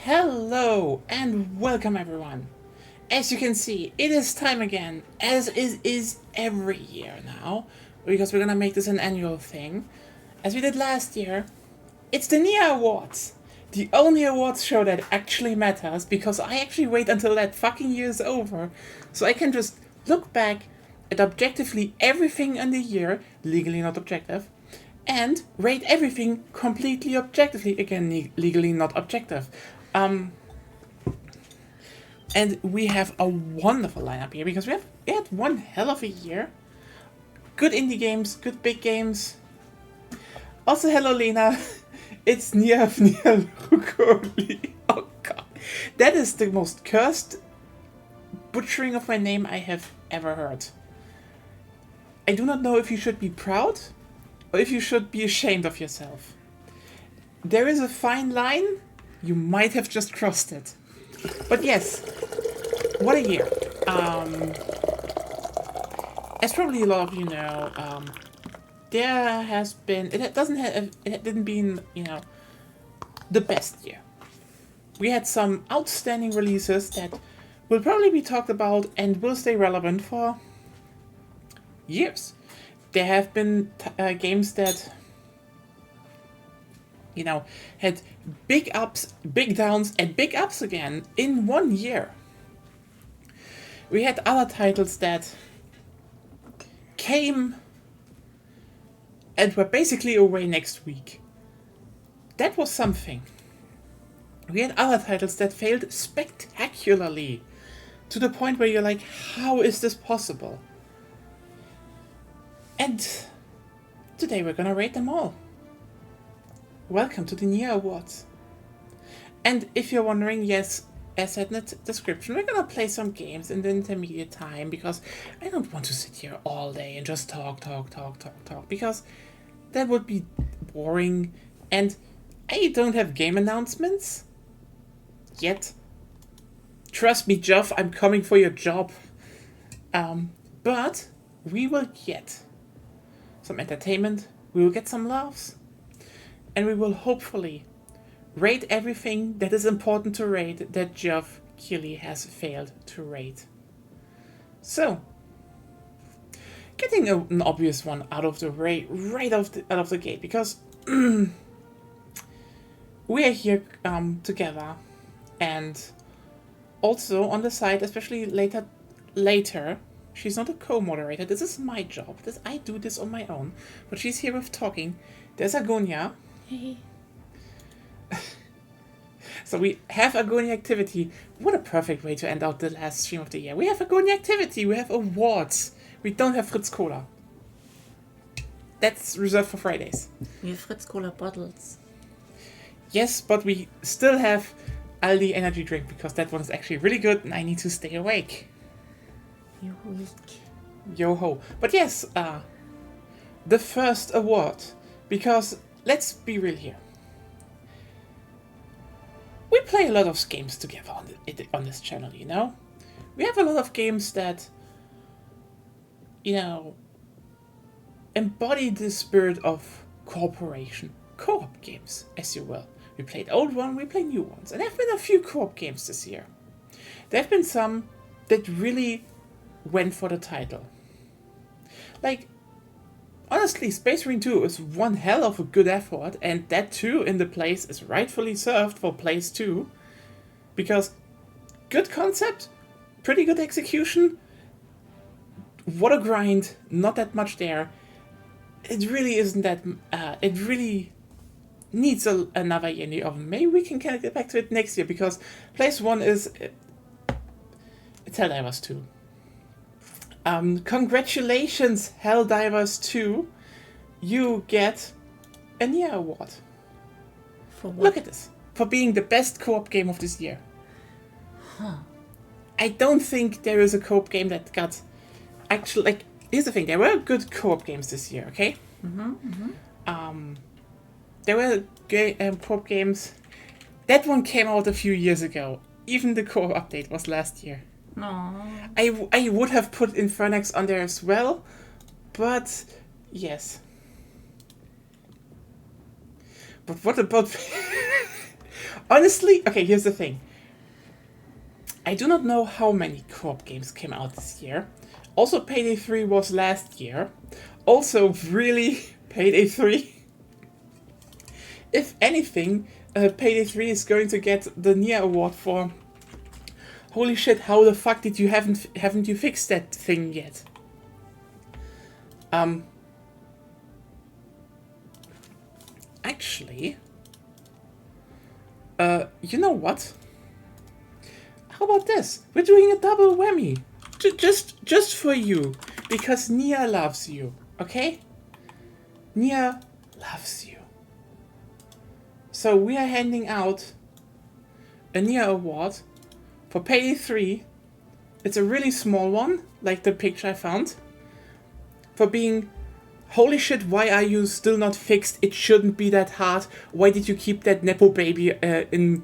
Hello and welcome everyone. As you can see, it is time again, as it is every year now, because we're gonna make this an annual thing. As we did last year, it's the Nya Awards. The only awards show that actually matters, because I actually wait until that fucking year is over, so I can just look back at objectively everything in the year, legally not objective, and rate everything completely objectively, again, legally not objective. And we have a wonderful lineup here because we had one hell of a year. Good indie games, good big games. Also, hello Lena. It's Nya Rukoli. Oh god. That is the most cursed butchering of my name I have ever heard. I do not know if you should be proud or if you should be ashamed of yourself. There is a fine line. You might have just crossed it. But yes, what a year. As probably a lot of you know, there has been, it didn't been, the best year. We had some outstanding releases that will probably be talked about and will stay relevant for years. There have been games that had big ups, big downs, and big ups again in 1 year. We had other titles that came and were basically away next week. That was something. We had other titles that failed spectacularly, to the point where you're like, how is this possible? And today we're gonna rate them all. Welcome to the Nya Awards. And if you're wondering, yes, as said in the description, we're gonna play some games in the intermediate time because I don't want to sit here all day and just talk, because that would be boring and I don't have game announcements yet. Trust me, Jeff, I'm coming for your job. But we will get some entertainment, we will get some laughs, and we will hopefully rate everything that is important to rate that Geoff Keighley has failed to rate. So, getting an obvious one out of the way, right out of the gate, because we are here together, and also on the side, especially later, she's not a co-moderator. This is my job. I do this on my own, but she's here with talking. There's Agonia. Hey. So we have Agonia activity. What a perfect way to end out the last stream of the year. We have Agonia activity. We have awards. We don't have Fritz Cola. That's reserved for Fridays. We have Fritz Cola bottles. Yes, but we still have Aldi energy drink because that one is actually really good and I need to stay awake. You weak. Yo-ho. But yes, the first award. Because, let's be real here. We play a lot of games together on this channel, We have a lot of games that, embody the spirit of cooperation. Co-op games, as you will. We played old ones, we play new ones. And there have been a few co-op games this year. There have been some that really went for the title. Like, honestly, Space Marine 2 is one hell of a good effort, and that too in the place is rightfully served for place 2. Because good concept, pretty good execution, what a grind, not that much there. It really isn't that, it really needs another year in the oven. Maybe we can get back to it next year, because place 1 is Helldivers 2. Congratulations, Helldivers 2. You get a Nya Award. For what? Look at this. For being the best co-op game of this year. Huh. I don't think there is a co-op game that got actually, here's the thing, there were good co-op games this year, okay? There were co-op games. That one came out a few years ago. Even the co-op update was last year. No. I would have put Infernax on there as well, but yes. But what about Honestly, okay, here's the thing. I do not know how many co-op games came out this year. Also, Payday 3 was last year. Also, really, Payday 3. If anything, Payday 3 is going to get the Nya Award for holy shit, how the fuck did you haven't you fixed that thing yet? Actually, you know what? How about this? We're doing a double whammy. Just for you. Because Nya loves you. Okay? Nya loves you. So we are handing out a Nya Award for Payday 3. It's a really small one, like the picture I found. For being, holy shit, why are you still not fixed? It shouldn't be that hard. Why did you keep that Nepo baby in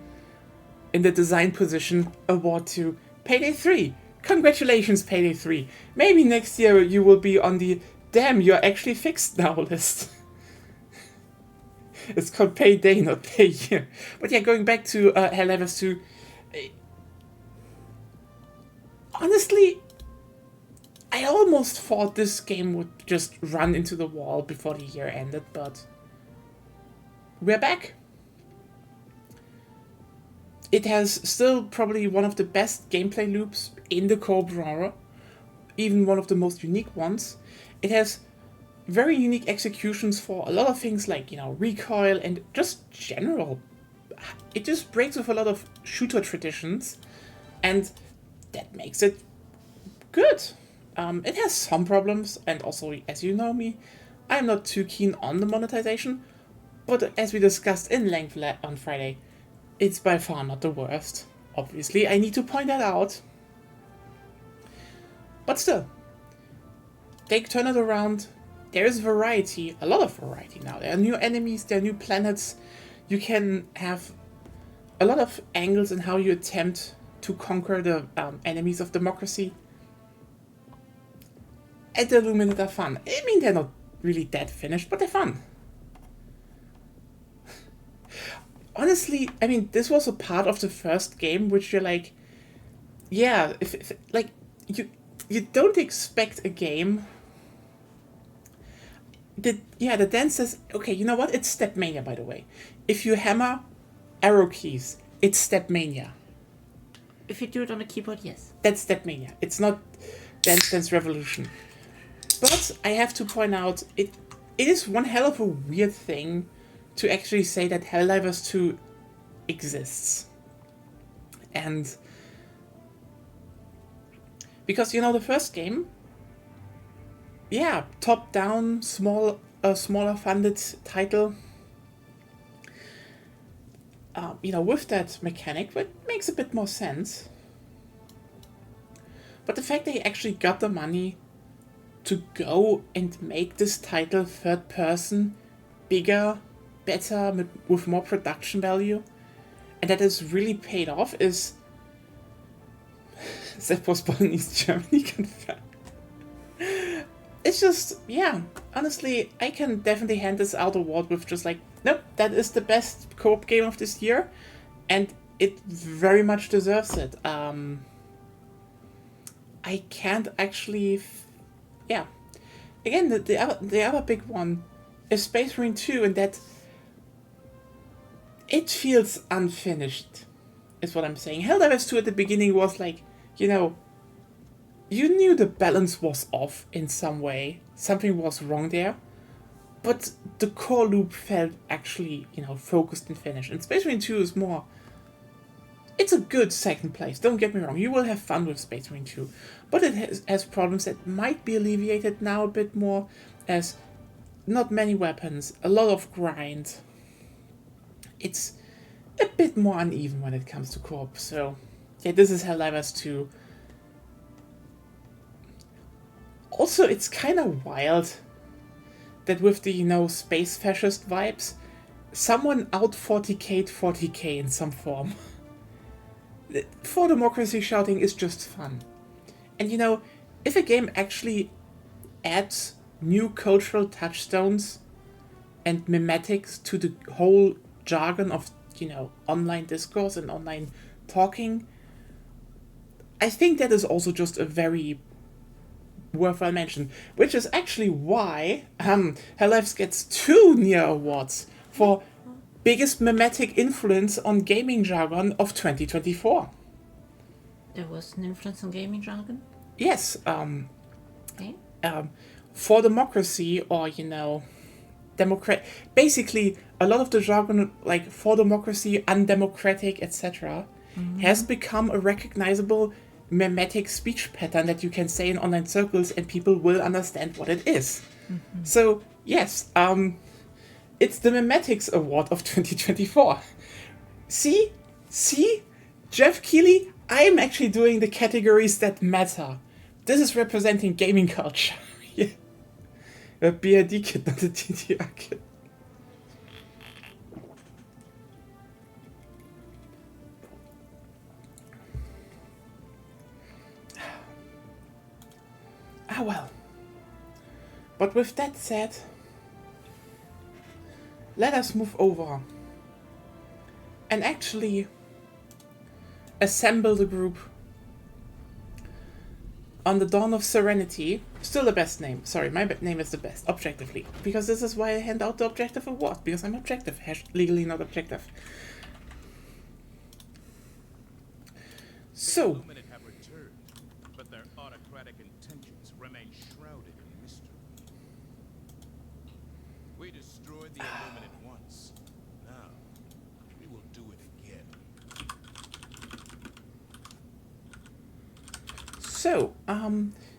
the design position? Award to Payday 3. Congratulations, Payday 3. Maybe next year you will be on the damn, you're actually fixed now list. It's called Payday, not Pay Year. But yeah, going back to Helldivers 2. Honestly, I almost thought this game would just run into the wall before the year ended, but we're back. It has still probably one of the best gameplay loops in the co-op genre, even one of the most unique ones. It has very unique executions for a lot of things like, recoil and just general. It just breaks with a lot of shooter traditions, and that makes it good. It has some problems, and also, as you know me, I'm not too keen on the monetization, but as we discussed in length on Friday, it's by far not the worst. Obviously, I need to point that out. But still, they turn it around. There is variety, a lot of variety now. There are new enemies, there are new planets. You can have a lot of angles in how you attempt to conquer the enemies of democracy. And the Illuminate are fun. I mean, they're not really that finished, but they're fun. Honestly, I mean, this was a part of the first game which you're like, yeah, if like, you don't expect a game. The dance says, okay, you know what? It's Stepmania, by the way. If you hammer arrow keys, it's Stepmania. If you do it on a keyboard, yes. That's Stepmania. It's not Dance Revolution. But I have to point out, it is one hell of a weird thing to actually say that Helldivers 2 exists. And because, the first game, yeah, top-down, smaller funded title, with that mechanic, it makes a bit more sense. But the fact that he actually got the money to go and make this title third person, bigger, better, with more production value, and that has really paid off is... That was born in East Germany, confirmed. It's just, yeah, honestly, I can definitely hand this out award with just like, nope, that is the best co-op game of this year, and it very much deserves it. I can't actually... Yeah. Again, the other big one is Space Marine 2, and that... It feels unfinished, is what I'm saying. Helldivers 2 at the beginning was like, you knew the balance was off in some way. Something was wrong there. But the core loop felt actually, focused and finished. And Space Marine 2 is more... It's a good second place, don't get me wrong. You will have fun with Space Marine 2. But it has problems that might be alleviated now a bit more, as not many weapons, a lot of grind. It's a bit more uneven when it comes to co-op. So, yeah, this is Helldivers 2. Also, it's kind of wild that with the, space fascist vibes, someone out 40k'd 40k in some form. For democracy shouting is just fun. And if a game actually adds new cultural touchstones and memetics to the whole jargon of online discourse and online talking. I think that is also just a very worthwhile mention, which is actually why Half-Life gets 2 Nya Awards for biggest memetic influence on gaming jargon of 2024. There was an influence on gaming jargon? Yes, Okay. for democracy, or democrat. Basically, a lot of the jargon, like for democracy, undemocratic, etc., has become a recognizable memetic speech pattern that you can say in online circles, and people will understand what it is. So yes, it's the Memetics Award of 2024. See, Jeff Keighley, I am actually doing the categories that matter. This is representing gaming culture. Yeah. A BRD kid, not a TTR kid. Ah well. But with that said, let us move over and actually assemble the group on the Dawn of Serenity. Still the best name. Sorry, my name is the best, objectively. Because this is why I hand out the objective award. Because I'm objective. Legally not objective. So, Illuminate have returned, but their autocratic intentions remain shrouded in mystery. We destroyed the Illuminate once. Now, we will do it again. So,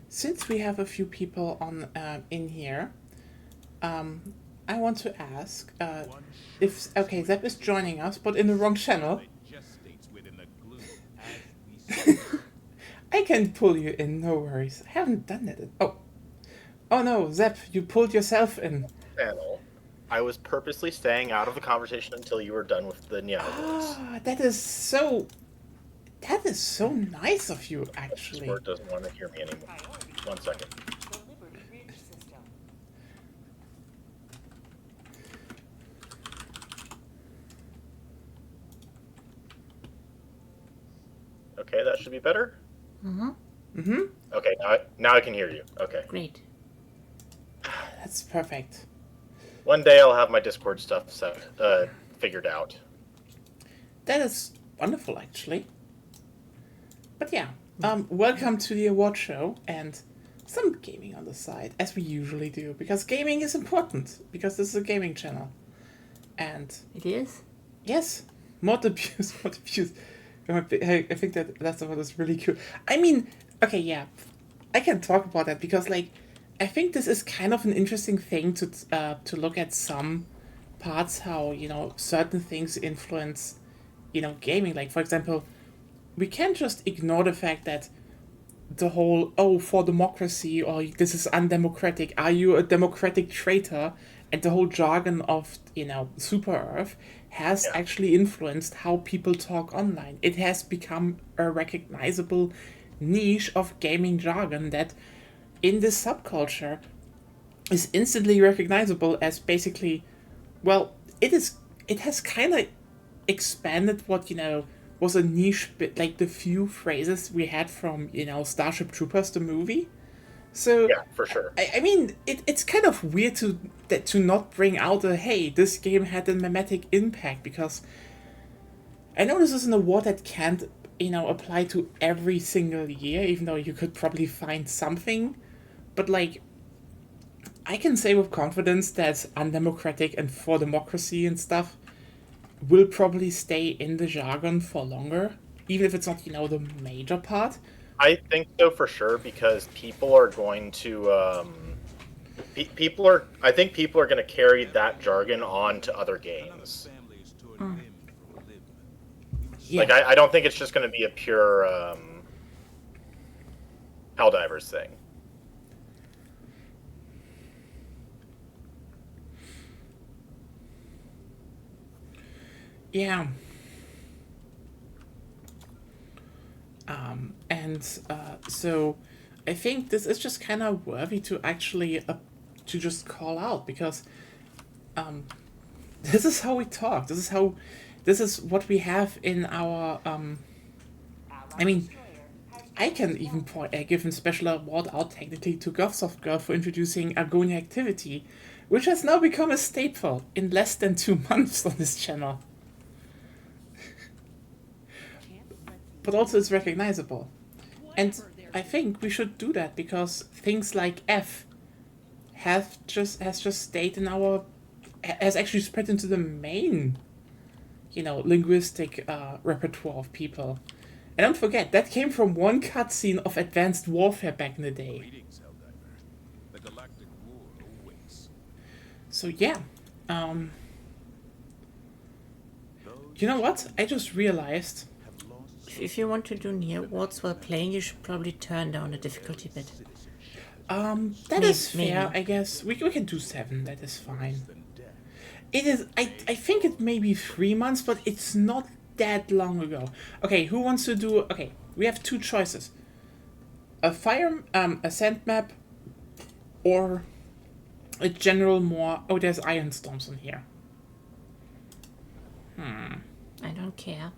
since we have a few people on in here, I want to ask if Zep is joining us, but in the wrong channel. It gestates within the gloom as we speak. I can pull you in, no worries. I haven't done that. Oh no, Zep, you pulled yourself in. Channel. I was purposely staying out of the conversation until you were done with the Nya Awards. Ah, that is so nice of you, actually. Discord doesn't want to hear me anymore. 1 second. Okay, that should be better. Okay, now I can hear you. Okay. Great. That's perfect. One day I'll have my Discord stuff figured out. That is wonderful, actually. But yeah, welcome to the award show and some gaming on the side, as we usually do, because gaming is important, because this is a gaming channel. And It is? yes, mod abuse. I think that's what is really cool. I mean, okay, yeah, I can talk about that because, like, I think this is kind of an interesting thing to look at some parts, how certain things influence gaming. Like, for example, we can't just ignore the fact that the whole for democracy, or this is undemocratic, are you a democratic traitor, and the whole jargon of Super Earth has actually influenced how people talk online. It has become a recognizable niche of gaming jargon that in this subculture is instantly recognizable as basically, well, it has kind of expanded what was a niche bit, like the few phrases we had from Starship Troopers the movie. So Yeah, for sure. I mean, it's kind of weird to not bring out hey, this game had a memetic impact, because I know this is an award that can't apply to every single year, even though you could probably find something, but like, I can say with confidence that undemocratic and for democracy and stuff will probably stay in the jargon for longer, even if it's not the major part. I think so for sure, because people are going to I think people are going to carry that jargon on to other games. Families toward him for a living. Yeah. Like I don't think it's just going to be a pure Helldivers thing. Yeah. So I think this is just kind of worthy to actually to just call out, because this is how we talk. This is how this is what we have in our, I mean, I can even give a special award out technically to Govsoft Girl for introducing Argonia activity, which has now become a staple in less than 2 months on this channel. But also it's recognizable. And I think we should do that because things like F has just stayed in our, has actually spread into the main, linguistic repertoire of people. And don't forget, that came from one cutscene of Advanced Warfare back in the day. Greetings, Helldiver. The galactic war awaits. So yeah, you know what? I just realized. Have lost If you want to do Nya Awards while playing, you should probably turn down the difficulty bit. That is fair, Maybe. I guess. We can do 7, that is fine. than death. It is, I think it may be 3 months, but it's not that long ago. Okay, who wants to do, okay, we have 2 choices. A sand map, or a general more, oh, there's iron storms on here. I don't care.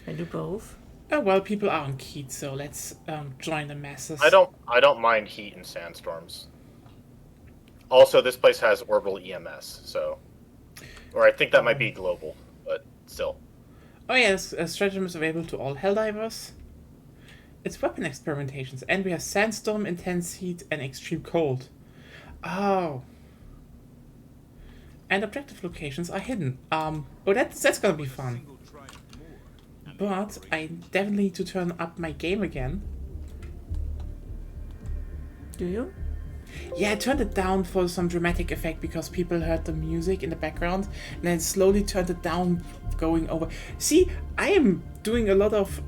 I do both. Oh, well, people are on Keat, so let's join the masses. I don't mind heat and sandstorms. Also, this place has orbital EMS, so, or I think that might be global, but still. Oh yes, stratagem is available to all Helldivers. It's weapon experimentations, and we have sandstorm, intense heat, and extreme cold. Oh. And objective locations are hidden. Oh, that's gonna be fun. Single triumph more. But I definitely need to turn up my game again. Do you? Yeah, I turned it down for some dramatic effect because people heard the music in the background, and then slowly turned it down going over. See, I am doing a lot of,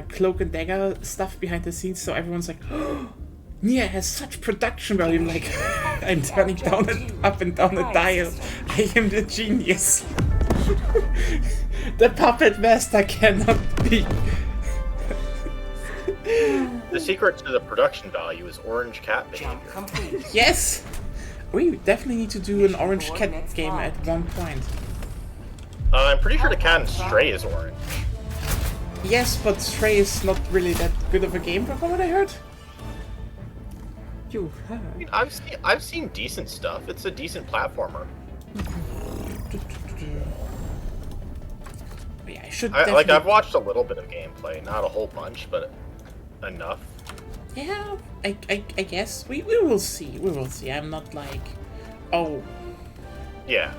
cloak and dagger stuff behind the scenes, so everyone's like, oh, Nya has such production value. I'm like, I'm turning down and up and down the dial. I am the genius. The puppet master cannot be. The secret to the production value is orange cat behavior. Yes! We definitely need to do an orange cat game at one point. I'm pretty sure the cat and Stray is orange. Yes, but Stray is not really that good of a game from what I heard. You heard. I mean, I've seen decent stuff. It's a decent platformer. Yeah, I should I've watched a little bit of gameplay, not a whole bunch, but enough. Yeah, I guess. We will see. We will see. I'm not like, oh, Yeah.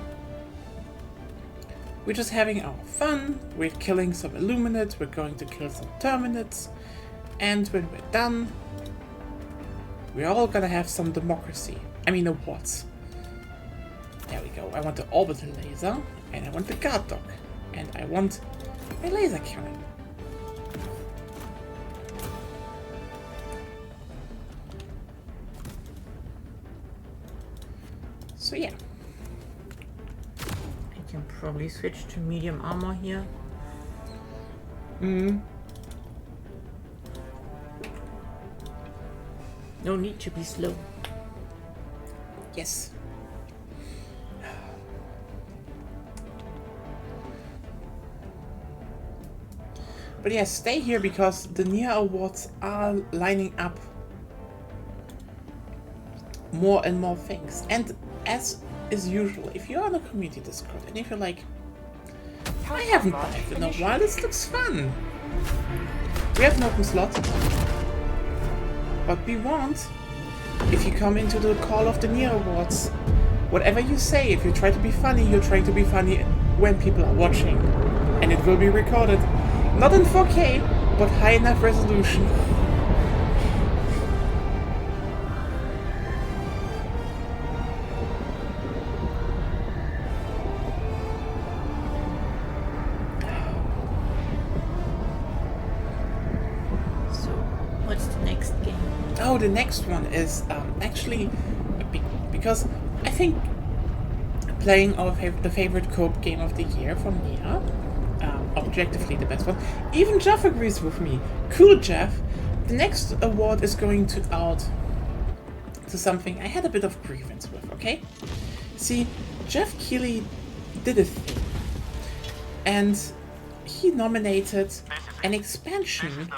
we're just having our fun. We're killing some Illuminates. We're going to kill some Terminates. And when we're done, we're all gonna have some democracy. I mean, awards. There we go. I want the orbital laser, and I want the guard dog, and I want my laser cannon. So yeah. I can probably switch to medium armor here. No need to be slow. Yes. But yeah, stay here because the Nya Awards are lining up more and more things. And as is usual, if you're on a community Discord and if you're like, I haven't dived in a while, this looks fun. We have an open slot. But we want, if you come into the call of the Nya Awards, whatever you say, if you try to be funny, you're trying to be funny when people are watching. And it will be recorded. Not in 4K, but high enough resolution. So, what's the next game? Oh, the next one is actually because I think playing the favorite co-op game of the year from Nya, objectively the best one. Even Jeff agrees with me. Cool, Jeff. The next award is going out to something I had a bit of grievance with. Okay, see, Jeff Keighley did a thing and he nominated an expansion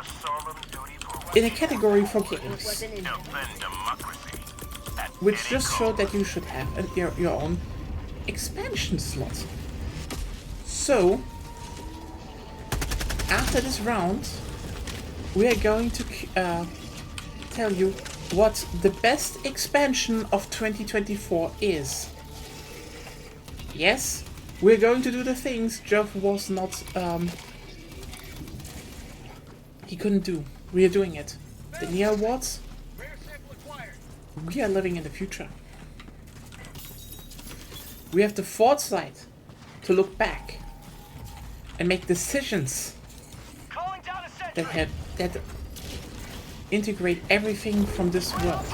in a category for games, which just showed that you should have your own expansion slot. So, after this round, we are going to tell you what the best expansion of 2024 is. Yes, we're going to do the things Jeff was not, he couldn't do. We are doing it. The Nya Awards, we are living in the future. We have the foresight to look back and make decisions that integrate everything from this world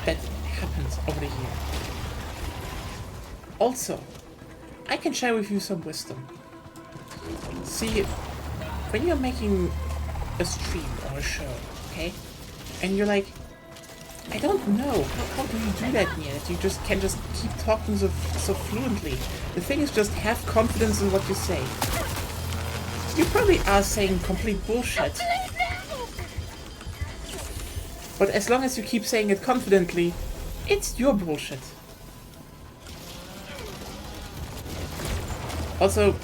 that happens over the year. Also, I can share with you some wisdom. See, when you're making a stream or a show, okay, and you're like, I don't know, how do you do that, Nya? That you just can just keep talking so fluently. The thing is, just have confidence in what you say. You probably are saying complete bullshit. But as long as you keep saying it confidently, it's your bullshit. Also,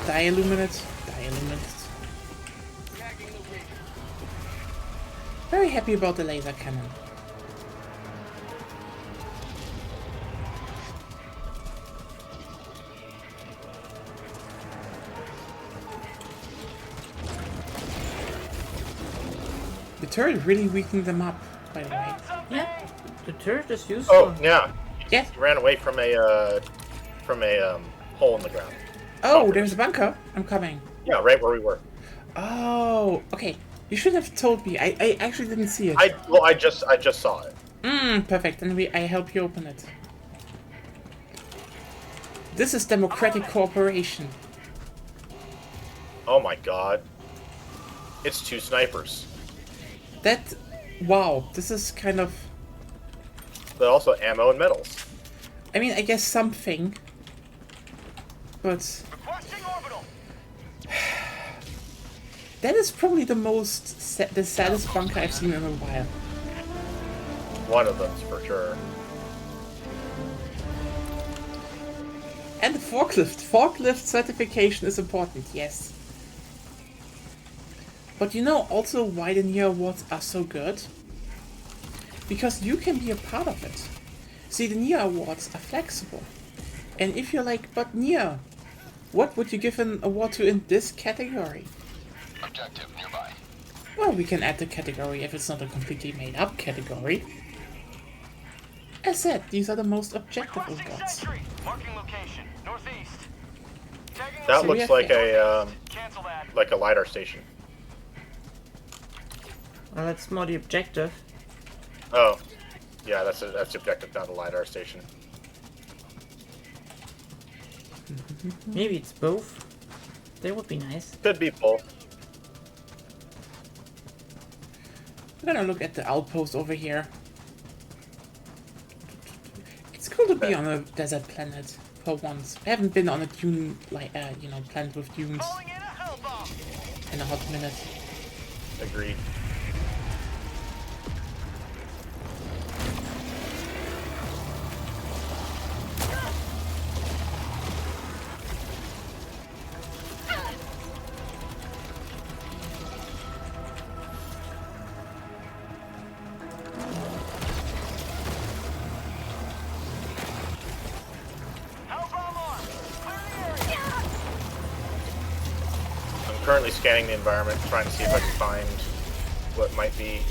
Diilluminate. Very happy about the laser cannon. The turret really weakened them up, by the way. Yeah, the turret is useful. Oh, yeah. Yeah. You ran away from a hole in the ground. Oh, there's a bunker. I'm coming. Yeah, right where we were. Oh, okay. You should have told me. I actually didn't see it. I just saw it. Perfect. And I help you open it. This is democratic cooperation. Oh my god. It's 2 snipers. Wow, this is kind of... But also ammo and medals. I mean, I guess something. But... that is probably the saddest bunker I've seen in a while. One of them's for sure. And the forklift. Forklift certification is important, yes. But you know also why the Nya Awards are so good? Because you can be a part of it. See, the Nya Awards are flexible. And if you're like, but Nya, what would you give an award to in this category? Objective nearby. Well, we can add the category if it's not a completely made up category. As said, these are the most objective awards. Marking location, northeast. That So we looks have like to- a LiDAR station. Well, that's more the objective. Oh. Yeah, that's the objective, not a LiDAR station. Maybe it's both. That would be nice. Could be both. We're gonna look at the outpost over here. It's cool to be on a desert planet for once. I haven't been on a dune, like, planet with dunes in a hot minute. Agreed. I'm currently scanning the environment, trying to see if I can find what might be.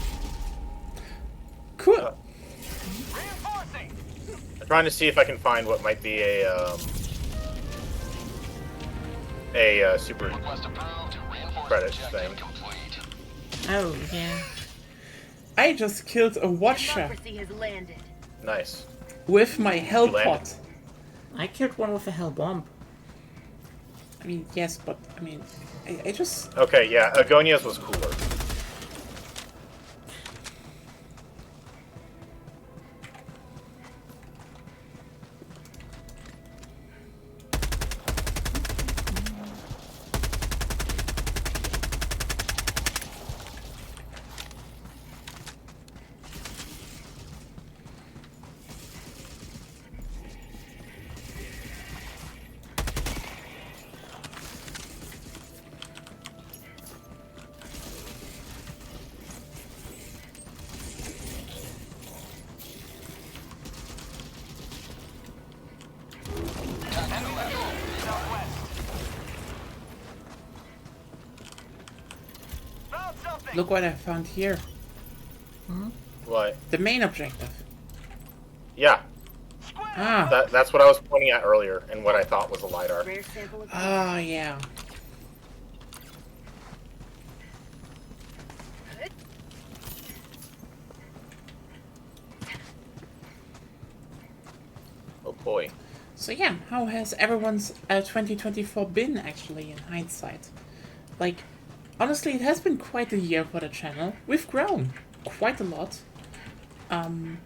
Cool. I'm trying to see if I can find what might be a super Request approved. Reinforced credit objective thing. complete. Oh, yeah. I just killed a watcher Democracy has landed. Nice. with my hell You landed. pot. I killed one with a hell bomb. I mean, yes, but I mean, I just... Okay, yeah, Agonia's was cooler. Look what I found here. What? The main objective. Yeah, Ah. that's what I was pointing at earlier, and what I thought was a lidar. Rare sample of Ah, yeah. Oh boy. So yeah, how has everyone's 2024 been actually in hindsight? Like, honestly, it has been quite a year for the channel. We've grown quite a lot. Calling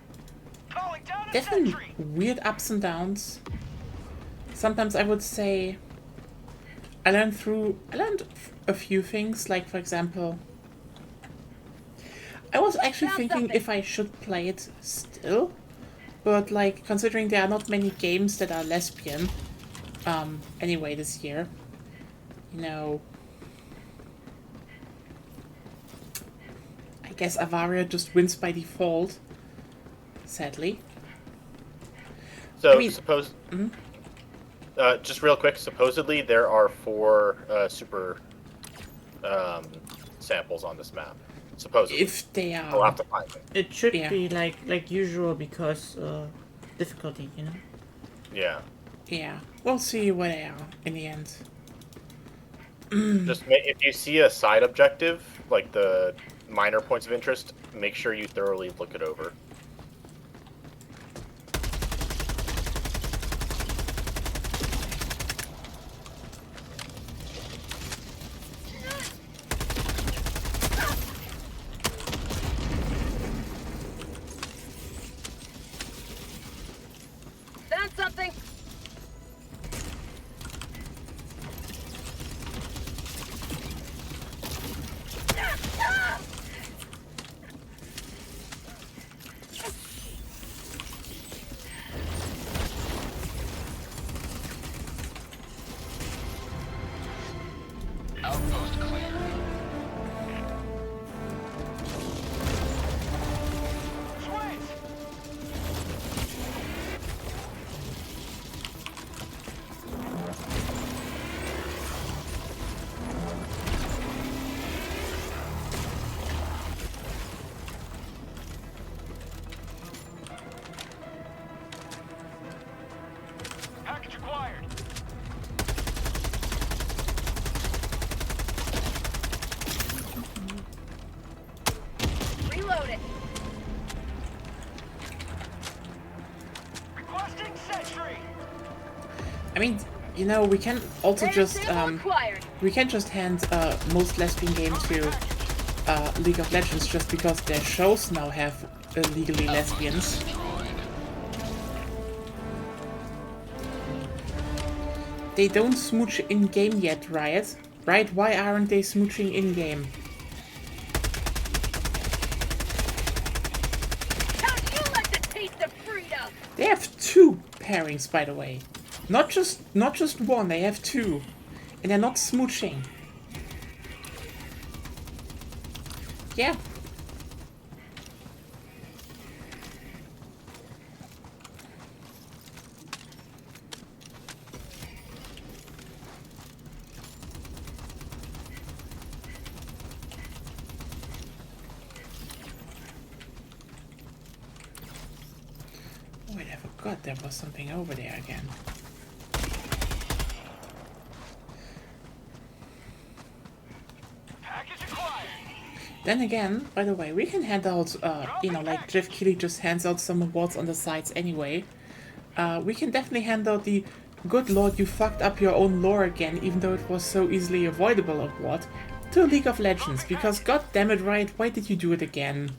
down a There's been sentry. weird ups and downs. Sometimes I would say I learned a few things, like for example, I was actually thinking if I should play it still, but like considering there are not many games that are lesbian, anyway this year, you know, I guess Avaria just wins by default, sadly. So I mean- just real quick, supposedly there are 4 super samples on this map. Supposedly. If they I'll are, have to find it. It should Yeah. be like usual because difficulty, you know. Yeah. yeah, we'll see what they are in the end. Just if you see a side objective, like the minor points of interest, make sure you thoroughly look it over. Found something. Outpost clear. Switch. Package acquired. Reload it. Requesting sentry. I mean, you know, we can also Rare just sample acquired. we can just hand most lesbian game to League of Legends just because their shows now have legally lesbians. They don't smooch in game yet, Riot. Right? Why aren't they smooching in game? How'd you like to taste of freedom? They have 2 pairings, by the way. Not just one. They have 2, and they're not smooching. Yeah. Wait, I forgot there was something over there again. Package acquired. Then again, by the way, we can hand out, you know, like Jeff Keighley just hands out some awards on the sides anyway. We can definitely hand out the "Good Lord, you fucked up your own lore again, even though it was so easily avoidable" award to League of Legends, because god damn it, Riot, why did you do it again?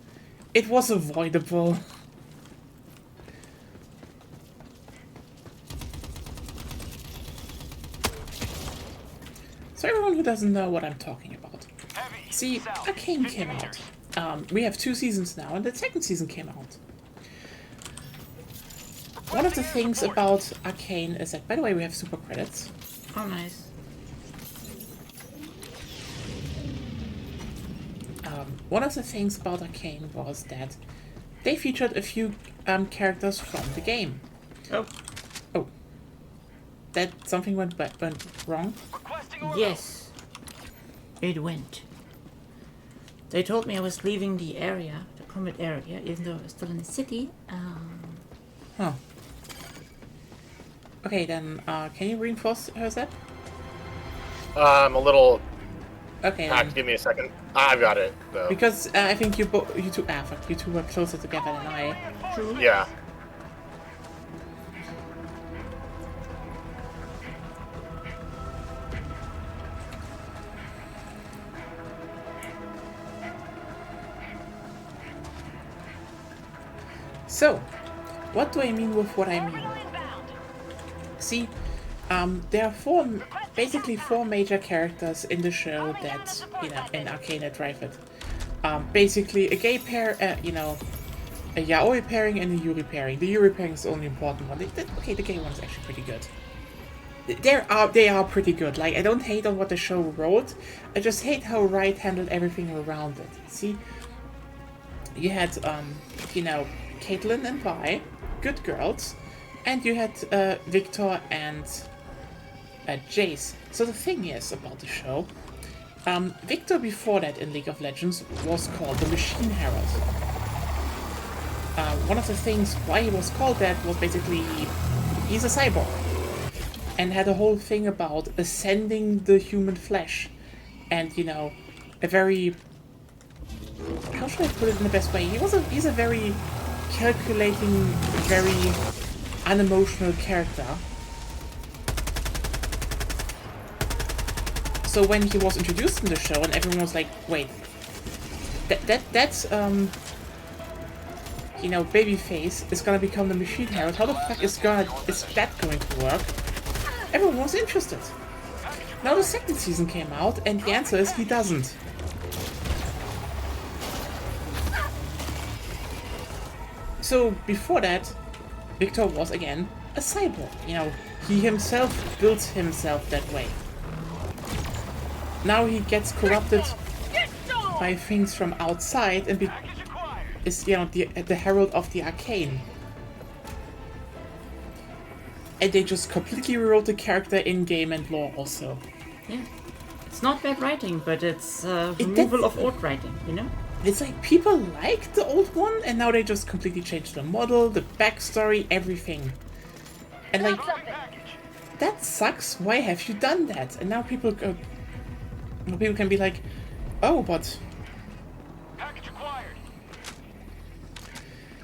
It was avoidable. So everyone who doesn't know what I'm talking about. Heavy. See, South. Arcane 50 came meters. out. We have 2 seasons now, and the second season came out. One of the things about Arcane is that, by the way, we have super credits. Oh, nice. One of the things about Arcane was that they featured a few characters from the game. Oh, Oh. That something went wrong? Requesting order. yes. It went. They told me I was leaving the area, the combat area, even though I was still in the city. Huh. Okay, then, can you reinforce her that? I'm a little Okay, hacked. then. Give me a second. I've got it, though. Because I think you two, fuck, you two were closer together than I. True. Yeah. So, what do I mean with what I mean? Orbital inbound. See, there are basically four major characters in the show that, you know, in Arcane that drive it. Basically a gay pair, you know, a yaoi pairing and a yuri pairing. The yuri pairing is the only important one. Okay, the gay one is actually pretty good. They are pretty good. Like, I don't hate on what the show wrote. I just hate how Riot handled everything around it. See, you had, you know, Caitlyn and Vi, good girls, and you had Victor and Jace. So the thing is about the show, Victor before that in League of Legends was called the Machine Herald. One of the things why he was called that was basically he's a cyborg and had a whole thing about ascending the human flesh and, you know, a very, how should I put it in the best way? He's a very calculating, very unemotional character. So when he was introduced in the show and everyone was like, wait, that's you know, Babyface is gonna become the Machine Herald, how the fuck is that going to work? Everyone was interested. Now the second season came out and the answer is he doesn't. So before that, Victor was again a cyborg. You know, he himself built himself that way. Now he gets corrupted by things from outside and is, you know, the herald of the arcane. And they just completely rewrote the character in game and lore also. Yeah. It's not bad writing, but it's removal of old writing, you know? It's like people like the old one and now they just completely changed the model, the backstory, everything. And like, that sucks, why have you done that? And now people can be like, oh, but Package acquired.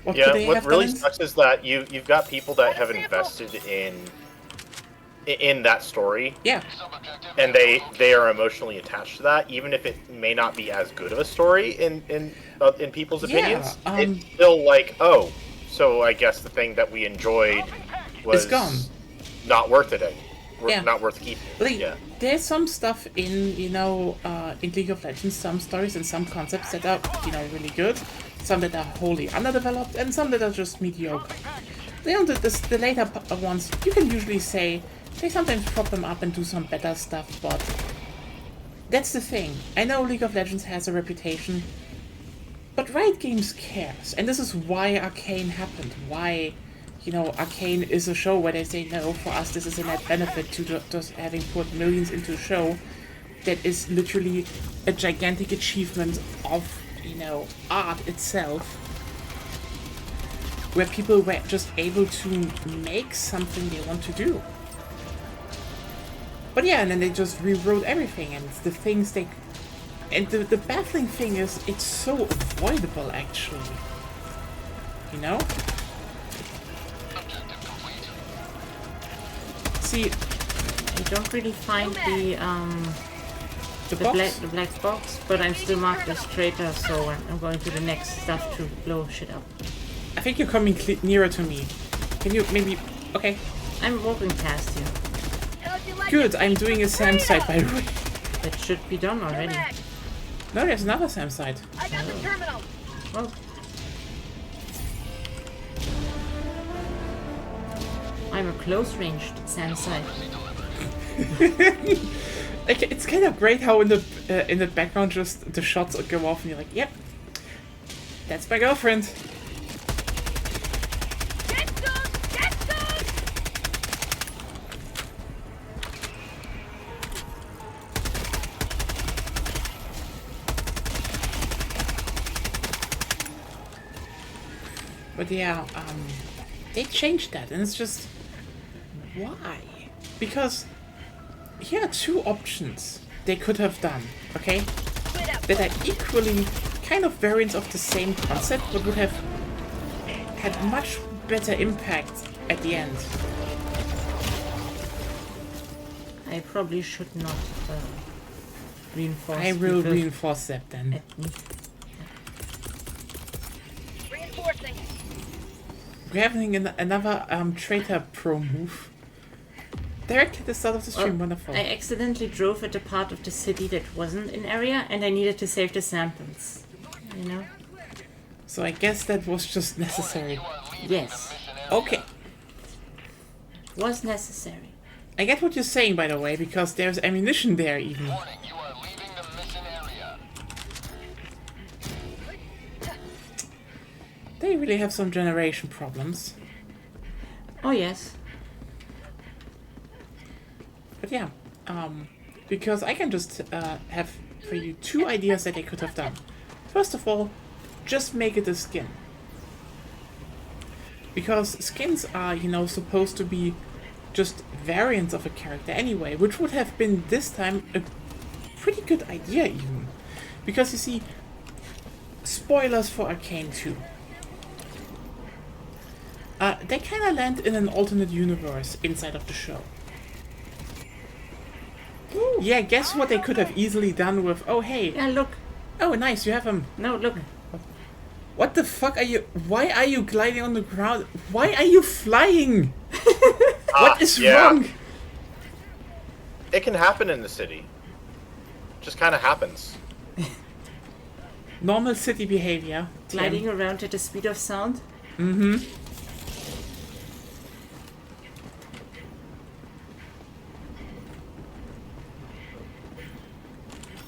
what Yeah, could they what have really done? sucks is that you've got people that have invested in that story, Yeah, Sub-objective. and they are emotionally attached to that, even if it may not be as good of a story in people's Yeah, opinions. It's still like, oh, so I guess the thing that we enjoyed was gone. not worth it. Yeah. Not worth keeping. like, Yeah. there's some stuff in, you know, in League of Legends, some stories and some concepts that are, you know, really good, some that are wholly underdeveloped, and some that are just mediocre. You know, the later ones, you can usually say, they sometimes prop them up and do some better stuff, but that's the thing. I know League of Legends has a reputation, but Riot Games cares, and this is why Arcane happened, why, you know, Arcane is a show where they say, no, for us this is a net benefit to just having put millions into a show that is literally a gigantic achievement of, you know, art itself, where people were just able to make something they want to do. But yeah, and then they just rewrote everything, and the things they... And the baffling thing is, it's so avoidable, actually. You know? Objective complete. See, I don't really find the box... the black box, but I'm still marked as traitor, so I'm going to the next stuff to blow shit up. I think you're coming nearer to me. Can you maybe... Okay. I'm walking past you. How'd you like Good, to I'm taste doing the a SAM site, by the way. That should be done already. Mac, No, there's another SAM site. I got the terminal. Well, I'm a close-ranged SAM site. Like, it's kind of great how in the background just the shots go off and you're like, yep, that's my girlfriend. Get those! Get those! But yeah, they changed that, and it's just why? Because here are two options they could have done, okay? That are equally kind of variants of the same concept, but would have had much better impact at the end. I probably should not reinforce. I will people reinforce that then. at me. Reinforcing. We're having another traitor pro move. Directly at the start of the stream, wonderful. I accidentally drove at a part of the city that wasn't in area, and I needed to save the samples. You know? So I guess that was just necessary. Yes, Okay, was necessary. I get what you're saying, by the way, because there's ammunition there even. Warning, you are leaving the mission area. They really have some generation problems. Oh yes. But yeah, because I can just have for you two ideas that they could have done. First of all, just make it a skin. Because skins are, you know, supposed to be just variants of a character anyway, which would have been this time a pretty good idea even. Because you see, spoilers for Arcane 2. They kind of land in an alternate universe inside of the show. Yeah, guess what they could have easily done with, oh hey, Yeah, look. oh nice, you have him. No, look. What the fuck are you, why are you gliding on the ground? Why are you flying? What is wrong? It can happen in the city. Just kind of happens. Normal city behavior. Gliding around at the speed of sound. Mm-hmm.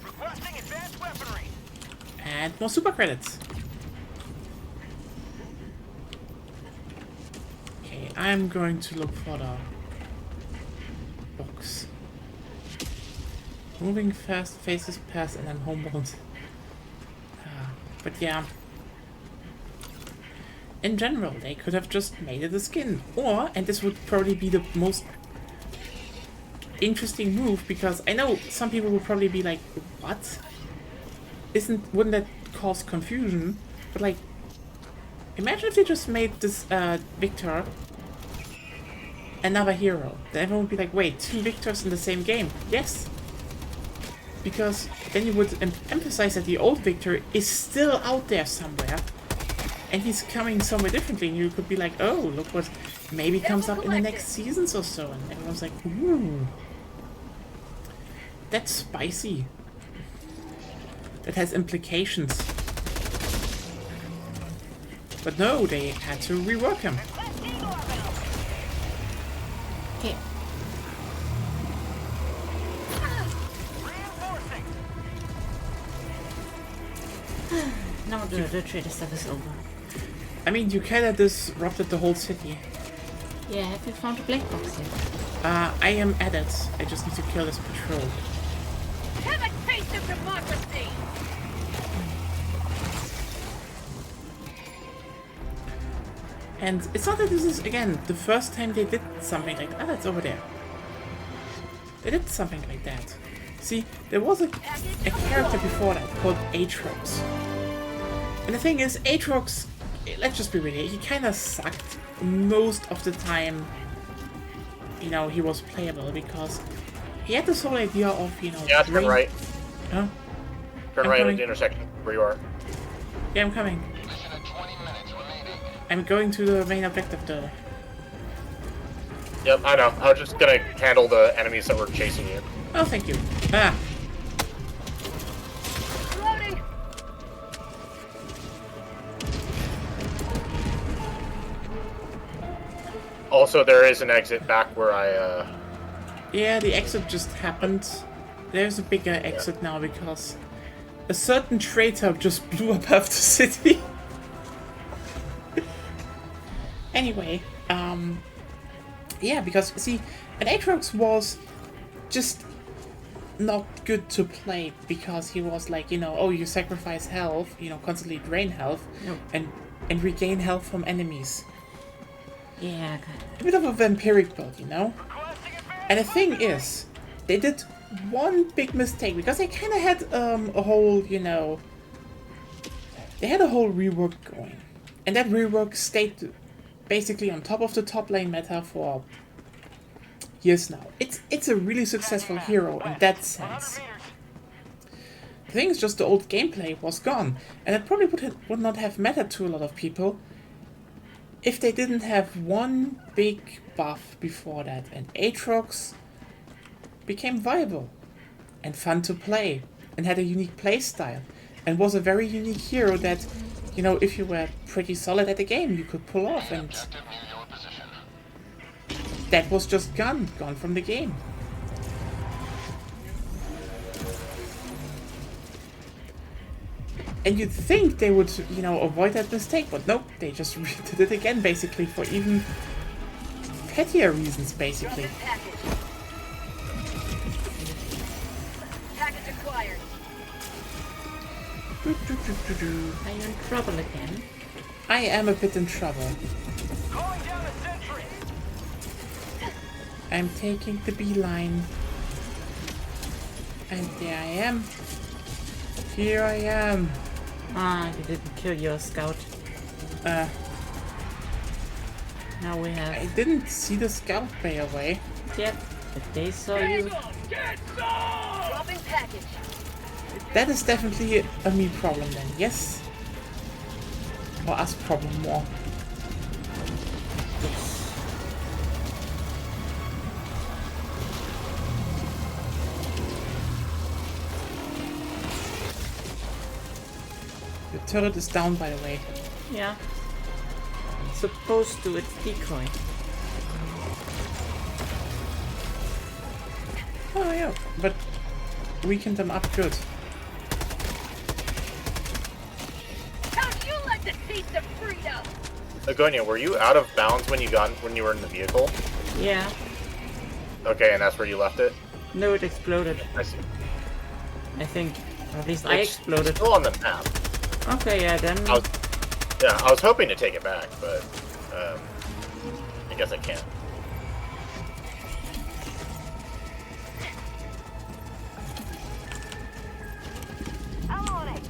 Requesting advanced weaponry. And more super credits. Okay, I'm going to look for the box. Moving fast, faces past, and I'm homebound. But yeah. In general, they could have just made it a skin. Or, and this would probably be the most interesting move, because I know some people would probably be like, what? Wouldn't that cause confusion? But like, imagine if they just made this Victor another hero. Then everyone would be like, wait, two Victors in the same game? Yes. Because then you would emphasize that the old Victor is still out there somewhere. And he's coming somewhere differently, and you could be like, oh, look what maybe comes up in the next seasons or so. And everyone's like, ooh. That's spicy. That has implications. But no, they had to rework him. Okay. Reinforcing. Now the trader stuff is over. I mean, you kinda disrupted the whole city. Yeah, have you found a black box yet? I am at it. I just need to kill this patrol. Have a taste of democracy. And it's not that this is, again, the first time they did something like that. Ah, it's over there. They did something like that. See, there was a character before that called Aatrox. And the thing is, Aatrox, let's just be real here, he kinda sucked most of the time, you know, he was playable, because he had this whole idea of, you know... Yeah, turn right. Huh? Turn I'm right coming. at the intersection where you are. Yeah, I'm coming. Mission at 20 minutes remaining. I'm going to the main objective, though. Yep, I know. I was just gonna handle the enemies that were chasing you. Oh, thank you. Ah! Loading. Also, there is an exit back where I, Yeah, the exit just happened. There's a bigger exit now, because a certain traitor just blew up half the city. Anyway, yeah, because, see, an Aatrox was just not good to play, because he was like, you know, oh, you sacrifice health, you know, constantly drain health, No. and and regain health from enemies. Yeah. A bit of a vampiric build, you know? And the thing is, they did one big mistake, because they kind of had a whole, you know... They had a whole rework going. And that rework stayed basically on top of the top lane meta for years now. It's a really successful hero in that sense. The thing is just the old gameplay was gone, and it probably would not have mattered to a lot of people if they didn't have one big buff before that, and Aatrox became viable and fun to play and had a unique playstyle and was a very unique hero that, you know, if you were pretty solid at the game, you could pull off, and Objective near your position. that was just gone from the game. And you'd think they would, you know, avoid that mistake, but nope, they just did it again, basically, for even pettier reasons, basically. Dropping package. Package acquired. Are you in trouble again? I am a bit in trouble. Calling down a sentry. I'm taking the beeline. And there I am. Here I am. Ah, you didn't kill your scout. Uh, Now we I have... didn't see the scout bay away. Yep, if they saw you... Dropping package. That is definitely a me problem then, yes? Or us problem more. The turret is down, by the way. Yeah. Supposed to, it's decoy. Oh yeah, but weakened them up good. How'd you like the taste of freedom? Agonia, were you out of bounds when you were in the vehicle? Yeah. Okay, and that's where you left it? No, it exploded. I see. I think. Or at least I It's exploded. still on the map. Okay, yeah, then... I was hoping to take it back, but I guess I can't. I'm on it.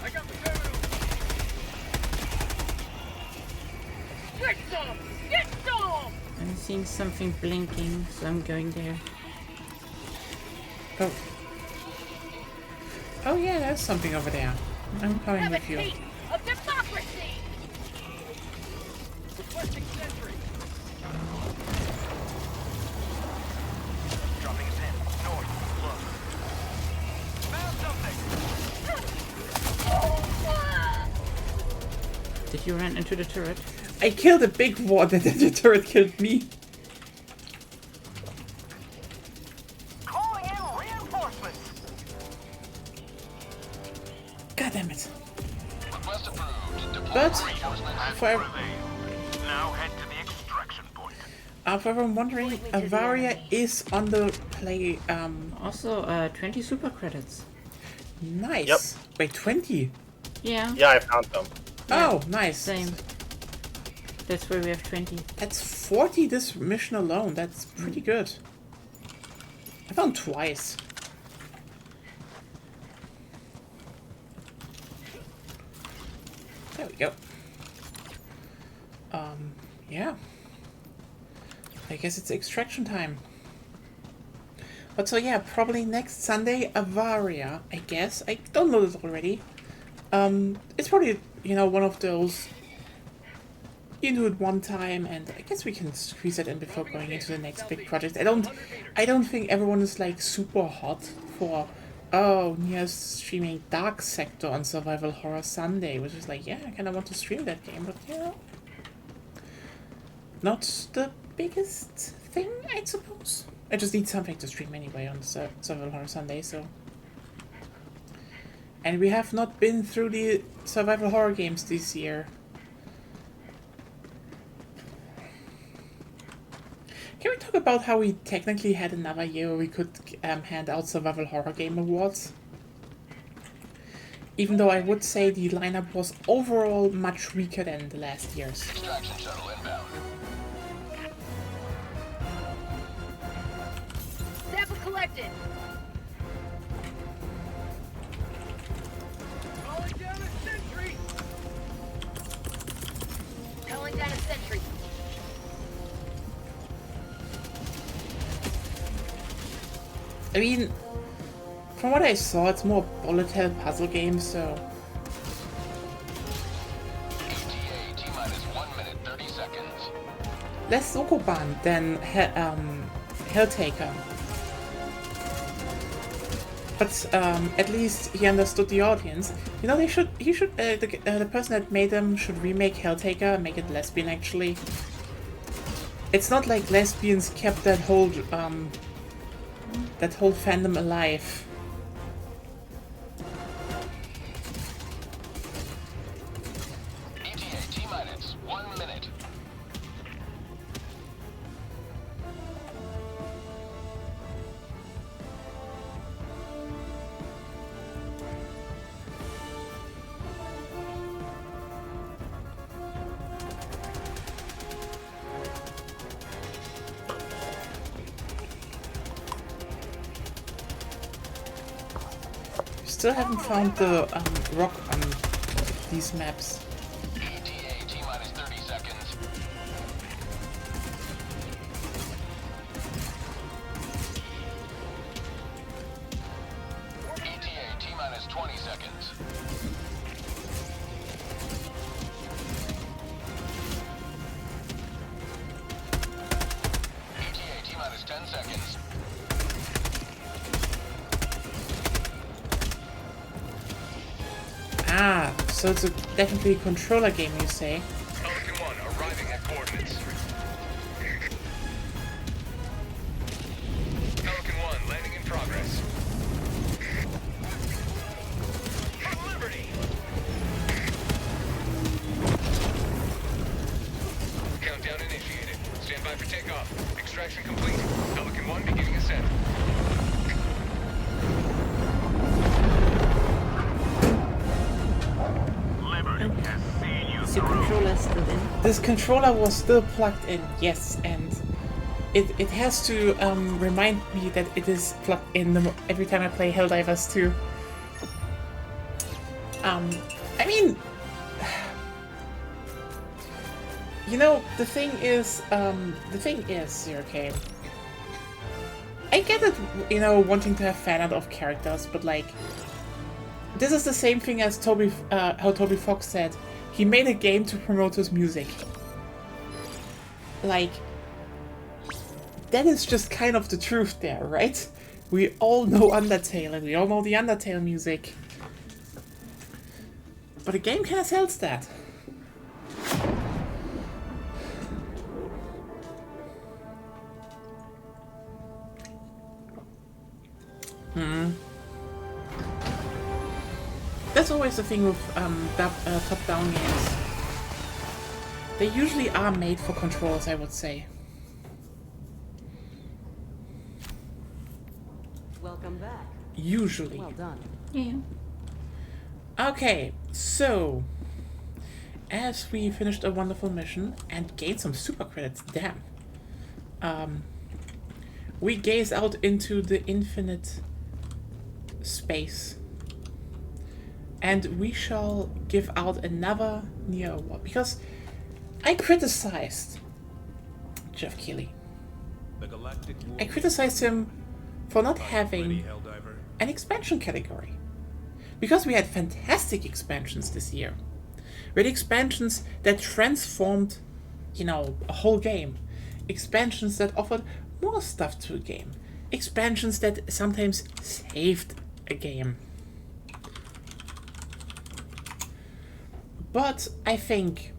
I got the terminal. Get some! Get some! I'm seeing something blinking, so I'm going there. Oh. Oh yeah, there's something over there. I'm coming Have a with you. taste of democracy! Requesting sentry. Dropping us in. North. Look. Found something. Did you run into the turret? I killed a big one and then the turret killed me. Calling in reinforcements. God damn it. Request approved. Deploy But reinforcements. for Now head to the extraction point. for everyone wondering, Avaria is on the play. Also, 20 super credits. Nice. Yep. Wait, 20. Yeah, Yeah, I found them. Oh, nice. same. That's where we have 20. That's 40 this mission alone. That's pretty good. I found twice. There we go. Yeah. I guess it's extraction time. But so yeah, probably next Sunday, Avaria, I guess. I downloaded it already. It's probably, you know, one of those you do it one time, and I guess we can squeeze it in before going into the next big project. I don't think everyone is like super hot for Nya's streaming Dark Sector on Survival Horror Sunday, which is like, yeah, I kinda want to stream that game, but you know, not the biggest thing, I suppose. I just need something to stream anyway on Survival Horror Sunday, so. And we have not been through the survival horror games this year. we talk about how we technically had another year where we could hand out Survival Horror Game Awards? Even though I would say the lineup was overall much weaker than the last year's. Extraction shuttle inbound. Sample collected. Calling down a sentry. Calling down a sentry. I mean, from what I saw, it's more bullet hell puzzle game, so ETA T-minus 1 minute 30 seconds. less Sokoban than Helltaker. But at least he understood the audience. You know, the person that made them should remake Helltaker and make it lesbian. Actually, it's not like lesbians kept that whole fandom alive. ETA T-minus 1 minute. Still haven't found the rock on these maps. ETA T-minus 30 seconds. ETA T-minus 20 seconds. ETA T-minus 10 seconds. Ah, so it's definitely a controller game, you say? Pelican 1 arriving at coordinates. Pelican 1 landing in progress. Liberty! Countdown initiated. Stand by for takeoff. Extraction complete. Pelican 1 beginning ascent. Is your controller still in? This controller was still plugged in, yes, and it has to remind me that it is plugged in every time I play Helldivers 2. I mean, you know, the thing is, okay, I get it, you know, wanting to have fan art of characters, but like, this is the same thing as how Toby Fox said. He made a game to promote his music. Like, that is just kind of the truth there, right? We all know Undertale and we all know the Undertale music. But a game kinda sells that. That's always the thing with top-down games. They usually are made for controllers, I would say. Welcome back. Usually. Well done. Yeah. Okay, so as we finished a wonderful mission and gained some super credits, damn. We gaze out into the infinite space. And we shall give out another Nya Award, because I criticized Jeff Keighley. The Galactic War I criticized him for not ready, having Helldiver. an expansion category. Because we had fantastic expansions this year. We had expansions that transformed, you know, a whole game. Expansions that offered more stuff to a game. Expansions that sometimes saved a game. But I think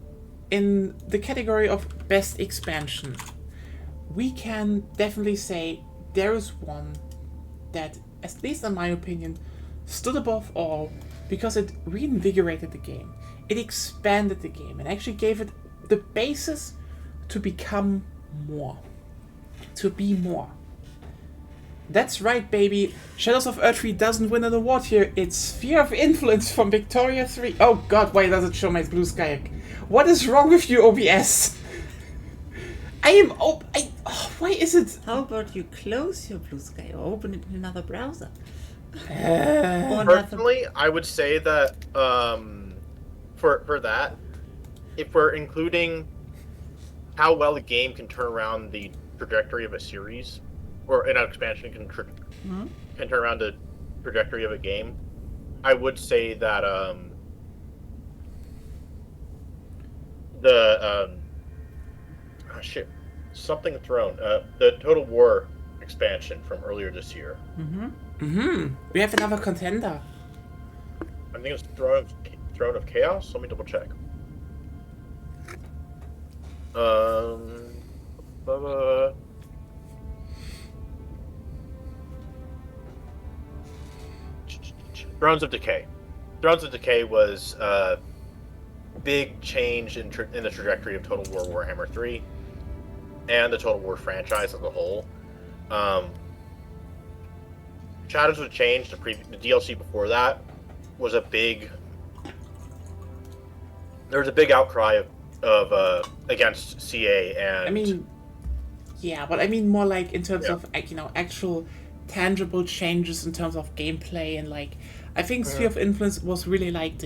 in the category of best expansion, we can definitely say there is one that, at least in my opinion, stood above all because it reinvigorated the game. It expanded the game and actually gave it the basis to become more. to be more. That's right, baby. Shadows of Erdtree doesn't win an award here. It's Sphere of Influence from Victoria 3. Oh god, why does it show my blue sky? What is wrong with you, OBS? Why is it? How about you close your blue sky or open it in another browser? Or another... Personally, I would say that for that, if we're including how well a game can turn around the trajectory of a series, or an expansion can turn around the trajectory of a game, I would say that Something Throne, the Total War expansion from earlier this year. We have another contender. I think it's Throne of Chaos. Let me double check. Thrones of Decay. Thrones of Decay was a big change in the trajectory of Total War Warhammer 3 and the Total War franchise as a whole. Shadows would change. The DLC before that was a big. There was a big outcry of against CA, and I mean, yeah, but I mean more like in terms of actual tangible changes in terms of gameplay and like. I think Sphere of Influence was really like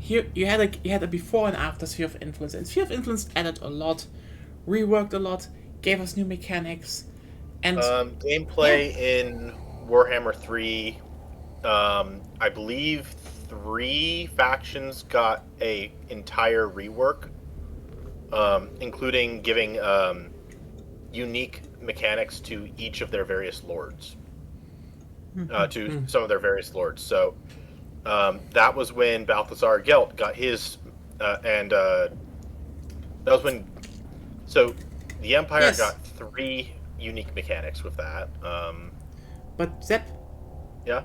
you had a before and after Sphere of Influence, and Sphere of Influence added a lot, reworked a lot, gave us new mechanics, and gameplay in Warhammer 3. I believe 3 factions got a entire rework, including giving unique mechanics to each of their various lords. To some of their various lords. So that was when Balthazar Gelt got his, and that was when. So the Empire got 3 unique mechanics with that. But Zep, yeah,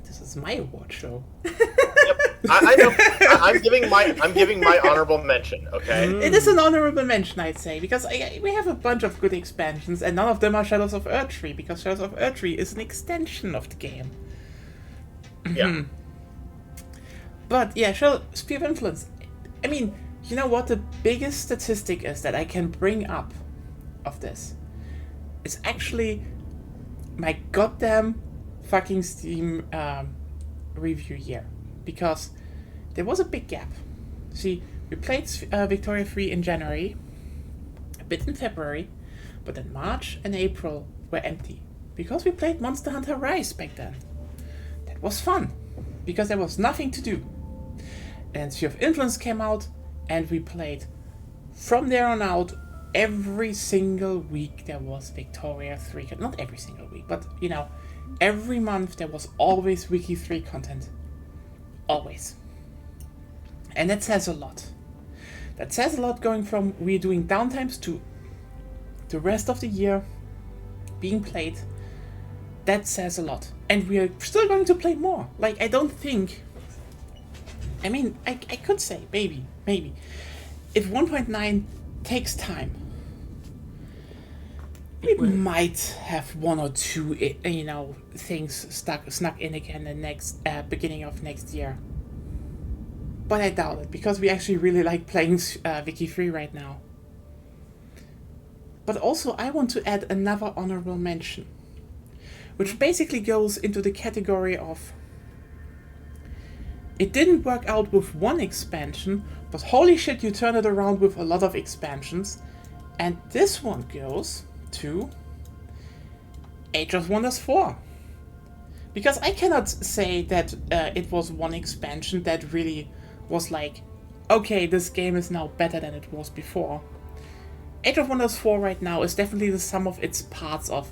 this is my award show. Yep. I know. I'm giving my honorable mention. Okay. It is an honorable mention, I'd say, because we have a bunch of good expansions, and none of them are Shadows of Erdtree, because Shadows of Erdtree is an extension of the game. Yeah. But yeah, Sphere of Influence. I mean, you know what the biggest statistic is that I can bring up of this? It's actually my goddamn fucking Steam review year. Because there was a big gap. See, we played Victoria 3 in January, a bit in February, but then March and April were empty. Because we played Monster Hunter Rise back then. That was fun, because there was nothing to do. And Sphere of Influence came out, and we played from there on out. Every single week there was Victoria 3. Not every single week, but every month there was always Wiki 3 content. Always. And that says a lot. That says a lot going from we're doing downtimes to the rest of the year being played. That says a lot. And we are still going to play more. Like, I don't think... I mean, I could say, maybe. If 1.9 takes time, we might have 1 or 2, things snuck in again the next beginning of next year. But I doubt it, because we actually really like playing Wiki 3 right now. But also, I want to add another honorable mention, which basically goes into the category of it didn't work out with one expansion, but holy shit, you turn it around with a lot of expansions. And this one goes to Age of Wonders 4. Because I cannot say that it was one expansion that really was like, okay, this game is now better than it was before. Age of Wonders 4 right now is definitely the sum of its parts of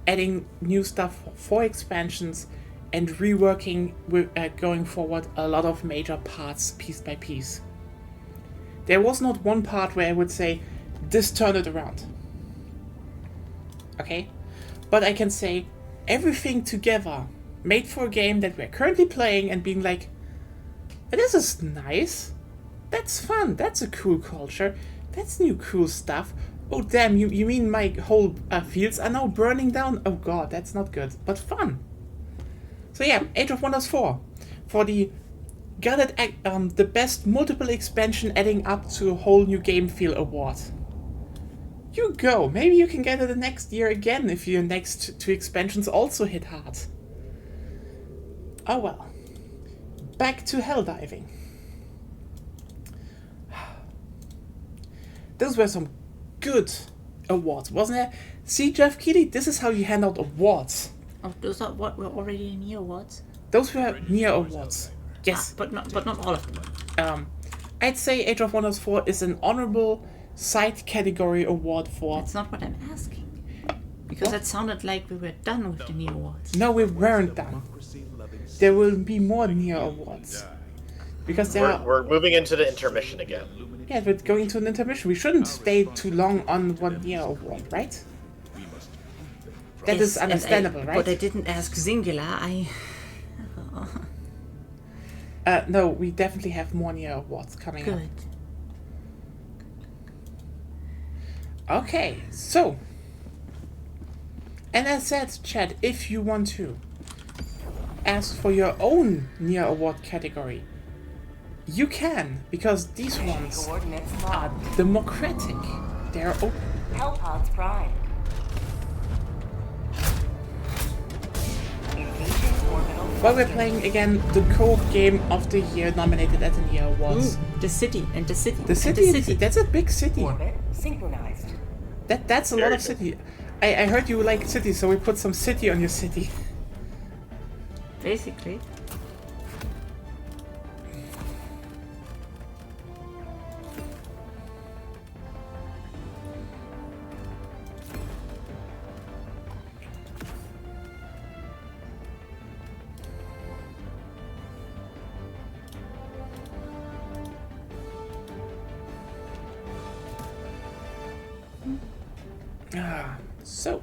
adding new stuff for expansions and reworking, going forward, a lot of major parts piece by piece. There was not one part where I would say, this turned it around. Okay? But I can say, everything together made for a game that we're currently playing and being like, this is nice, that's fun, that's a cool culture, that's new cool stuff, Oh damn, you mean my whole fields are now burning down? Oh god, that's not good, but fun. So yeah, Age of Wonders 4. For the got it the best multiple expansion adding up to a whole new game feel award. You go, maybe you can get it the next year again if your next 2 expansions also hit hard. Oh well. Back to Helldiving. Those were some good awards, wasn't there? See, Jeff Keighley, this is how you hand out awards. Oh, those are what were already Nya Awards. Those were Nya Awards. Yes. But not all of them. I'd say Age of Wonders 4 is an honorable side category award for... That's not what I'm asking. Because it sounded like we were done with the Nya Awards. No, we weren't done. There will be more Nya Awards. Because there are... We're moving into the intermission again. Yeah, we're going to an intermission. We shouldn't stay too long on one Nya Award, right? That Yes, is understandable, right? But I didn't ask singular, No, we definitely have more Nya Awards coming up. Good. Okay, so... And as said, chat, if you want to ask for your own Nya Award category, you can, because these ones Coordinates are locked. democratic. They are open. Hellpods prime. Engaging orbital. While we're playing again the co-op game of the year nominated at the Nya Awards. The city and the city. The city, that's a big city. Orbit synchronized. That's a lot of city. I heard you like city, so we put some city on your city. Basically. So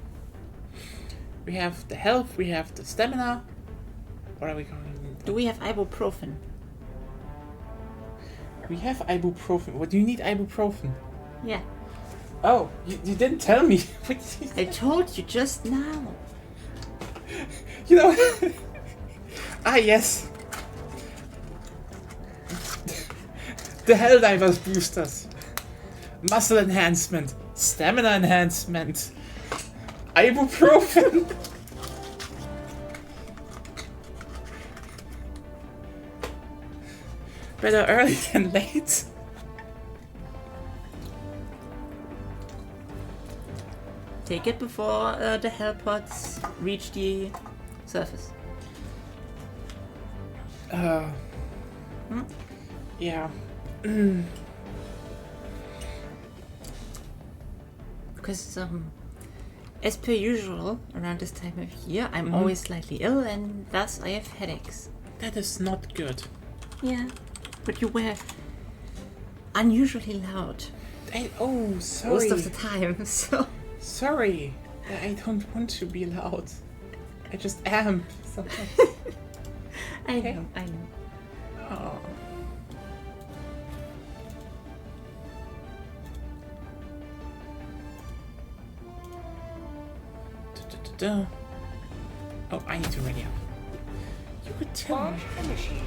we have the health, we have the stamina. What are we going to Do we have ibuprofen? We have ibuprofen. What do you need ibuprofen? Yeah. Oh, you didn't tell me. I told you just now. You know. Ah, yes. The Helldivers boosters. Muscle enhancement. Stamina enhancement. Ibuprofen. Better early than late. Take it before the hellpods reach the surface. Yeah. Because as per usual, around this time of year, I'm always slightly ill and thus I have headaches. That is not good. Yeah. But you were unusually loud Oh, sorry. most of the time, so... Sorry. I don't want to be loud. I just am sometimes. I Okay. know. Oh. Da-da-da-da. Oh, I need to ready up. You could tell me. Launch initiated.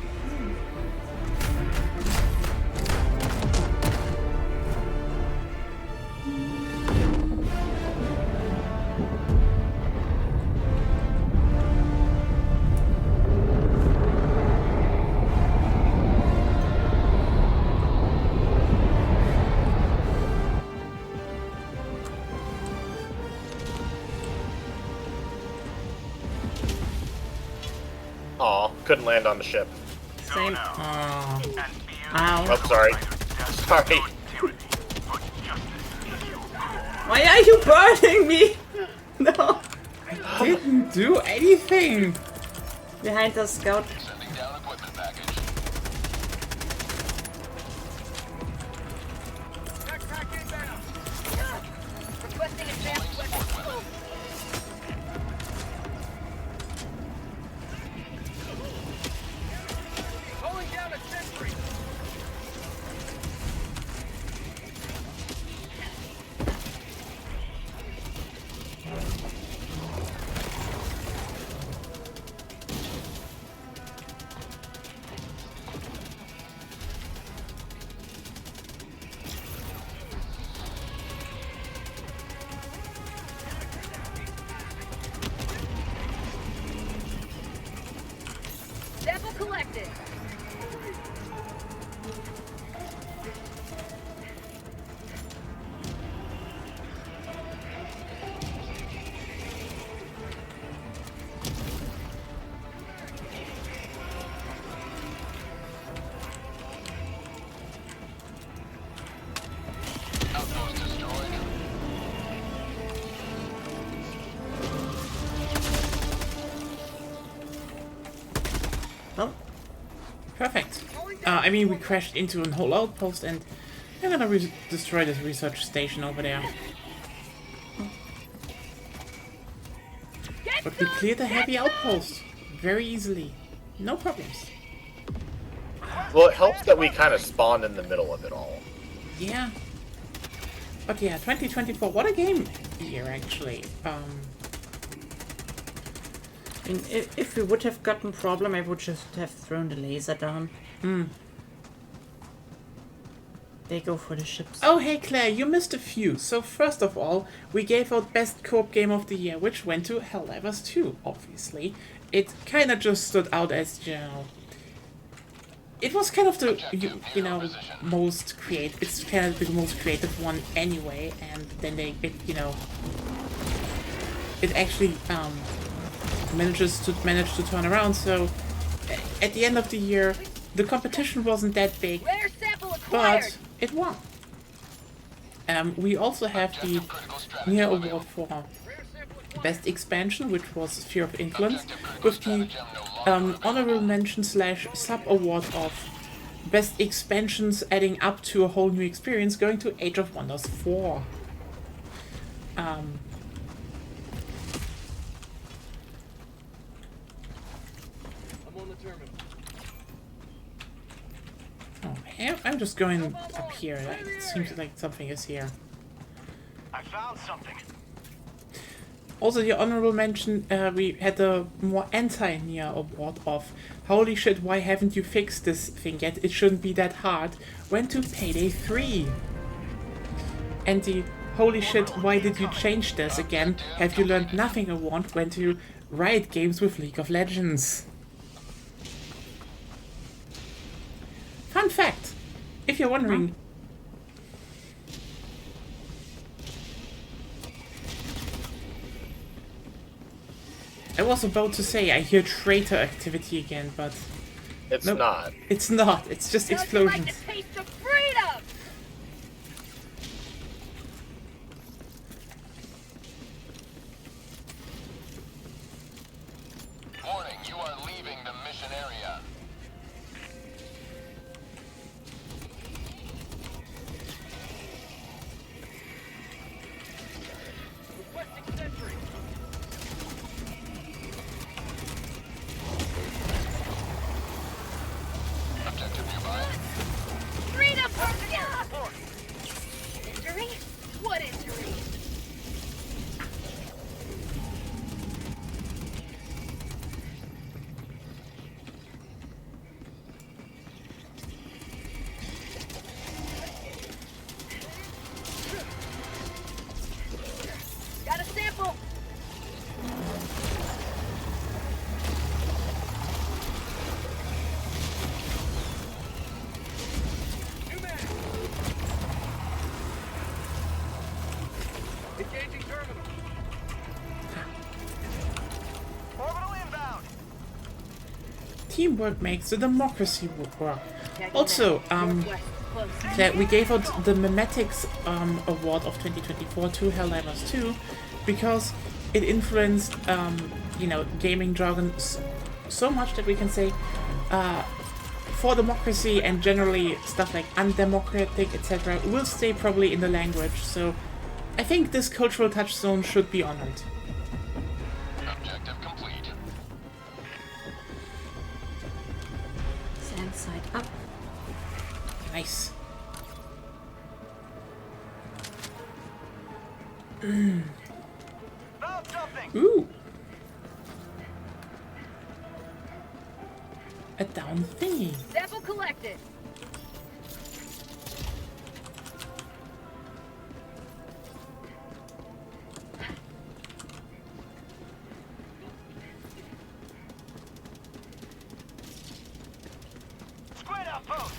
Aw, couldn't land on the ship. Same. Oh. Ow. Oh, sorry. Sorry. Why are you burning me? No. Didn't do anything. Behind the scout. Sending down equipment package. Requesting advanced weapons. Pulling down a sentry. Well, Perfect. I mean, we crashed into a whole outpost, and we're gonna destroy this research station over there. But we cleared the heavy outpost very easily. No problems. Well, it helps that we kind of spawned in the middle of it all. Yeah. But yeah, 2024, what a game year, actually. and if we would have gotten problem, I would just have thrown the laser down. They go for the ships. Oh, hey Claire, you missed a few. So first of all, we gave out Best Co-op Game of the Year, which went to Helldivers 2, obviously. It kind of just stood out as, you know... It was kind of the, you know, most creative... It's kind of the most creative one anyway, and then you know... It actually, managed to turn around, so... At the end of the year, the competition wasn't that big, Rare sample acquired. but it won. We also have the Nya Award for Best Expansion, which was Sphere of Influence, with the honorable mention / sub award of Best Expansions adding up to a whole new experience, going to Age of Wonders 4. Oh, I'm just going up here. It seems like something is here. I found something. Also, the honorable mention, we had the more anti-Nya award of holy shit, why haven't you fixed this thing yet? It shouldn't be that hard. Went to Payday 3. And the holy shit, why did you change this again? Have you learned nothing award went to Riot Games with League of Legends. Fun fact, if you're wondering, I was about to say I hear traitor activity again, but It's nope, not. It's not. It's just Don't you like explosions. the taste of freedom? Warning, you are leaving the mission area. Requesting sentry. Objective nearby. Freedom! Injury? What injury? Got a sample! New man. Engaging terminal. Orbital inbound. Teamwork makes the democracy work. Also, Northwest, close. that we gave out the Memetics award of 2024 to Helldivers 2 because it influenced, you know, gaming jargon so much that we can say for democracy and generally stuff like undemocratic, etc. will stay probably in the language. So I think this cultural touchstone should be honored. Objective complete. Sand side up. Nice. Found something. Ooh. A down thingy. Sample collected. Squid outpost.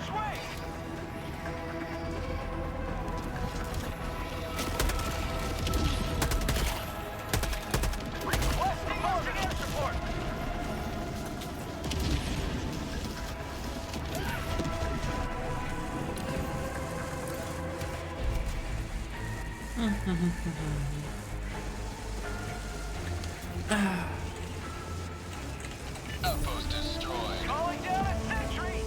Swing. Requesting marching air support. Outpost destroyed. Calling down a sentry.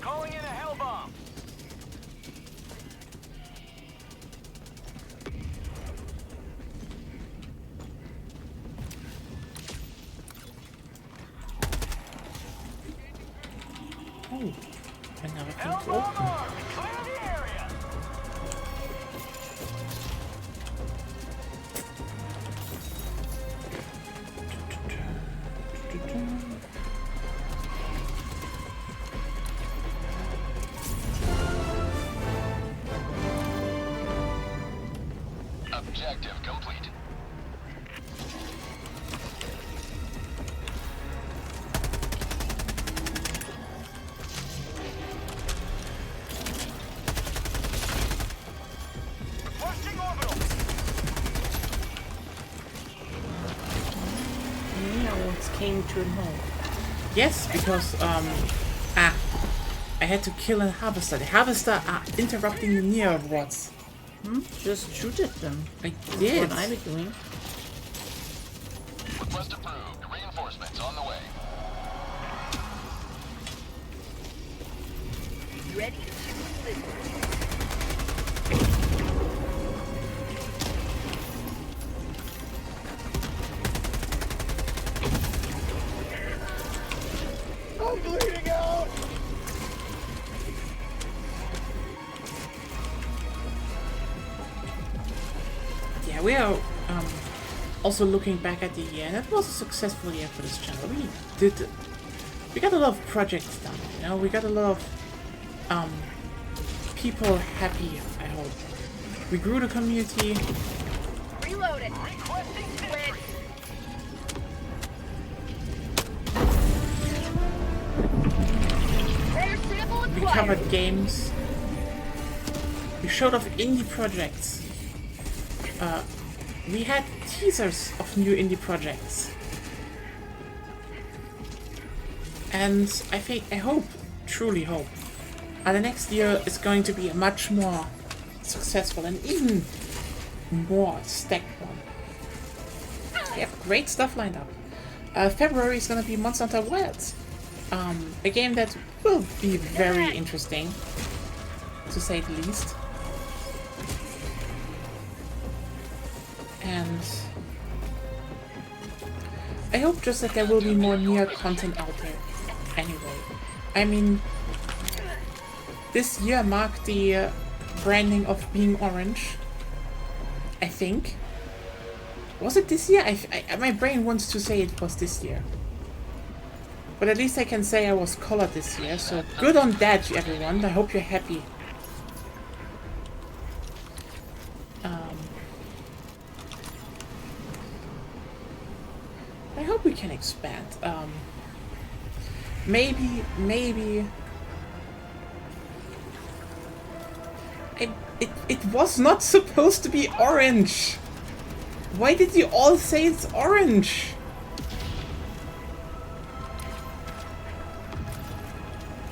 Calling in a hell bomb. Oh, another thing Hell to bomb open. armed. Clear the area. Objective complete. Requesting orbital. Nya Awards came to an halt. Yes, because I had to kill a harvester. The harvester are interrupting the Nya Awards. Just shoot at them. I did. What I be doing. Request approved. Reinforcements on the way. Ready to shoot this. I'm bleeding out. Yeah, we are also looking back at the year, and it was a successful year for this channel. We got a lot of projects done, you know, we got a lot of people happy, I hope. We grew the community. Reloading. Requesting sentry. Rare sample We acquired. covered games. We showed off indie projects. We had teasers of new indie projects. And I hope, truly hope, the next year is going to be a much more successful and even more stacked one. We have great stuff lined up. February is going to be Monster Hunter Wilds. A game that will be very interesting, to say the least. And I hope just that there will be more Nya content out there anyway. I mean, this year marked the branding of being orange, I think. Was it this year? My brain wants to say it was this year. But at least I can say I was colored this year, so good on that, everyone. I hope you're happy. I hope we can expand. Maybe it was not supposed to be orange. Why did you all say it's orange?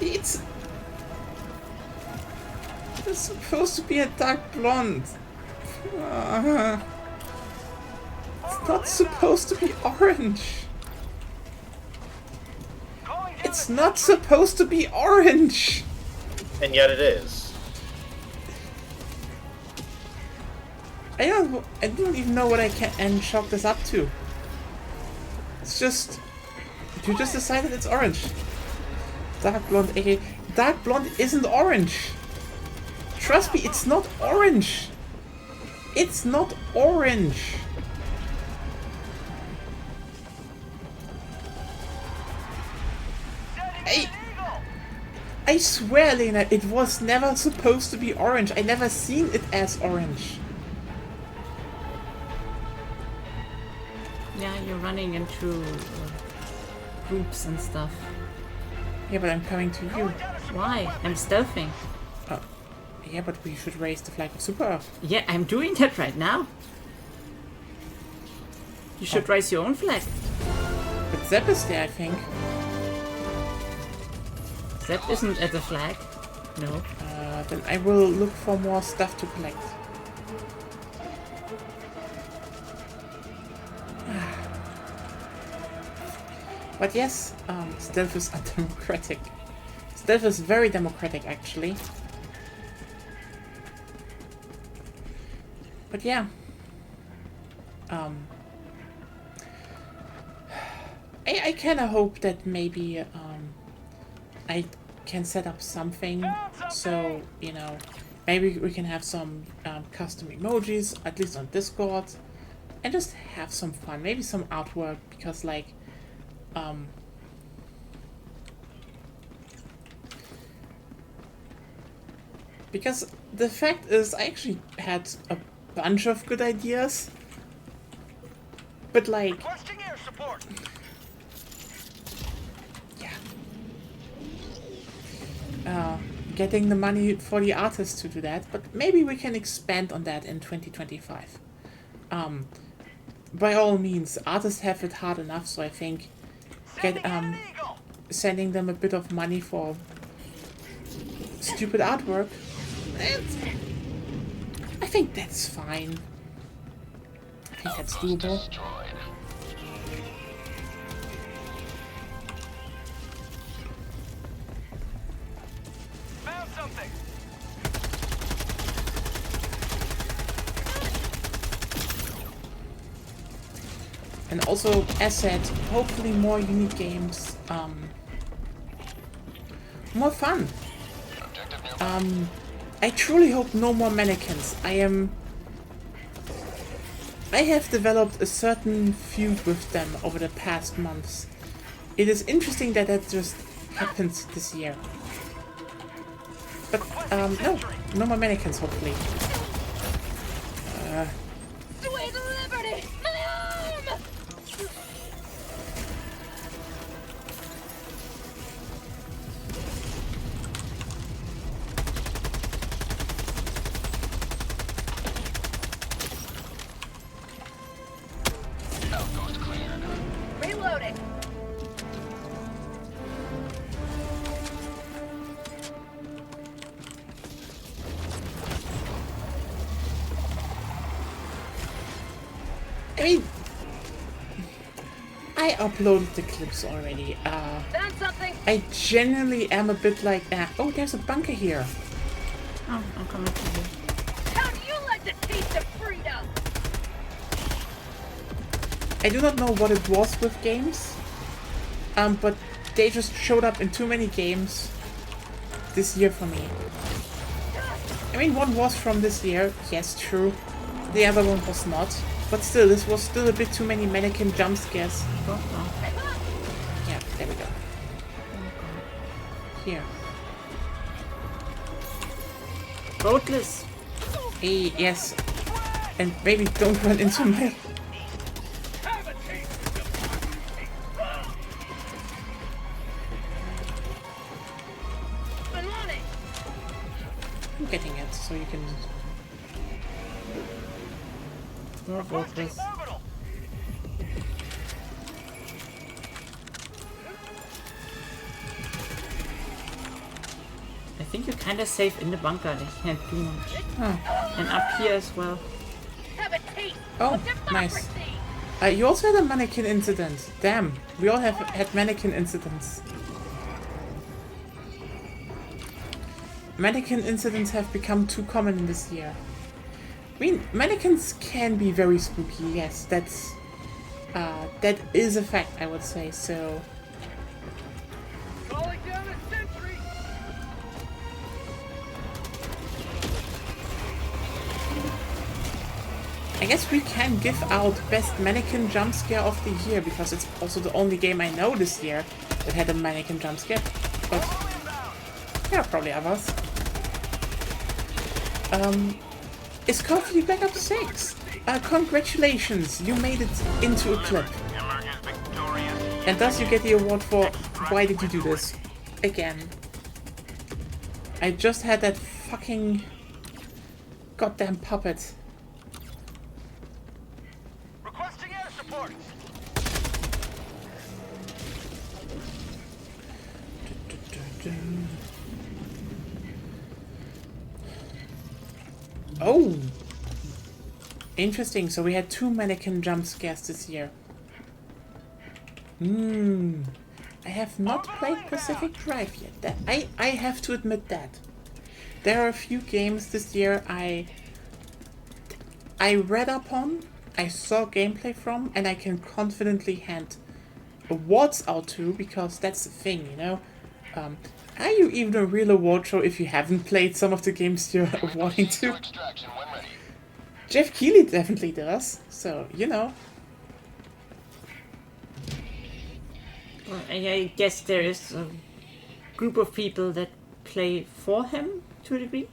It's supposed to be a dark blonde. It's not supposed to be orange. Calling down It's not supposed to be orange. And yet it is. I don't even know what I can chalk this up to. It's just you just decided it's orange. Dark blonde, aka dark blonde isn't orange. Trust me, it's not orange. It's not orange. I swear, Lena, it was never supposed to be orange. I never seen it as orange. Yeah, you're running into groups and stuff. Yeah, but I'm coming to you. Why? I'm stealthing. Yeah, but we should raise the flag of Super Earth. Yeah, I'm doing that right now. You should raise your own flag. But Zep is there, I think. That isn't at the flag. No. Then I will look for more stuff to collect. But yes, stealth is undemocratic. Stealth is very democratic, actually. But yeah. I kind of hope that maybe I can set up something, so, you know, maybe we can have some custom emojis, at least on Discord, and just have some fun, maybe some artwork, because, like, because the fact is, I actually had a bunch of good ideas, but, like, Requesting air support. getting the money for the artists to do that, but maybe we can expand on that in 2025. By all means, artists have it hard enough, so I think sending them a bit of money for stupid artwork, I think that's fine. I think that's doable. Destroyed. Found something. And also, as said, hopefully more unique games, more fun. I truly hope no more mannequins. I have developed a certain feud with them over the past months. It is interesting that that just happened this year. But, no more mannequins, hopefully. Sweet liberty! My arm! Outpost cleared. Reloading. I mean, I uploaded the clips already. Found something. I genuinely am a bit like, oh, there's a bunker here. Oh, I'm coming to you. How do you like the taste of freedom? I do not know what it was with games, but they just showed up in too many games this year for me. I mean, one was from this year, yes, true. The other one was not. But still, this was still a bit too many mannequin jump scares. Yeah, there we go. Here. Boatless. Hey, yes. And maybe don't run into my... Have a taste of democracy. Been running. I'm getting it, so you can... More boatless. Orbital. I think you're kind of safe in the bunker. They can't do much. And up here as well. Have a taste Oh, of nice. democracy. You also had a mannequin incident. Damn, we all have had mannequin incidents. Mannequin incidents have become too common in this year. I mean, mannequins can be very spooky, yes, that's... that is a fact, I would say, so... Calling down a sentry. I guess we can give out Best Mannequin Jump Scare of the Year, because it's also the only game I know this year that had a mannequin jump scare. But there are probably others. Is Call of Duty Black Ops 6? Congratulations, you made it into a clip. And thus you get the award for why did you do this? Again. I just had that fucking goddamn puppet. Requesting air support. Oh! Interesting, so we had 2 mannequin jump scares this year. I have not played Pacific Drive yet. That I have to admit that. There are a few games this year I read upon, I saw gameplay from, and I can confidently hand awards out to, because that's the thing, you know? Are you even a real award show if you haven't played some of the games you're awarding to? Extraction when ready. Jeff Keighley definitely does, so, you know. Well, I guess there is a group of people that play for him to a degree.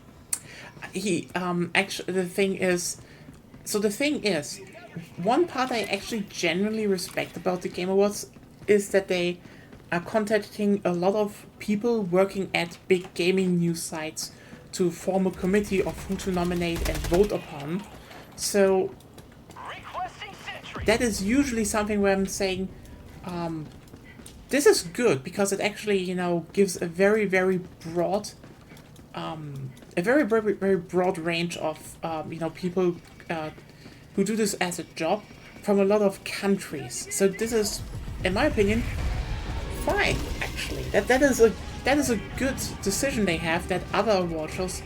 He, actually, the thing is, one part I actually genuinely respect about the Game Awards is that they are contacting a lot of people working at big gaming news sites to form a committee of who to nominate and vote upon. So that is usually something where I'm saying, this is good because it actually, you know, gives a very, very broad, very broad range of, you know, people who do this as a job from a lot of countries. So this is, in my opinion, fine. Actually, that is a good decision they have that other award shows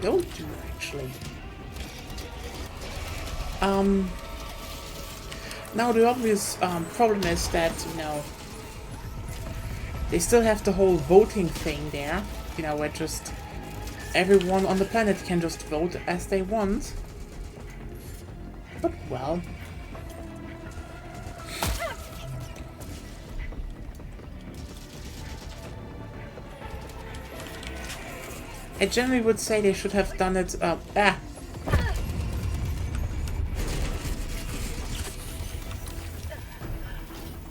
don't do. Actually. Now the obvious problem is that, you know, they still have the whole voting thing there, you know, where just everyone on the planet can just vote as they want. But well, I generally would say they should have done it,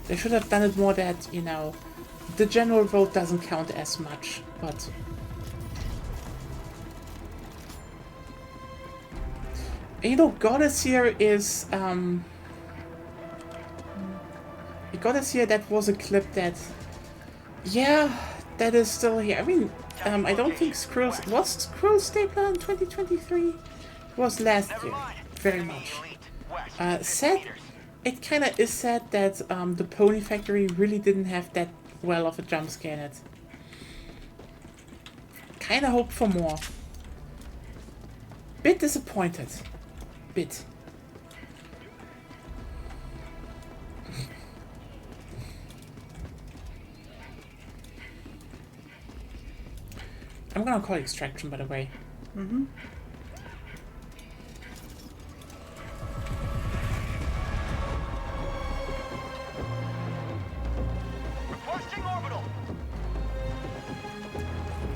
They should have done it more that, you know, the general vote doesn't count as much, but... You know, Goddess here is, Goddess here, that was a clip that... Yeah, that is still here. I mean, I don't think Squirrel... Was Squirrel Stapler in 2023? It was last year, very much. Sad... It kinda is sad that the Pony Factory really didn't have that well of a jump scare in it. Kinda hoped for more. Bit disappointed. Bit. I'm gonna call it Extraction, by the way. Mm-hmm.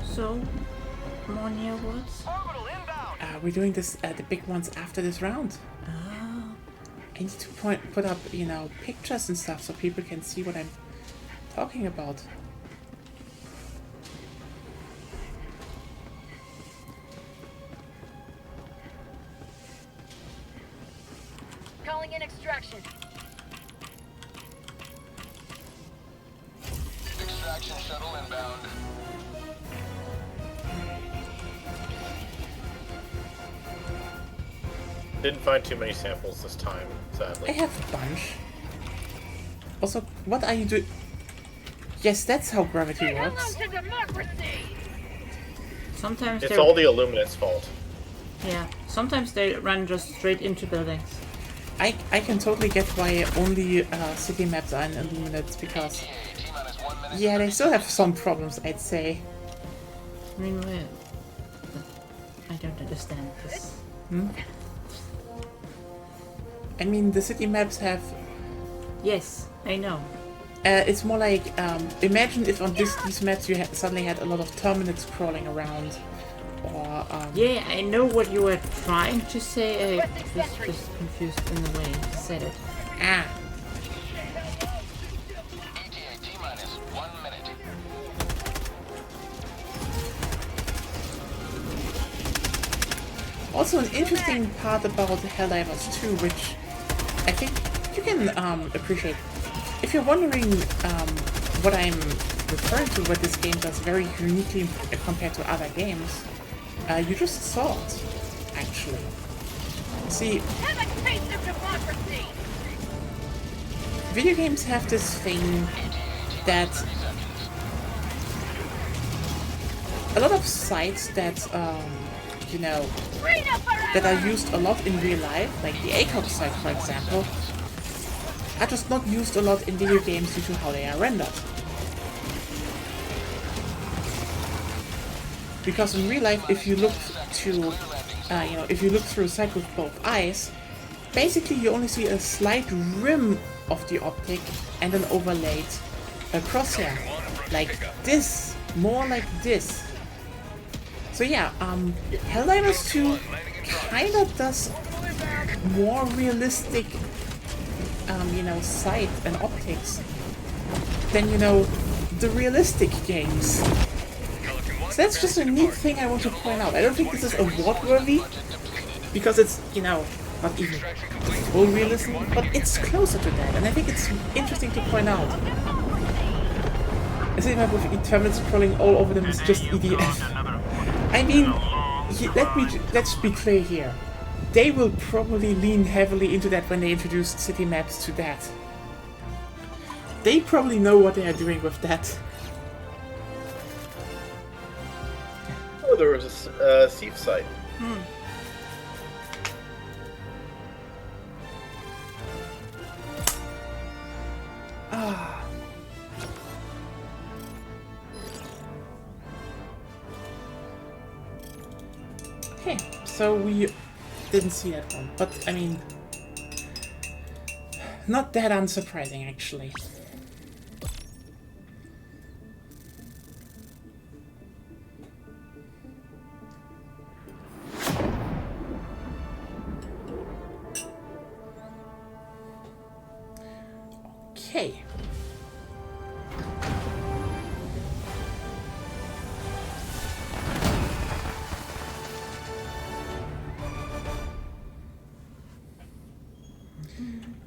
So, more Nya Awards? We're doing this, the big ones after this round. Oh. I need to put up, you know, pictures and stuff so people can see what I'm talking about. Calling in extraction. Extraction shuttle inbound. Didn't find too many samples this time, sadly. I have a bunch. Also, what are you doing? Yes, that's how gravity Say hello works. to democracy! Sometimes It's they all the Illuminates' fault. yeah. Sometimes they run just straight into buildings. I can totally get why only city maps are in Illuminates, because T-minus 1 minute. yeah, they still have some problems, I'd say. I mean, I don't understand this. I mean, the city maps have. Yes, I know. It's more like imagine if on these maps you suddenly had a lot of terminates crawling around, or Yeah, I know what you were trying to say. I was just confused in the way you said it. ah. ETA T-minus 1 minute. Also, an interesting part about Helldivers 2, which I think you can appreciate. If you're wondering what I'm referring to, what this game does very uniquely compared to other games, you just saw it, actually. See, Have a taste of democracy! video games have this thing that a lot of sites that, you know, Freedom forever! that are used a lot in real life, like the ACOG site, for example, are just not used a lot in video games due to how they are rendered. Because in real life, if you look to, if you look through a site with both eyes, basically you only see a slight rim of the optic and an overlaid crosshair, like this, more like this. So yeah, Helldivers 2 kinda does more realistic, sight and optics than, the realistic games. So that's just a neat thing I want to point out. I don't think this is award-worthy, because it's, not even full realism, but it's closer to that, and I think it's interesting to point out. I think my with Eternals crawling all over them is just EDF. I mean, let's be clear here. They will probably lean heavily into that when they introduce city maps to that. They probably know what they are doing with that. Oh, there was a Thief site. Okay, so we didn't see that one, but I mean, not that unsurprising actually. Okay.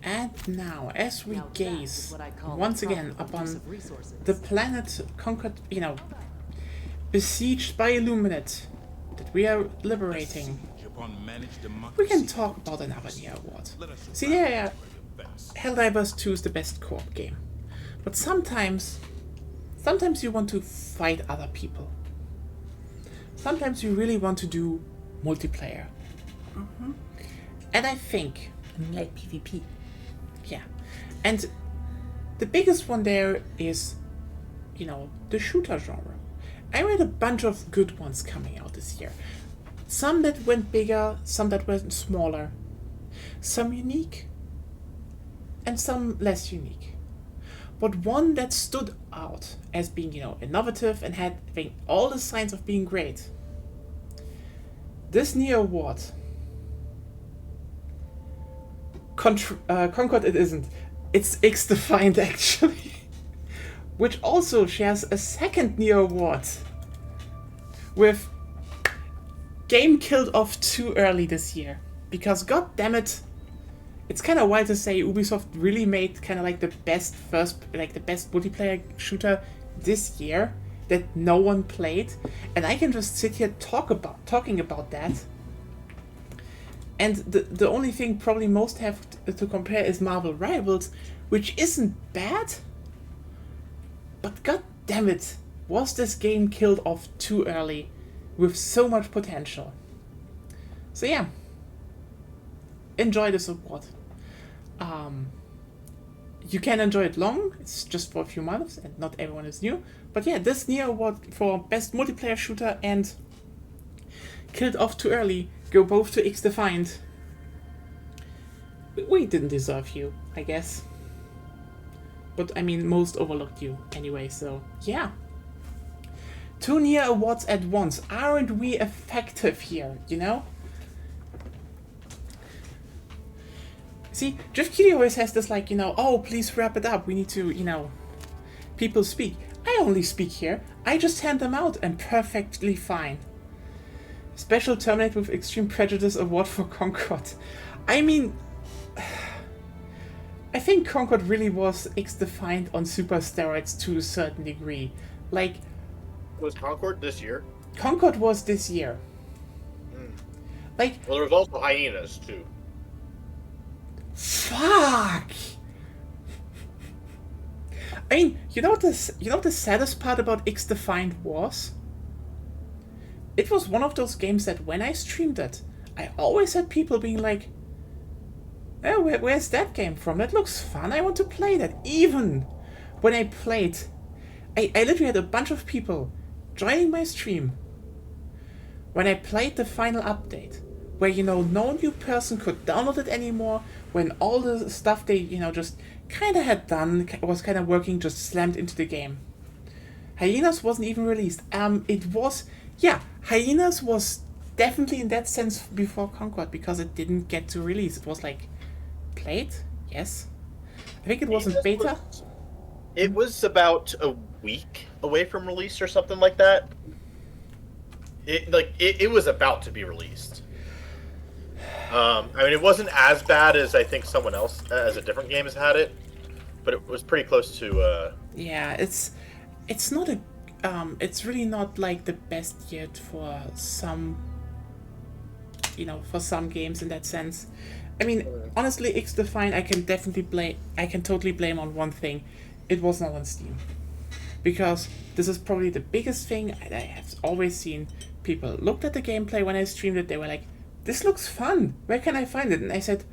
And now, as we gaze once again upon the planet conquered, besieged by Illuminate, that we are liberating, we can talk about another Nya Award. See, yeah, Helldivers 2 is the best co-op game. But sometimes you want to fight other people. Sometimes you really want to do multiplayer. And I think... Like PvP. Yeah. And the biggest one there is, the shooter genre. I read a bunch of good ones coming out this year. Some that went bigger, some that went smaller. Some unique, and some less unique. But one that stood out as being, innovative and had all the signs of being great. This Nya Award. Concord it isn't. It's X-Defined actually. Which also shares a second Nya Award. With game killed off too early this year. Because god damn it, it's kind of wild to say Ubisoft really made kind of like the best multiplayer shooter this year that no one played, and I can just sit here talking about that. And the only thing probably most have to compare is Marvel Rivals, which isn't bad, but god damn it, was this game killed off too early with so much potential. So yeah, enjoy this award. You can enjoy it long, it's just for a few months and not everyone is new. But yeah, this Nya Award for best multiplayer shooter and killed off too early go both to X-Defined. We didn't deserve you, I guess. But I mean, most overlooked you anyway, so yeah. 2 Nya Awards at once. Aren't we effective here, See, Jeff Keighley always has this oh, please wrap it up. We need to, people speak. I only speak here. I just hand them out and perfectly fine. Special Terminate with Extreme Prejudice Award for Concord. I mean, I think Concord really was X-Defined on super steroids to a certain degree. Was Concord this year? Concord was this year. Like, Well, there was also hyenas too. fuck! I mean, you know what the saddest part about X-Defined was? It was one of those games that when I streamed it, I always had people being like, oh, where's that game from? That looks fun, I want to play that. Even when I played, I literally had a bunch of people joining my stream when I played the final update, where, you know, no new person could download it anymore, when all the stuff they, you know, just kind of had done, was kind of working, just slammed into the game. Hyenas wasn't even released. Hyenas was definitely in that sense before Concord, because it didn't get to release. It was like, played? Yes. I think it was in beta. It was about a week away from release or something like that. It was about to be released. I mean, it wasn't as bad as I think someone else, as a different game has had it, but it was pretty close to. Yeah, it's not a, it's really not like the best yet for some, you know, for some games in that sense. I mean, honestly, X-Defined, I can totally blame on one thing. It was not on Steam. Because this is probably the biggest thing I have always seen. People looked at the gameplay when I streamed it, they were like, this looks fun, where can I find it? And I said,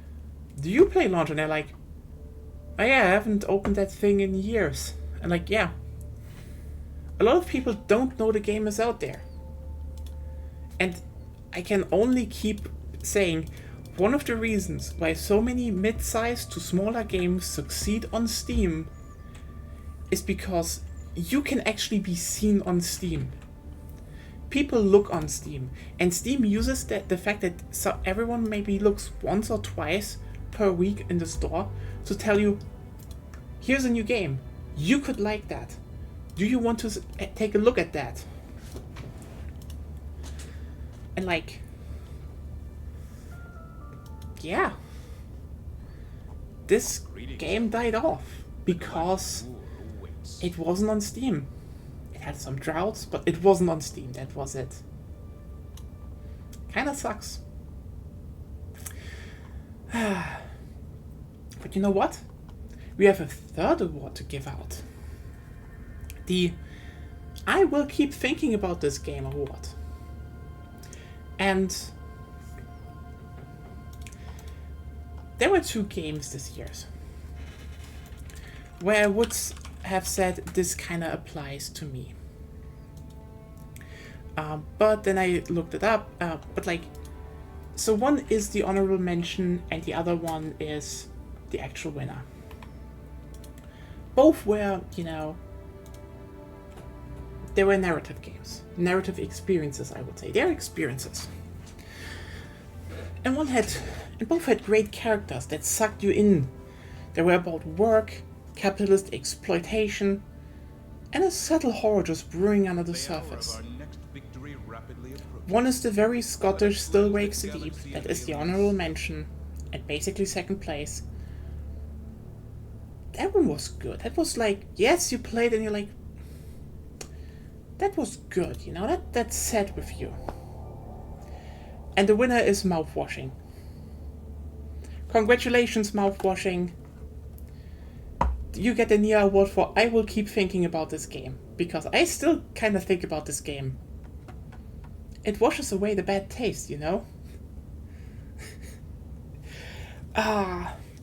do you play launch? And they're like, oh yeah, I haven't opened that thing in years. And like, yeah. A lot of people don't know the game is out there. And I can only keep saying, one of the reasons why so many mid-sized to smaller games succeed on Steam is because you can actually be seen on Steam. People look on Steam, and Steam uses the fact that everyone maybe looks once or twice per week in the store to tell you, here's a new game, you could like that. Do you want to take a look at that? And like, yeah, this game died off because it wasn't on Steam. It had some droughts, but it wasn't on Steam. That was it. Kinda sucks. But you know what? We have a third award to give out. The I Will Keep Thinking About This Game award. And there were 2 games this year where I would have said this kind of applies to me. But then I looked it up, but like, so one is the honorable mention and the other one is the actual winner. Both were, you know, they were narrative games, narrative experiences, I would say. They're experiences. And both had great characters that sucked you in. They were about work, capitalist exploitation, and a subtle horror just brewing under the surface. One is the very Scottish Still Wakes the Deep, that is the honorable mention, and basically second place. That one was good. That was like, yes, you played and you're like, that was good, you know, that sat with you. And the winner is Mouthwashing. Congratulations, Mouthwashing. You get the Nya Award for I Will Keep Thinking About This Game, because I still kind of think about this game. It washes away the bad taste, you know?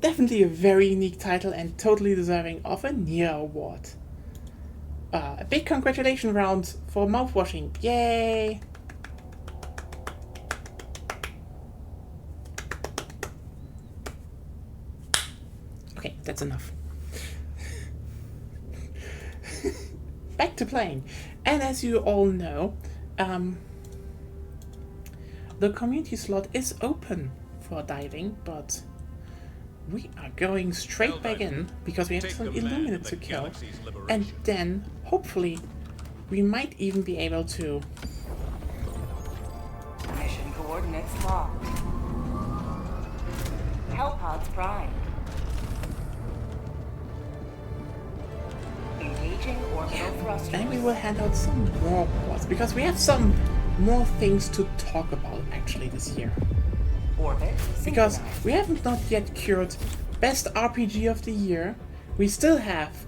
Definitely a very unique title and totally deserving of a Nya Award. A big congratulations round for Mouthwashing. Yay! Okay, that's enough. Back to playing. And as you all know, the community slot is open for diving, but we are going straight back in because we have some Illuminate to kill, and then hopefully we might even be able to Mission coordinates locked. Hellpods prime. Engaging orbital thrusters. then we will hand out some more awards because we have some more things to talk about actually this year. because we haven't not yet cured Best RPG of the Year. We still have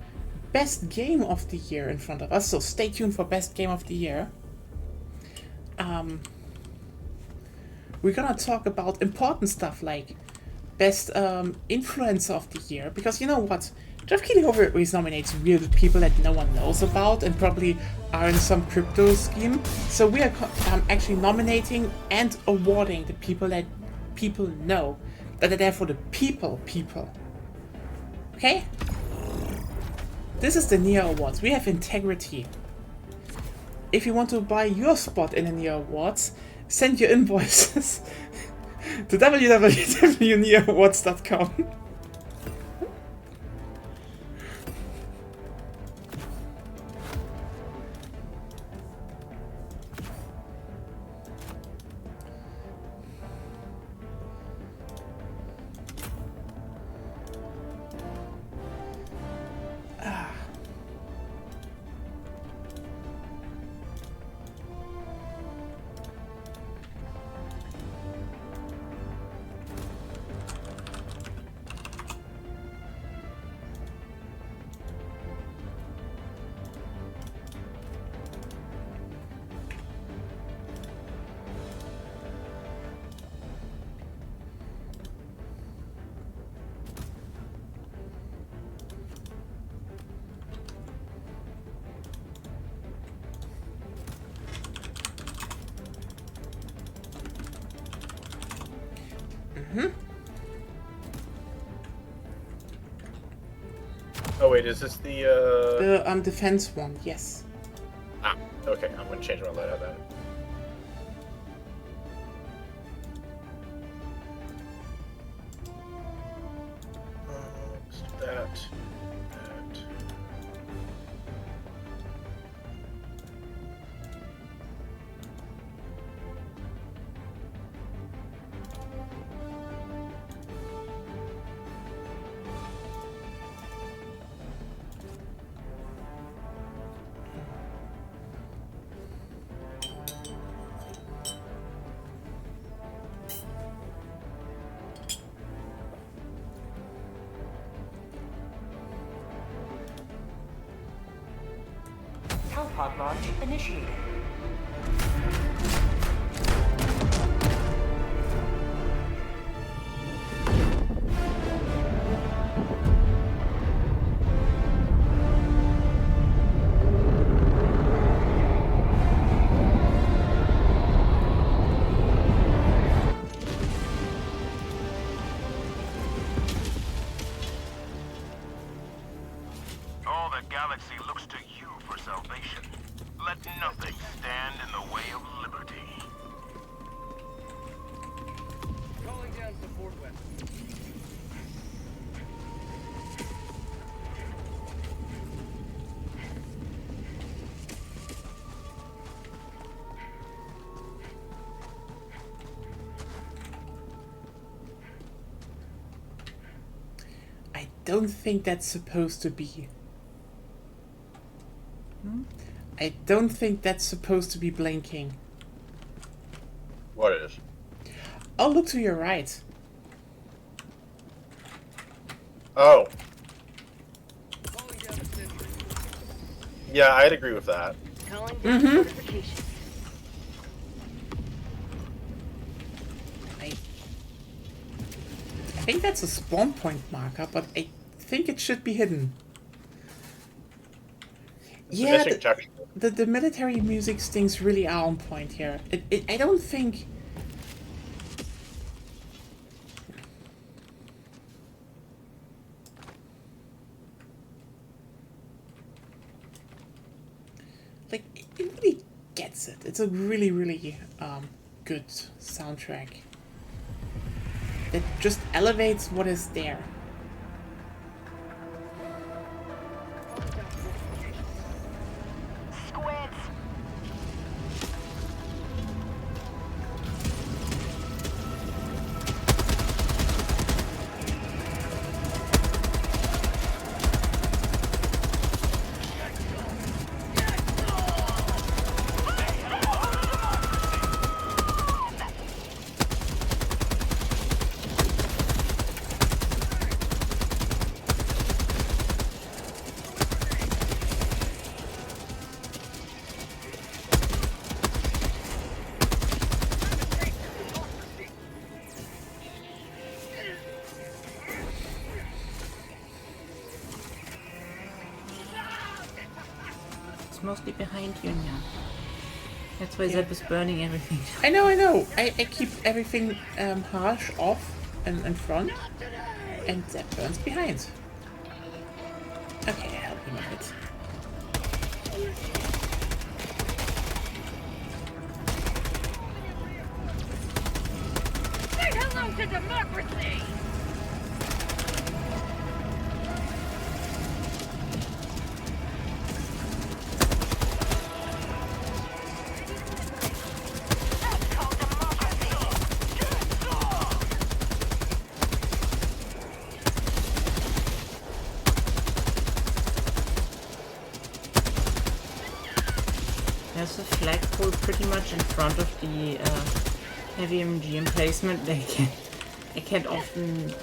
Best Game of the Year in front of us, so stay tuned for Best Game of the Year. We're gonna talk about important stuff like Best Influencer of the Year, because you know what? Jeff Keighley always nominates weird people that no one knows about and probably are in some crypto scheme. So we are actually nominating and awarding the people that people know, that are there for the people. Okay? This is the Nya Awards. We have integrity. If you want to buy your spot in the Nya Awards, send your invoices to www.nyawards.com. Oh wait, is this the The defense one, yes. Okay, I'm gonna change my layout then. Let's do that. Pod launch initiated. All the galaxy looks to you for salvation. Let nothing stand in the way of liberty. Calling down support weapons. I don't think that's supposed to be. I don't think that's supposed to be blinking. What is? Oh, look to your right. Oh, Calling down the sentry. yeah, I'd agree with that. Calling down fortifications. I think that's a spawn point marker, but I think it should be hidden. It's Yeah, missing texture. the military music stings really are on point here. I don't think... Like, it really gets it. It's a really, really good soundtrack. That just elevates what is there. Squids. mostly behind you now. That's why Zeb is burning everything. I know. I keep everything harsh off and in front, and that burns behind. Okay, I help him a bit. Say hello to democracy! That's called democracy. There's a flagpole pretty much in front of the heavy MG emplacement. I can't often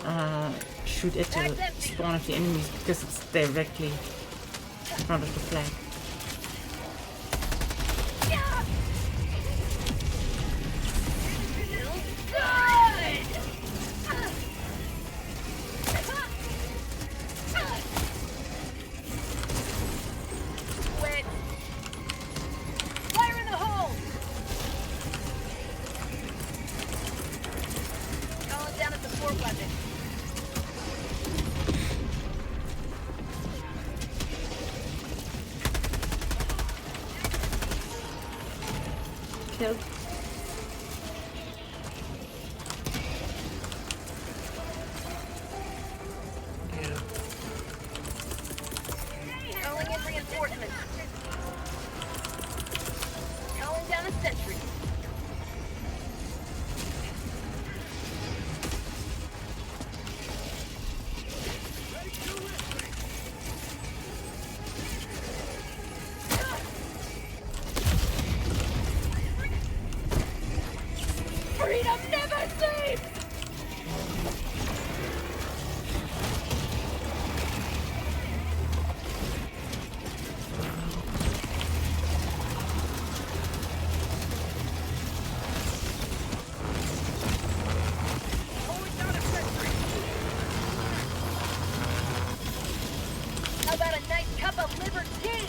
shoot at the spawn of the enemies because it's directly in front of the flag. Wait. Fire in the hole! Calling down a support weapon. Killed. Yeah. Calling in reinforcements. Calling down a sentry. Freedom never sleeps! How about a nice cup of liver tea?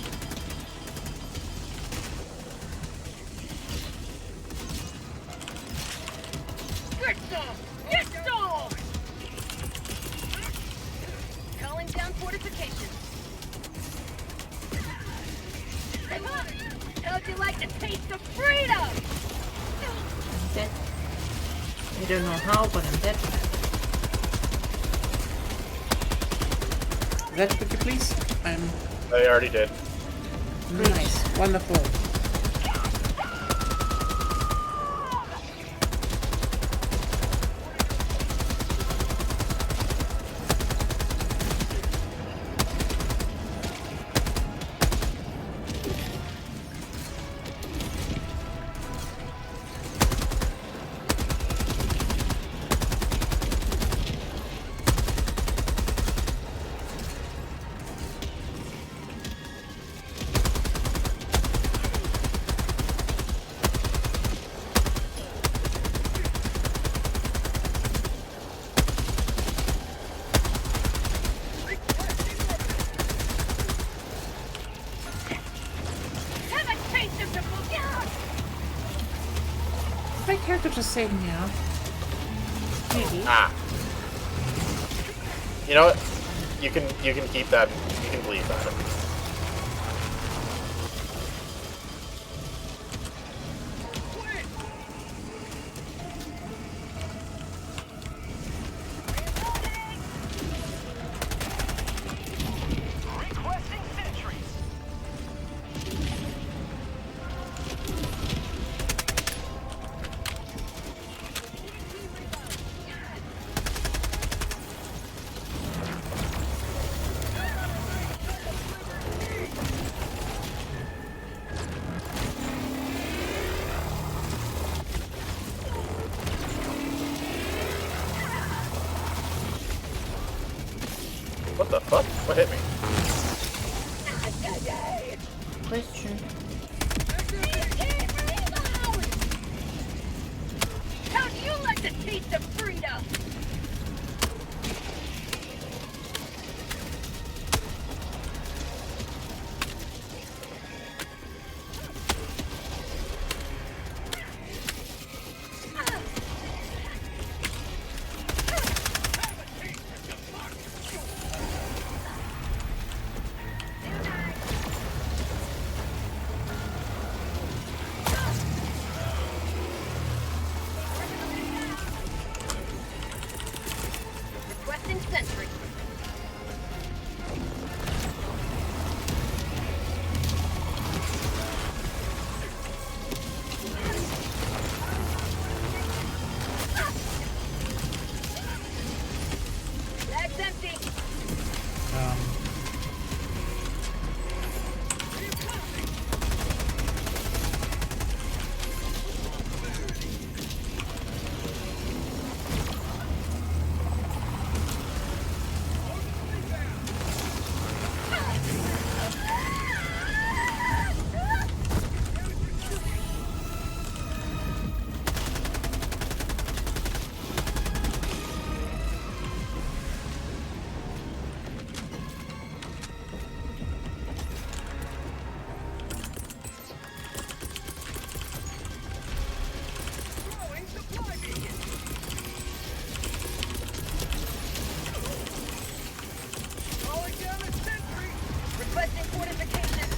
Good dog! Good dog! Calling down fortifications. How'd you like the taste of freedom? I'm dead. I don't know how, but I'm dead. That quickly, please. I already did. Nice. Wonderful. Have a taste of democracy! My character just said meow. Maybe. Ah. You know what? You can keep that. You can believe that. Requesting sentries. What the fuck? What hit me? Question. How'd you like the taste of freedom? Requesting sentry. Bag's empty. Requesting fortification.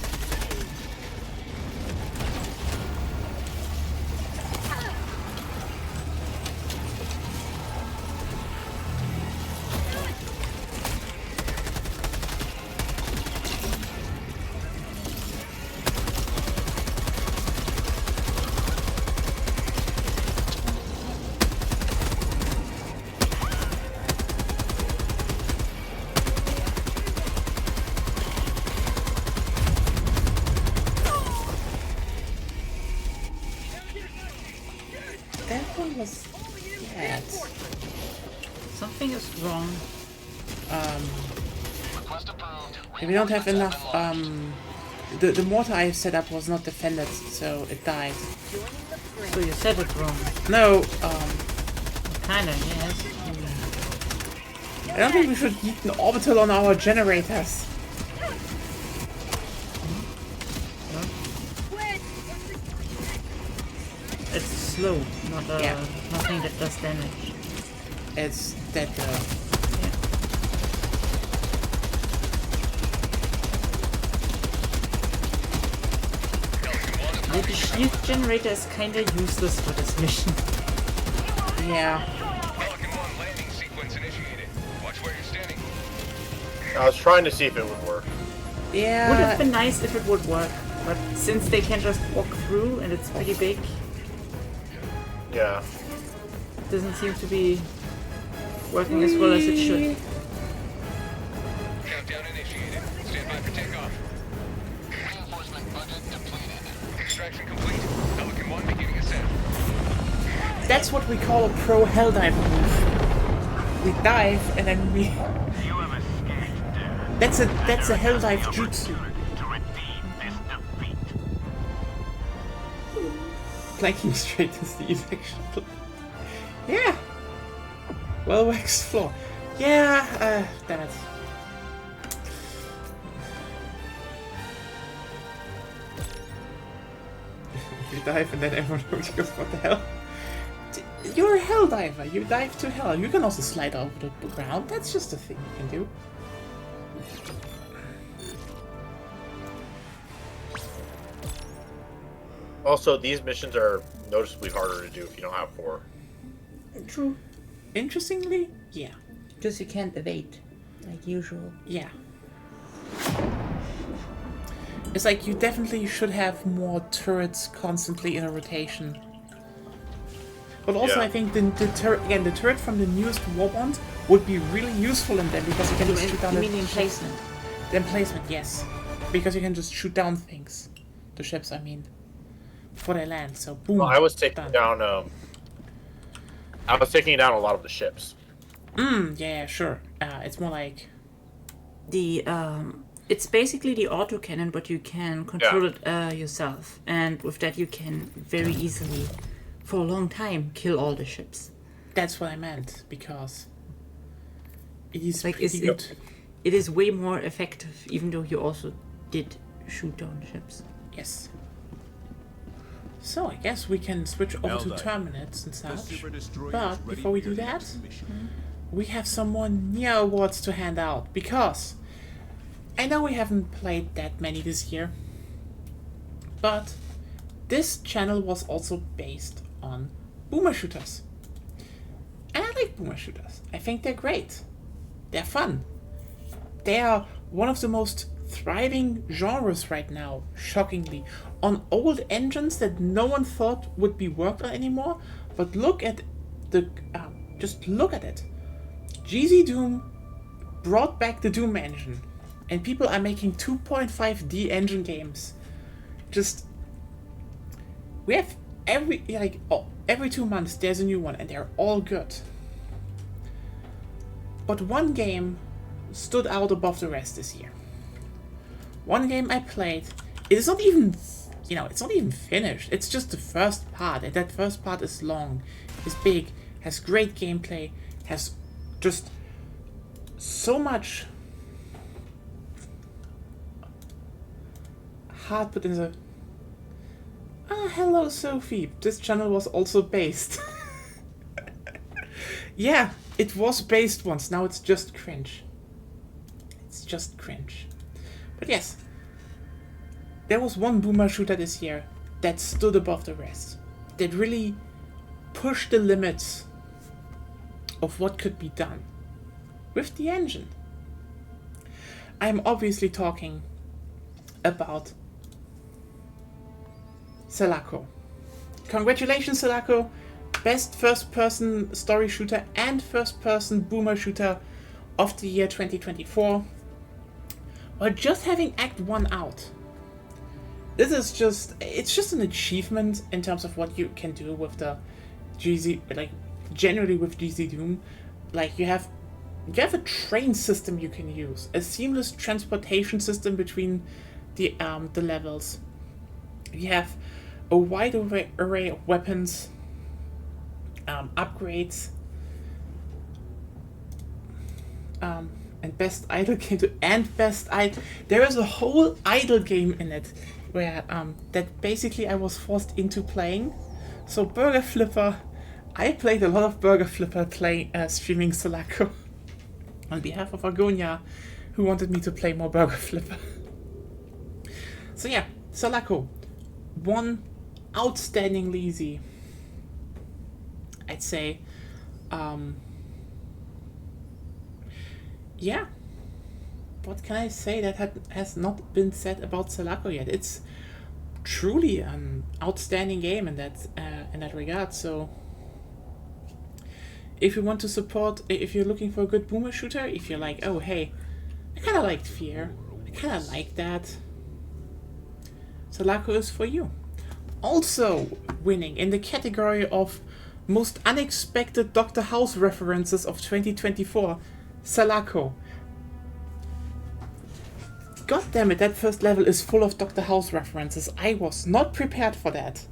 That one was bad. Something is wrong. Request approved. We don't have enough. The mortar I set up was not defended, so it died. So you said it wrong. No, Kinda, yes. I don't think we should heat an orbital on our generators. It's slow, not Yeah. nothing that does damage. It's dead though. Yeah. The shield generator is kinda useless for this mission. Yeah. Pelican 1 landing sequence initiated. Watch where you're standing. I was trying to see if it would work. Yeah. Would have been nice if it would work, but since they can just walk through and it's pretty big, Yeah. it doesn't seem to be working as well as it should. Countdown initiated. Stand by for takeoff. Reinforcement budget depleted. Extraction complete. Pelican 1 beginning ascent. That's what we call a pro helldiver move. We dive and then we. You have escaped death. That's a helldive jutsu. To redeem this defeat. Planking straight is the ejection. Yeah. Well waxed floor. Yeah. Damn it. You dive and then everyone goes, what the hell? You're a hell diver. You dive to hell. You can also slide over the ground. That's just a thing you can do. Also, these missions are noticeably harder to do if you don't have 4. True. Interestingly, yeah. Because you can't evade, like usual. Yeah. It's like you definitely should have more turrets constantly in a rotation. But also, Yeah. I think the turret from the newest Warband would be really useful in them because you can just shoot down You the mean the ships. emplacement? The emplacement, yes. Because you can just shoot down things. The ships, I mean. Before they land, so boom. Well, I was taking done. down. I was taking down a lot of the ships. Yeah, sure. It's more like The it's basically the autocannon, but you can control it yourself, and with that you can very easily, for a long time, kill all the ships. that's what I meant because it is Like, pretty good. it is way more effective, even though you also did shoot down ships. Yes. So I guess we can switch over to Helldive. terminates and The such. Super Destroyer But is ready before we for your do that, next mission. we have some more Nya Awards to hand out because I know we haven't played that many this year, but this channel was also based on boomer shooters. And I like boomer shooters. I think they're great. They're fun. They are one of the most thriving genres right now, shockingly, on old engines that no one thought would be worked on anymore. But look at just look at it. GZ Doom brought back the Doom engine, and people are making 2.5D engine games. We have every 2 months there's a new one, and they're all good. But one game stood out above the rest this year. One game I played, it is not even, it's not even finished. It's just the first part, and that first part is long, is big, has great gameplay, has just so much heart put in the... hello Sophie, this channel was also based. Yeah, it was based once, now it's just cringe. It's just cringe. But yes, there was one boomer shooter this year that stood above the rest. That really pushed the limits of what could be done with the engine. I'm obviously talking about Selaco. Congratulations, Selaco! Best first-person story shooter and first-person boomer shooter of the year 2024. While just having Act 1 out. This is it's just an achievement in terms of what you can do with the GZ, generally with GZ Doom. You have a train system you can use, a seamless transportation system between the levels. You have a wide array of weapons, upgrades, and best idle game there is a whole idle game in it where that basically I was forced into playing. So Burger Flipper, I played a lot of Burger Flipper streaming Selaco on behalf of Agonia, who wanted me to play more Burger Flipper. So yeah, Selaco, one outstanding easy, I'd say. Yeah, what can I say that has not been said about Selaco yet? It's truly an outstanding game in that regard. So if you want to support, if you're looking for a good boomer shooter, if you're like, oh hey, I kind of liked Fear, I kind of like that, Selaco is for you. Also winning in the category of most unexpected Dr. House references of 2024, Selaco. God damn it, that first level is full of Dr. House references. I was not prepared for that.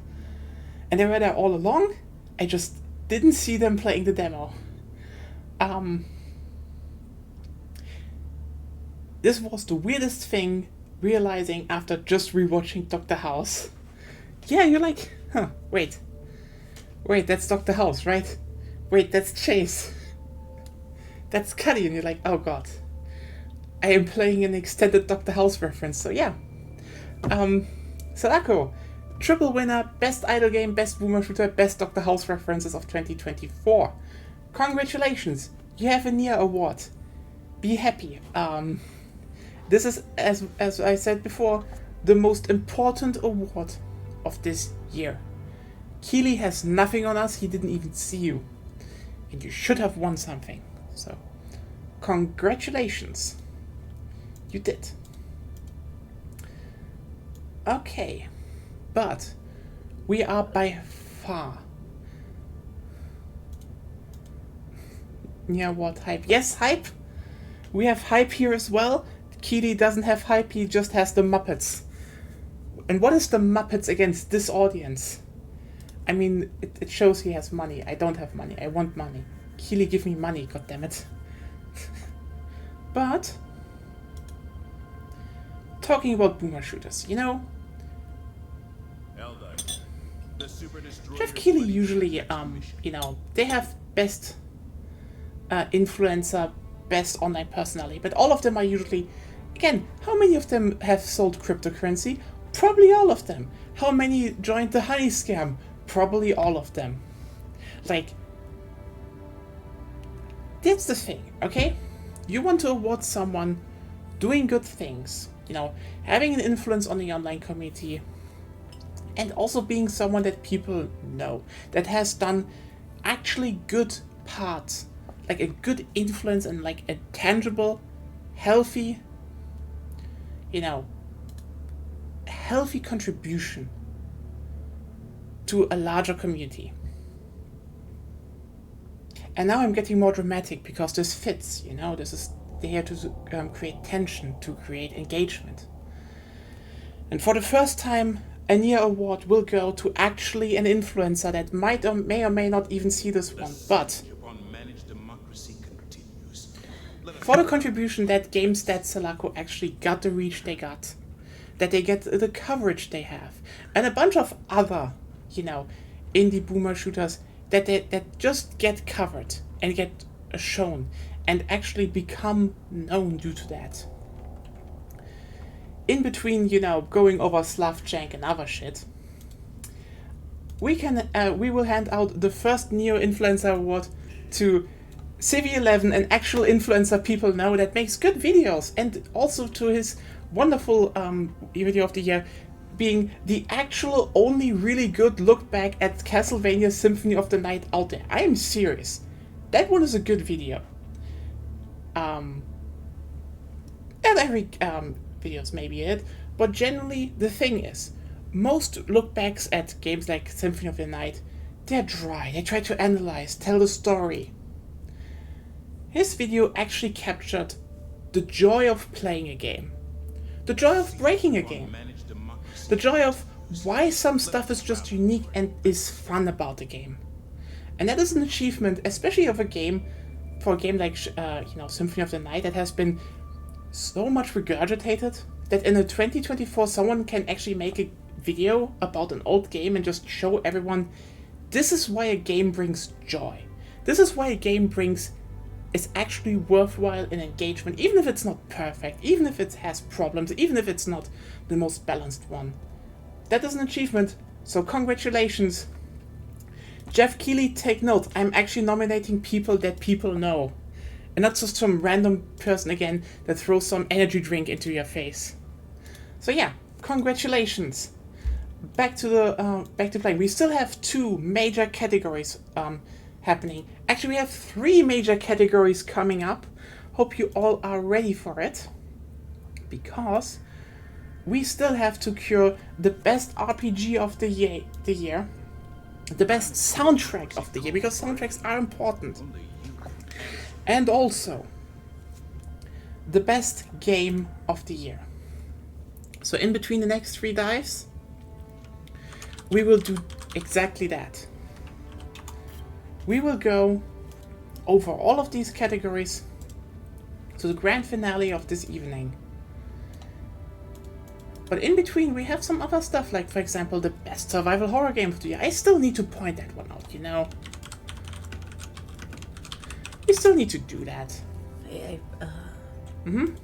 And they were there all along. I just didn't see them playing the demo. This was the weirdest thing, realizing after just rewatching Dr. House. Yeah, you're like, wait, that's Dr. House, right? Wait, that's Chase. That's Cuddy, and you're like, oh god. I am playing an extended Dr. House reference, so yeah. Selaco, triple winner, best idle game, best boomer shooter, best Dr. House references of 2024. Congratulations, you have a Nya Award. Be happy. This is, as I said before, the most important award of this year. Keely has nothing on us, he didn't even see you. And you should have won something. So, congratulations. You did. Okay. But we are by far... Yeah, what hype? Yes, hype! We have hype here as well. Keely doesn't have hype, he just has the Muppets. And what is the Muppets against this audience? I mean, it shows he has money. I don't have money. I want money. Keely, give me money, goddammit. But, talking about boomer shooters, Jeff Keely usually, they have best influencer, best online personality, but all of them are usually, again, how many of them have sold cryptocurrency? Probably all of them. How many joined the honey scam? Probably all of them. Like, that's the thing, okay? You want to award someone doing good things, you know, having an influence on the online community, and also being someone that people know, that has done actually good parts, like a good influence and like a tangible, healthy, you know, healthy contribution to a larger community. And now I'm getting more dramatic because this fits, you know, this is there to create tension, to create engagement. And for the first time, a Nya Award will go to actually an influencer that may or may not even see this one, but Upon managed democracy continues. for the contribution that games that Selaco actually got the reach they got, that they get the coverage they have, and a bunch of other, you know, indie boomer shooters that just get covered and get shown and actually become known due to that. In between, you know, going over Slavjank and other shit, we will hand out the first Neo Influencer Award to Civi11, an actual influencer people know that makes good videos, and also to his wonderful video of the year being the actual only really good look back at Castlevania Symphony of the Night out there. I am serious. That one is a good video. And every videos maybe it, but generally the thing is, most look backs at games like Symphony of the Night, they're dry, they try to analyze, tell the story. His video actually captured the joy of playing a game, the joy of breaking a game, Managed democracy. the joy of why some stuff is just unique and is fun about the game. And that is an achievement, especially of a game, for a game like you know, Symphony of the Night, that has been so much regurgitated, that in a 2024 someone can actually make a video about an old game and just show everyone this is why a game brings joy. This is why a game is actually worthwhile in engagement, even if it's not perfect, even if it has problems, even if it's not the most balanced one. That is an achievement, so congratulations. Jeff Keighley, take note, I'm actually nominating people that people know. And not just some random person again that throws some energy drink into your face. So yeah, congratulations. Back to playing. We still have 2 major categories happening. Actually, we have 3 major categories coming up. Hope you all are ready for it. Because we still have to cure the best RPG of the year, the best soundtrack of the year, because soundtracks are important. And also, the best game of the year. So in between the next 3 dives, we will do exactly that. We will go over all of these categories to the grand finale of this evening. But in between, we have some other stuff, like, for example, the best survival horror game of the year. I still need to point that one out, you know? We still need to do that. I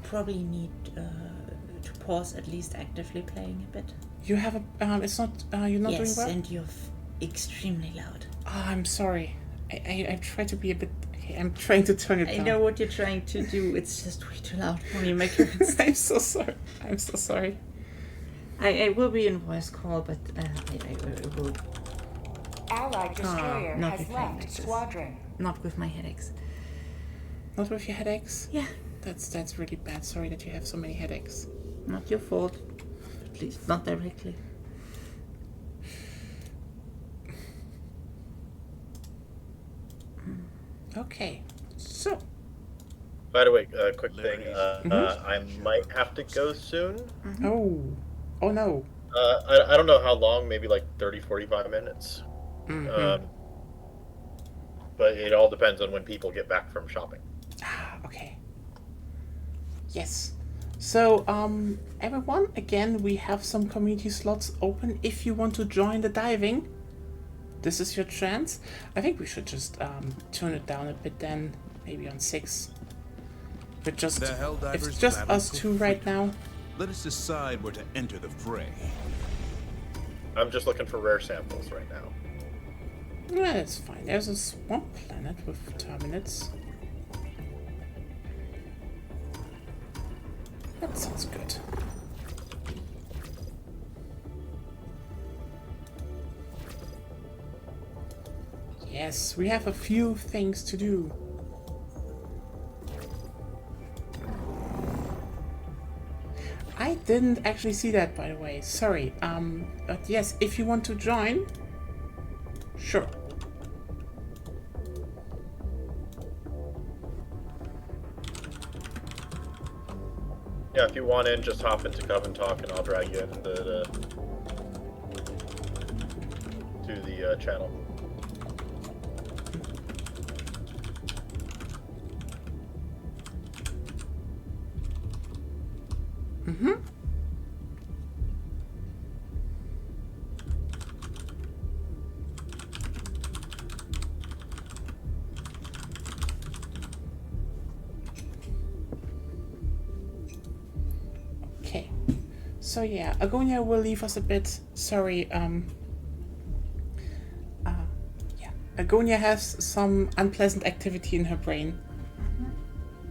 probably need to pause at least actively playing a bit. You have a, it's not, you're not doing Yes, well? and you're extremely loud. Oh, I'm sorry. I try to be a bit, okay, I'm trying to turn it I down. know what you're trying to do. It's just way too loud when you make your I'm so sorry. I'm so sorry. I will be in voice call, but I will Allied destroyer not has be playing left like this. squadron. not with my headaches. Not with your headaches? Yeah, That's really bad. Sorry that you have so many headaches. not your fault. At least not directly. Okay. So, By the way, quick thing. I might have to go soon. oh no. I don't know how long, maybe like 30, 45 minutes. But it all depends on when people get back from shopping. Okay. Yes. So, everyone, again, we have some community slots open. If you want to join the diving, this is your chance. I think we should just turn it down a bit then, maybe on 6. But just, The Helldivers it's just battle us for 2 right now. Let us decide where to enter the fray. I'm just looking for rare samples right now. Yeah, that's fine. There's a swamp planet with Terminids. Sounds good. Yes, we have a few things to do. I didn't actually see that, by the way. Sorry. But yes, if you want to join, sure. Yeah, if you want in, just hop into Cove and Talk, and I'll drag you into the channel. Mm-hmm. Okay. So yeah, Agonia will leave us a bit. Sorry, yeah. Agonia has some unpleasant activity in her brain.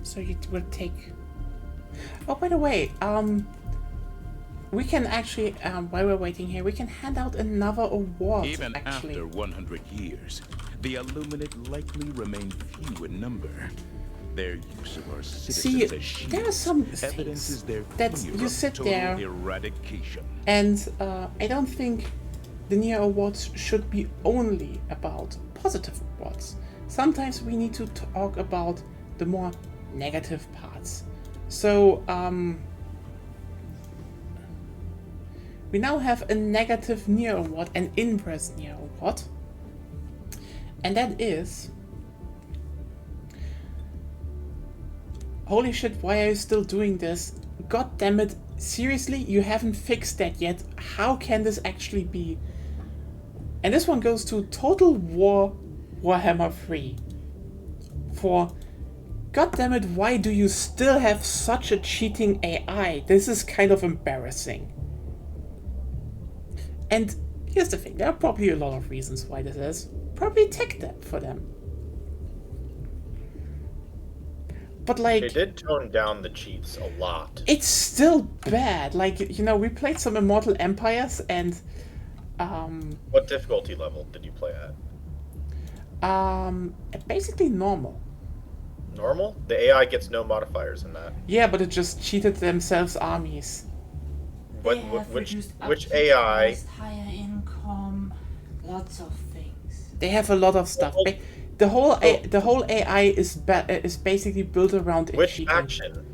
So it will take... Oh, by the way, we can actually, while we're waiting here, we can hand out another award, Even actually. after 100 years, the Illuminate likely remain few in number. Their use of our citizens as shields there are some evidences things their that failure you of sit total there eradication. and I don't think the Nya Awards should be only about positive awards. Sometimes we need to talk about the more negative parts. So, we now have a negative Nya Award, an Inpress Nya Award. And that is... Holy shit, why are you still doing this? God damn it, seriously, you haven't fixed that yet. How can this actually be? And this one goes to Total War Warhammer 3. For, god damn it, why do you still have such a cheating AI? This is kind of embarrassing. And here's the thing, there are probably a lot of reasons why this is. Probably tech debt for them. But like... They did tone down the cheats a lot. It's still bad. Like, you know, we played some Immortal Empires and... What difficulty level did you play at? Basically normal. Normal? The AI gets no modifiers in that. Yeah, but it just cheated themselves armies. Which AI? Higher income, lots of things. They have a lot of stuff. The whole AI is basically built around Which cheating. faction?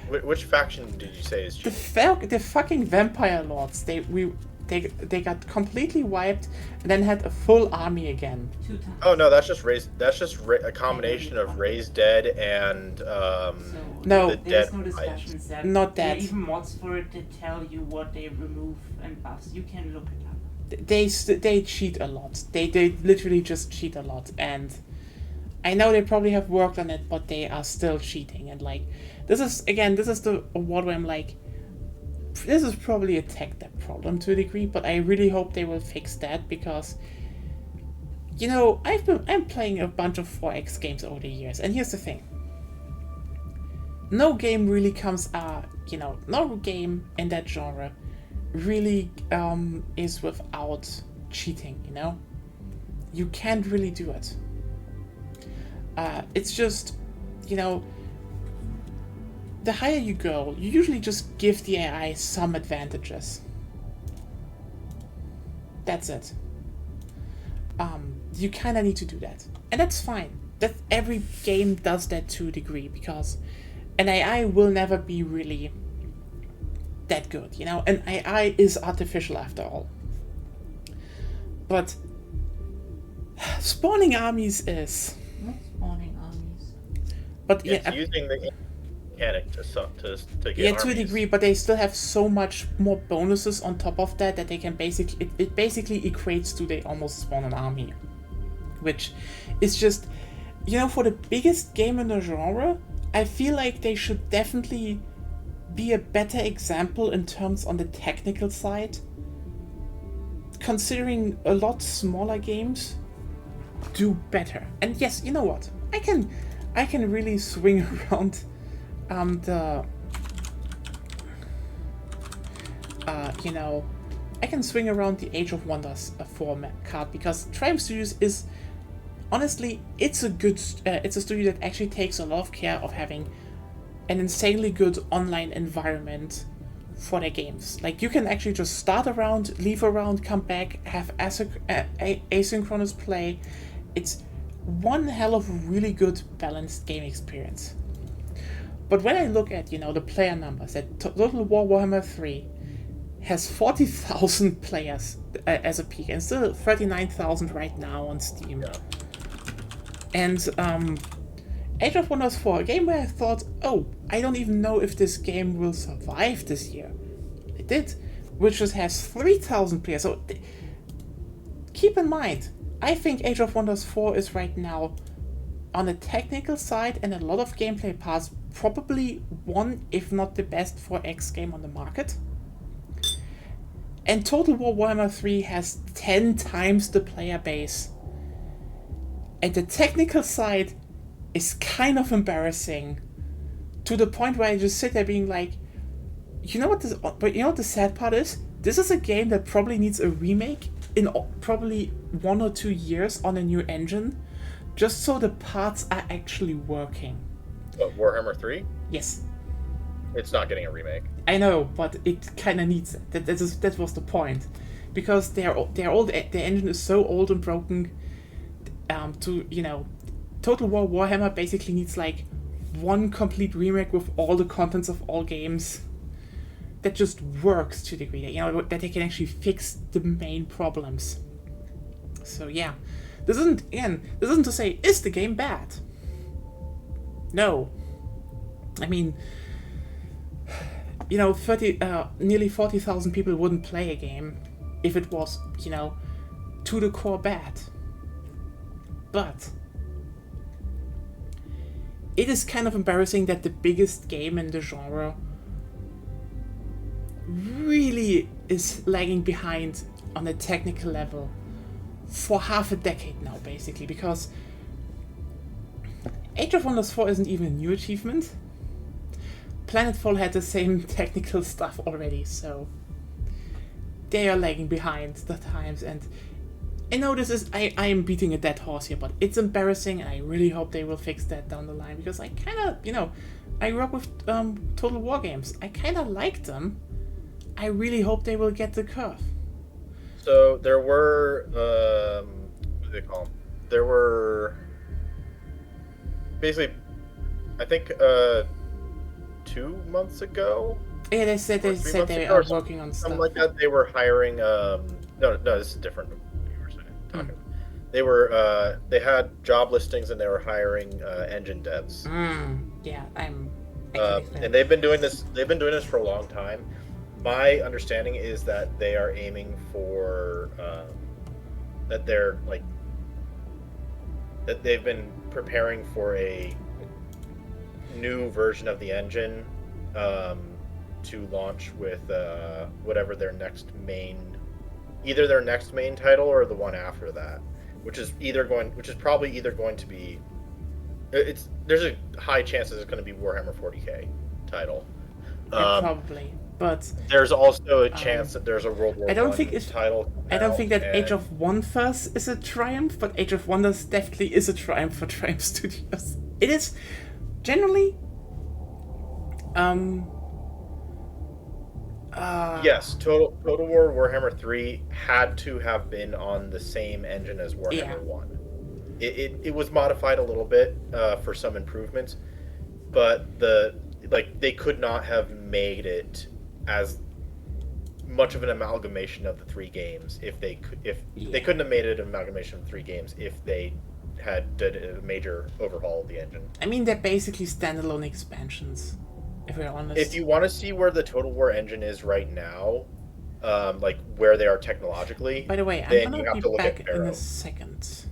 Which faction did you say is cheating? The fucking vampire lords. They got completely wiped and then had a full army again. 2 times. Oh no, that's just a combination of raised dead and No, the There's dead. no discussions that. Not There are that. even mods for it that tell you what they remove and buffs. You can look it up. They cheat a lot. They literally just cheat a lot, and I know they probably have worked on it, but they are still cheating. And like, this is the award where I'm like, this is probably a tech debt problem to a degree, but I really hope they will fix that because, you know, I'm playing a bunch of 4X games over the years, and here's the thing. No game really comes no game in that genre really is without cheating, you know? You can't really do it. It's just, you know, the higher you go, you usually just give the AI some advantages. That's it. You kind of need to do that. And that's fine. That every game does that to a degree, because an AI will never be really that good, you know? An AI is artificial after all. But spawning armies is... Not spawning armies. But It's yeah, using the mechanic to get yeah, to a armies. degree, but they still have so much more bonuses on top of that they can basically... It basically equates to they almost spawn an army. Which is just... You know, for the biggest game in the genre, I feel like they should definitely be a better example in terms on the technical side. Considering a lot smaller games do better. And yes, you know what? I can really swing around the you know, I can swing around the Age of Wonders 4 card, because Triumph Studios is, honestly, it's a studio that actually takes a lot of care of having an insanely good online environment for their games. Like, you can actually just start a round, leave a round, come back, have asynchronous play. It's one hell of a really good balanced game experience. But when I look at, you know, the player numbers, that Total War Warhammer 3 has 40,000 players as a peak, and still 39,000 right now on Steam. Yeah. And Age of Wonders 4, a game where I thought, oh, I don't even know if this game will survive this year. It did, which just has 3,000 players. So keep in mind, I think Age of Wonders 4 is right now, on the technical side and a lot of gameplay parts, probably one, if not the best 4X game on the market. And Total War Warhammer 3 has 10 times the player base. And the technical side is kind of embarrassing, to the point where I just sit there being like, you know what the sad part is? This is a game that probably needs a remake in probably 1 or 2 years on a new engine, just so the parts are actually working. What, Warhammer 3? Yes. It's not getting a remake. I know, but it kind of needs it. That was the point, because they're old. The engine is so old and broken. To, you know, Total War Warhammer basically needs like one complete remake with all the contents of all games that just works to a degree. You know, that they can actually fix the main problems. So yeah, this isn't to say, is the game bad? No. I mean, you know, nearly 40,000 people wouldn't play a game if it was, you know, to the core bad. But it is kind of embarrassing that the biggest game in the genre really is lagging behind on a technical level for half a decade now, basically, because Age of Wonders 4 isn't even a new achievement. Planetfall had the same technical stuff already, so they are lagging behind the times. And I know this is, I am beating a dead horse here, but it's embarrassing, and I really hope they will fix that down the line, because I kind of, you know, I grew up with Total War games. I kind of like them. I really hope they will get the curve. So there were, what do they call them? There were, basically, I think 2 months ago. Yeah, they said they are working on stuff. Something like that. They were hiring. No, this is different. They were. They had job listings and they were hiring engine devs. Yeah, and they've been doing this. They've been doing this for a long time. My understanding is that they are aiming for that they're like that they've been preparing for a new version of the engine to launch with whatever their next main, either their next main title or the one after that, which is probably either going to be, there's a high chance that it's going to be Warhammer 40k title. Probably, but there's also a chance that there's a World War I don't think title. I don't think that Age of Wonders is a triumph, but Age of Wonders definitely is a triumph for Triumph Studios. It is generally. Yes, Total War Warhammer 3 had to have been on the same engine as Warhammer 1. It was modified a little bit for some improvements, but they could not have made it as much of an amalgamation of the three games they couldn't have made it an amalgamation of 3 games if they had did a major overhaul of the engine. I mean, they're basically standalone expansions, if we're honest. If you want to see where the Total War engine is right now, like where they are technologically, by the way, I'm gonna be back in a second.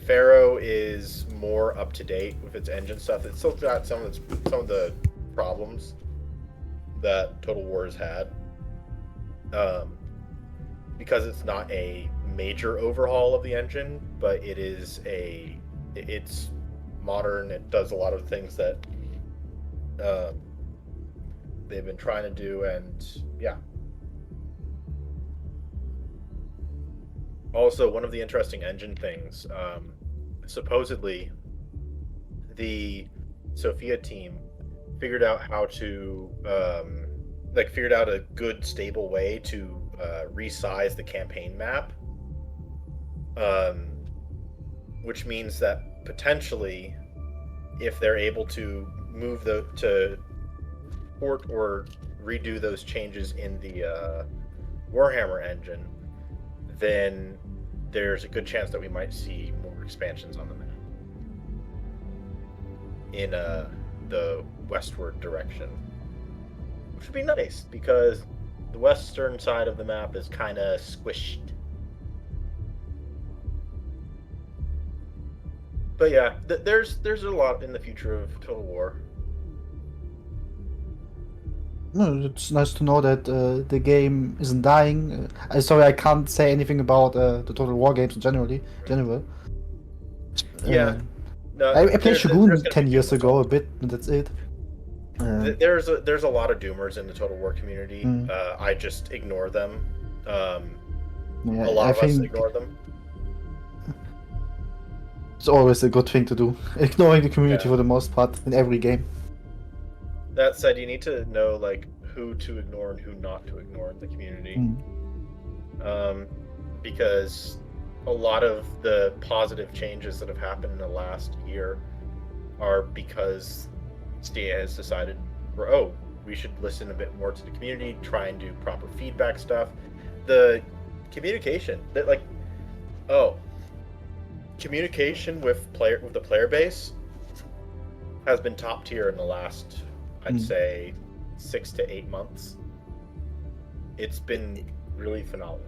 Pharaoh is more up to date with its engine stuff. It's still got some of the problems that Total War has had, because it's not a major overhaul of the engine, but it's modern. It does a lot of things that they've been trying to do, and yeah. Also, one of the interesting engine things, supposedly, the Sophia team figured out how to, figured out a good, stable way to resize the campaign map, which means that potentially, if they're able to to port or redo those changes in the Warhammer engine, then there's a good chance that we might see more expansions on the map in the westward direction, which would be nice because the western side of the map is kind of squished. But yeah, there's a lot in the future of Total War. No, it's nice to know that the game isn't dying. Sorry, I can't say anything about the Total War games in general. Yeah, no, I played there's Shogun gonna 10 be years Doomers ago all a bit, and that's it. There's a lot of Doomers in the Total War community. Mm. I just ignore them. Yeah, A lot I of us think ignore them. it's always a good thing to do. Ignoring the community Yeah. for the most part in every game. That said, you need to know like who to ignore and who not to ignore in the community, because a lot of the positive changes that have happened in the last year are because STA has decided, we should listen a bit more to the community, try and do proper feedback stuff. The communication that communication with the player base has been top tier in the last, I'd say, 6 to 8 months. It's been really phenomenal.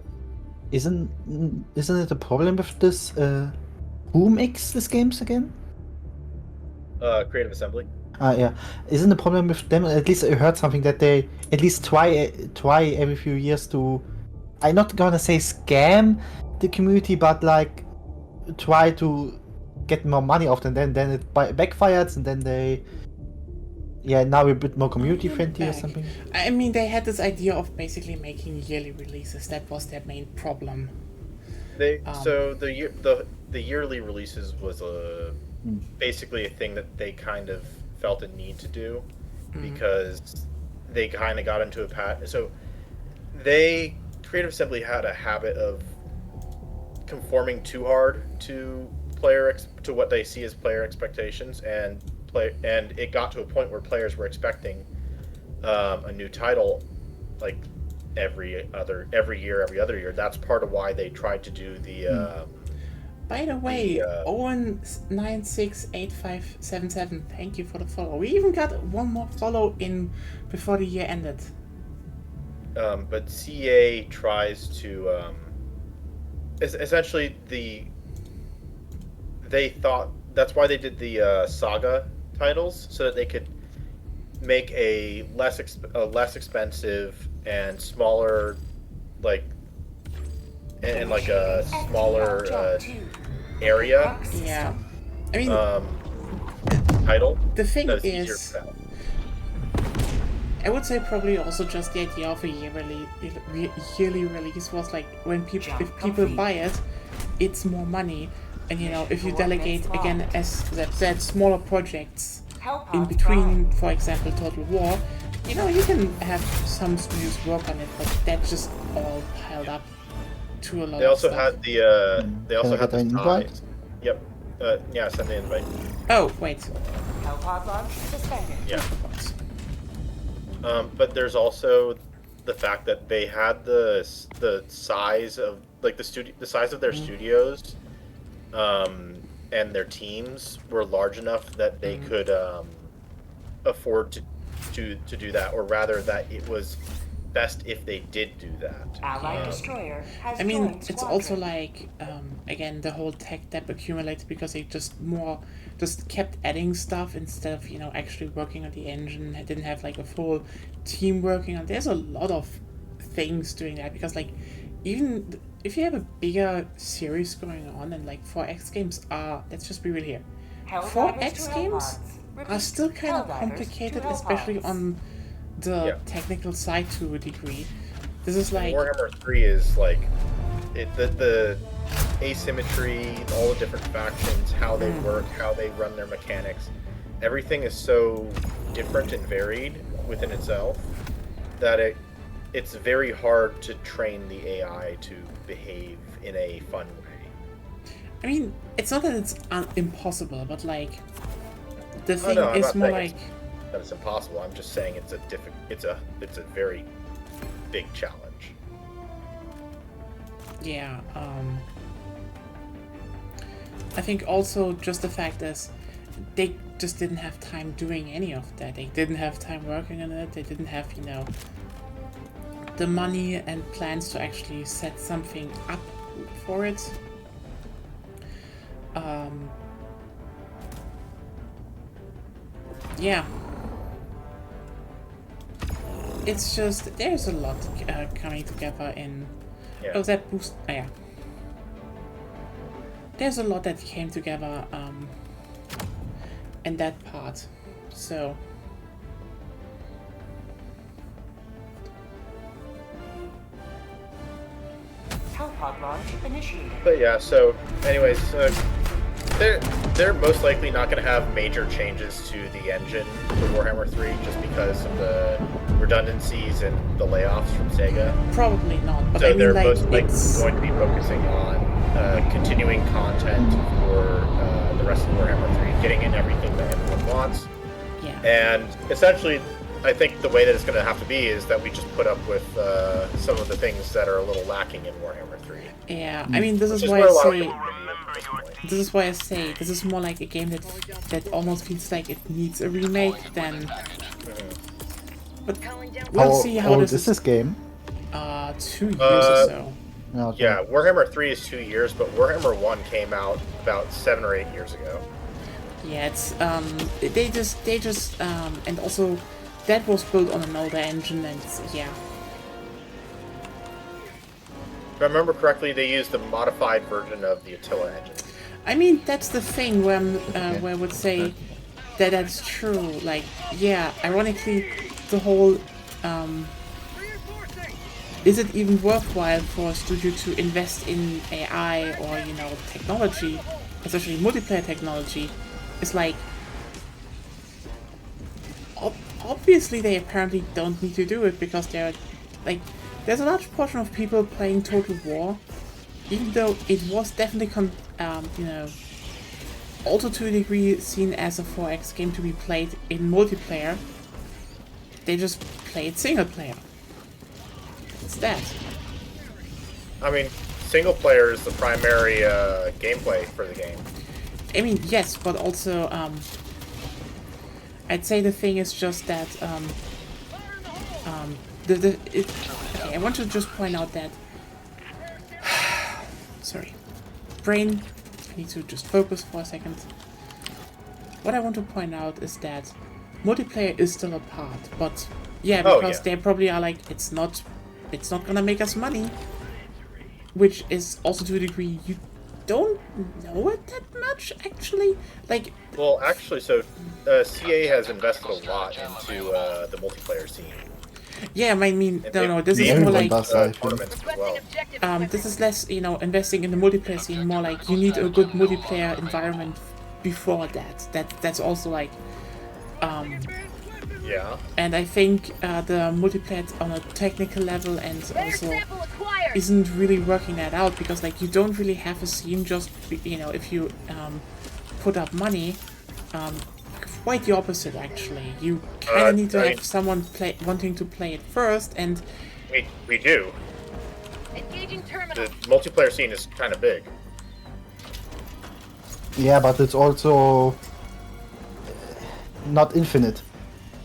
Isn't it a problem with this? Who makes these games again? Creative Assembly. Yeah. Isn't the problem with them? At least I heard something that they at least try every few years to. I'm not gonna say scam the community, but like try to get more money off them. Then it backfires, and then they. Yeah, now we're a bit more community friendly or something. I mean, they had this idea of basically making yearly releases. That was their main problem. So the yearly releases was basically a thing that they kind of felt a need to do because they kind of got into a pattern. So Creative Assembly had a habit of conforming too hard to what they see as player expectations, and it got to a point where players were expecting a new title like every other year. That's part of why they tried to do the By the way, Owen968577, thank you for the follow. We even got one more follow in before the year ended. But CA tries to essentially they thought that's why they did the Saga titles, so that they could make a less expensive and smaller and like a smaller area. Yeah, I mean, title. the thing that is, easier to sell. I would say probably also just the idea of a yearly release was like if people buy it, it's more money, and if you delegate again, as that said, smaller projects in between, for example, Total War, you can have some studios work on it, but that just all piled up to a lot. They also had the invite. Yep. Yeah, send the invite. Oh wait. Hellpod launch suspended. Yeah. But there's also the fact that they had the size of the size of their studios, and their teams were large enough that they could afford to do that, or rather that it was best if they did do that. Allied destroyer has I mean, joined it's also squadron. like again the whole tech debt accumulates because they just kept adding stuff instead of actually working on the engine. I didn't have like a full team working on. There's a lot of things doing that because even if you have a bigger series going on, and 4X games are, let's just be real here, Helldivers 4X to games Hellpods. are still kind of Helldivers complicated, to especially Hellpods. on the technical side to a degree. This is like Warhammer 3 is like the asymmetry, all the different factions, how they work, how they run their mechanics. Everything is so different and varied within itself that it's very hard to train the AI to behave in a fun way. I mean, it's not that it's impossible, but like the thing I'm is not more saying like that it's impossible. I'm just saying it's a very big challenge. yeah. I think also just the fact is they just didn't have time doing any of that. They didn't have time working on it. They didn't have, you know, the money and plans to actually set something up for it. Yeah. It's just, there's a lot coming together in... Yeah. Oh, that boost... Oh, yeah. There's a lot that came together in that part. So... Hellpod launch initiated. But yeah, so anyways, they're most likely not going to have major changes to the engine for Warhammer 3 just because of the redundancies and the layoffs from Sega. Probably not, but So I mean, they're like, most likely it's... going to be focusing on continuing content for the rest of Warhammer 3, getting in everything that everyone wants. Yeah. And essentially, I think the way that it's going to have to be is that we just put up with some of the things that are a little lacking in Warhammer 3. Yeah, I mean, this is Which is why where I a lot of say... people really at this point. This is why I say this is more like a game that almost feels like it needs a remake than... But we'll see how old this is this game? 2 years or so. No, okay. Yeah, Warhammer 3 is 2 years, but Warhammer 1 came out about 7 or 8 years ago. Yeah, it's they just and also that was built on an older engine, and yeah. If I remember correctly, they used the modified version of the Attila engine. I mean, that's the thing where where I would say that that's true. Like, yeah, ironically, the whole is it even worthwhile for a studio to invest in AI or, you know, technology, especially multiplayer technology? It's like, obviously they apparently don't need to do it because they're like, there's a large portion of people playing Total War, even though it was definitely you know, also to a degree seen as a 4X game to be played in multiplayer. They just play it single player. It's that. I mean, single player is the primary gameplay for the game. I mean, yes, but also, I'd say the thing is just that, okay, I want to just point out that, sorry, brain, I need to just focus for a second. What I want to point out is that multiplayer is still a part, but yeah, because they probably are like, it's not gonna make us money, which is also to a degree you don't know it that much, actually. Like, well, actually, so CA has invested a lot into the multiplayer scene. Yeah, I mean, no, this is more like tournaments as well. This is less, you know, investing in the multiplayer scene. More like you need a good multiplayer environment before that. That's also like, yeah. And I think the multiplayer on a technical level and also isn't really working that out because like you don't really have a scene just, you know, if you put up money. Quite the opposite, actually. You kind of need to have someone wanting to play it first, and we do. The multiplayer scene is kind of big. Yeah, but it's also not infinite.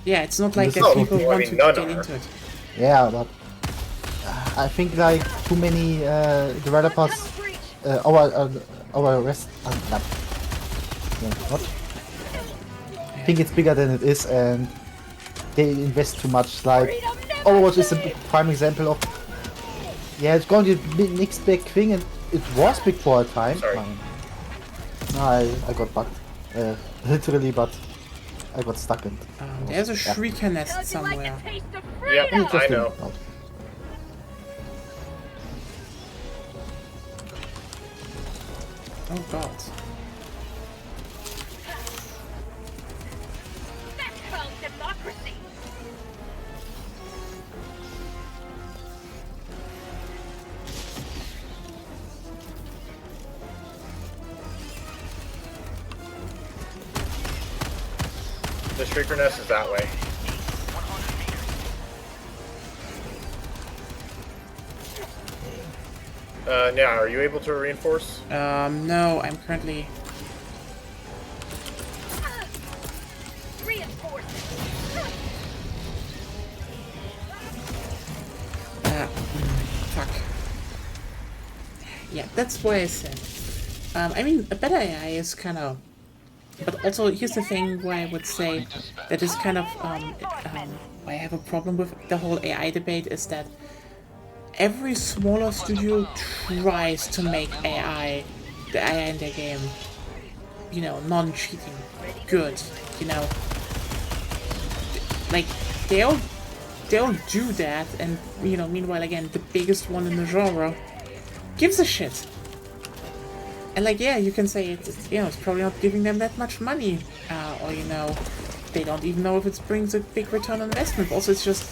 Yeah, it's not like that people want to get into it. Yeah, but I think like too many developers, our rest. What? I think it's bigger than it is, and they invest too much. Like Overwatch is a prime example of. Yeah, it's going to be the next big thing, and it was big for a time. Sorry. I got bugged, literally, but I got stuck in. There's a shrieker nest How'd you like somewhere. a taste of Yep, freedom? I know. Oh god. That's called democracy. The Shrieker Nest is that way. Now, are you able to reinforce? No, I'm currently... Reinforcements. Fuck. Yeah, that's what I said. I mean, a better AI is kind of... But also, here's the thing why I would say that is kind of... why I have a problem with the whole AI debate is that every smaller studio tries to make the AI in their game, you know, non-cheating, good, you know. Like, they'll do that, and, you know, meanwhile, again, the biggest one in the genre gives a shit. And, like, yeah, you can say it's you know, it's probably not giving them that much money, or, you know, they don't even know if it brings a big return on investment. Also, it's just...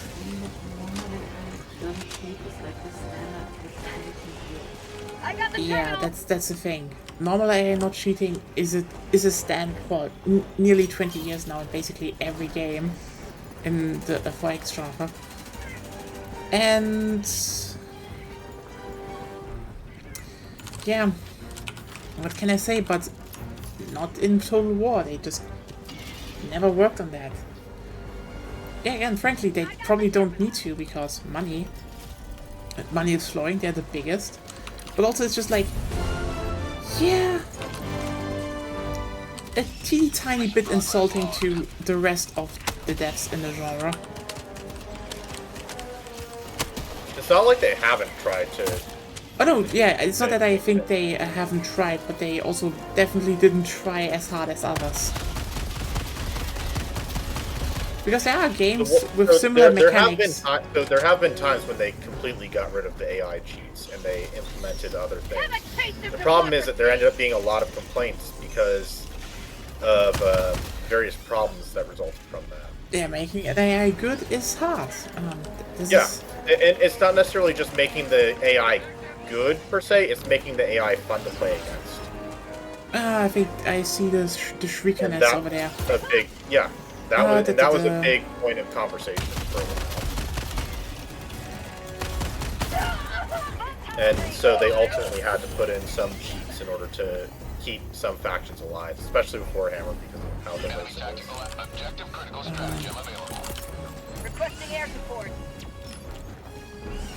Yeah, that's the thing. Normal AI not cheating is a standard for nearly 20 years now in basically every game in the 4X genre. And yeah, what can I say? But not in Total War. They just never worked on that. Yeah, and frankly, they probably don't need to because money is flowing. They're the biggest. But also it's just like, yeah, a teeny tiny bit insulting to the rest of the devs in the genre. It's not like they haven't tried to... Oh no, yeah, it's not that I think they haven't tried, but they also definitely didn't try as hard as others. Because there are games with similar mechanics. There have been times when they completely got rid of the AI cheats and they implemented other things. The problem is that there ended up being a lot of complaints because of various problems that resulted from that. Yeah, making an AI good is hard. And it's not necessarily just making the AI good per se; it's making the AI fun to play against. I think I see the Shrieker nest over there. A big, yeah. That was a big point of conversation for a while. And so they ultimately had to put in some cheats in order to keep some factions alive, especially with Warhammer because of how diverse it is. Objective critical stratagem available. Requesting air support.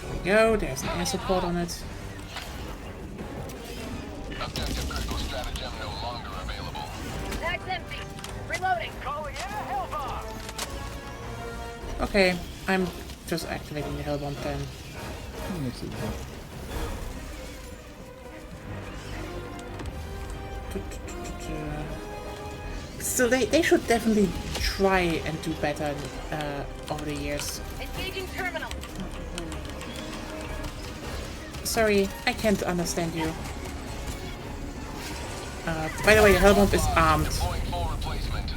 There we go, there's an air support on it. Objective critical stratagem no longer available. Bag's empty. Reloading. Calling in a hell bomb. Okay, I'm just activating the Hellbomb then. Still, they should definitely try and do better over the years. Engaging terminal. Sorry, I can't understand you. By the way, the Hellbomb is armed. Deploying full replacement.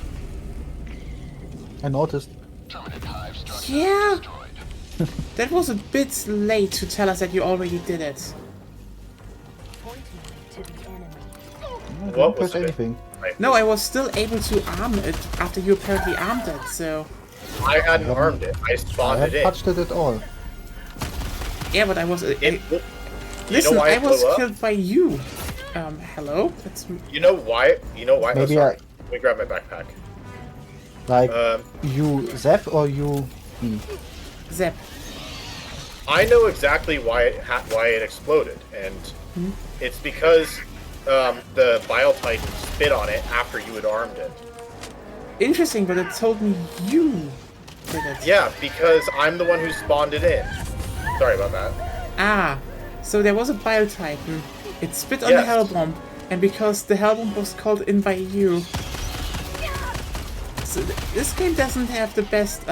I noticed. Terminate hive structure Yeah, destroyed. that was a bit late to tell us that you already did it. I What didn't was press it? anything. No, I was still able to arm it after you apparently armed it, so... I hadn't armed it. I I spawned haven't it in. touched it at all. Yeah, but I was... You listen, know why I it was blew up? killed by you. Hello? That's... You know why? Oh, Maybe sorry. Let me grab my backpack. Like, you Zep or you me? Zep. I know exactly why it exploded, and it's because the Bile Titan spit on it after you had armed it. Interesting, but it told me you did it. Yeah, because I'm the one who spawned it in. Sorry about that. Ah, so there was a Bile Titan. It spit on Yes. the Hellbomb, and because the Hellbomb was called in by you, this game doesn't have the best.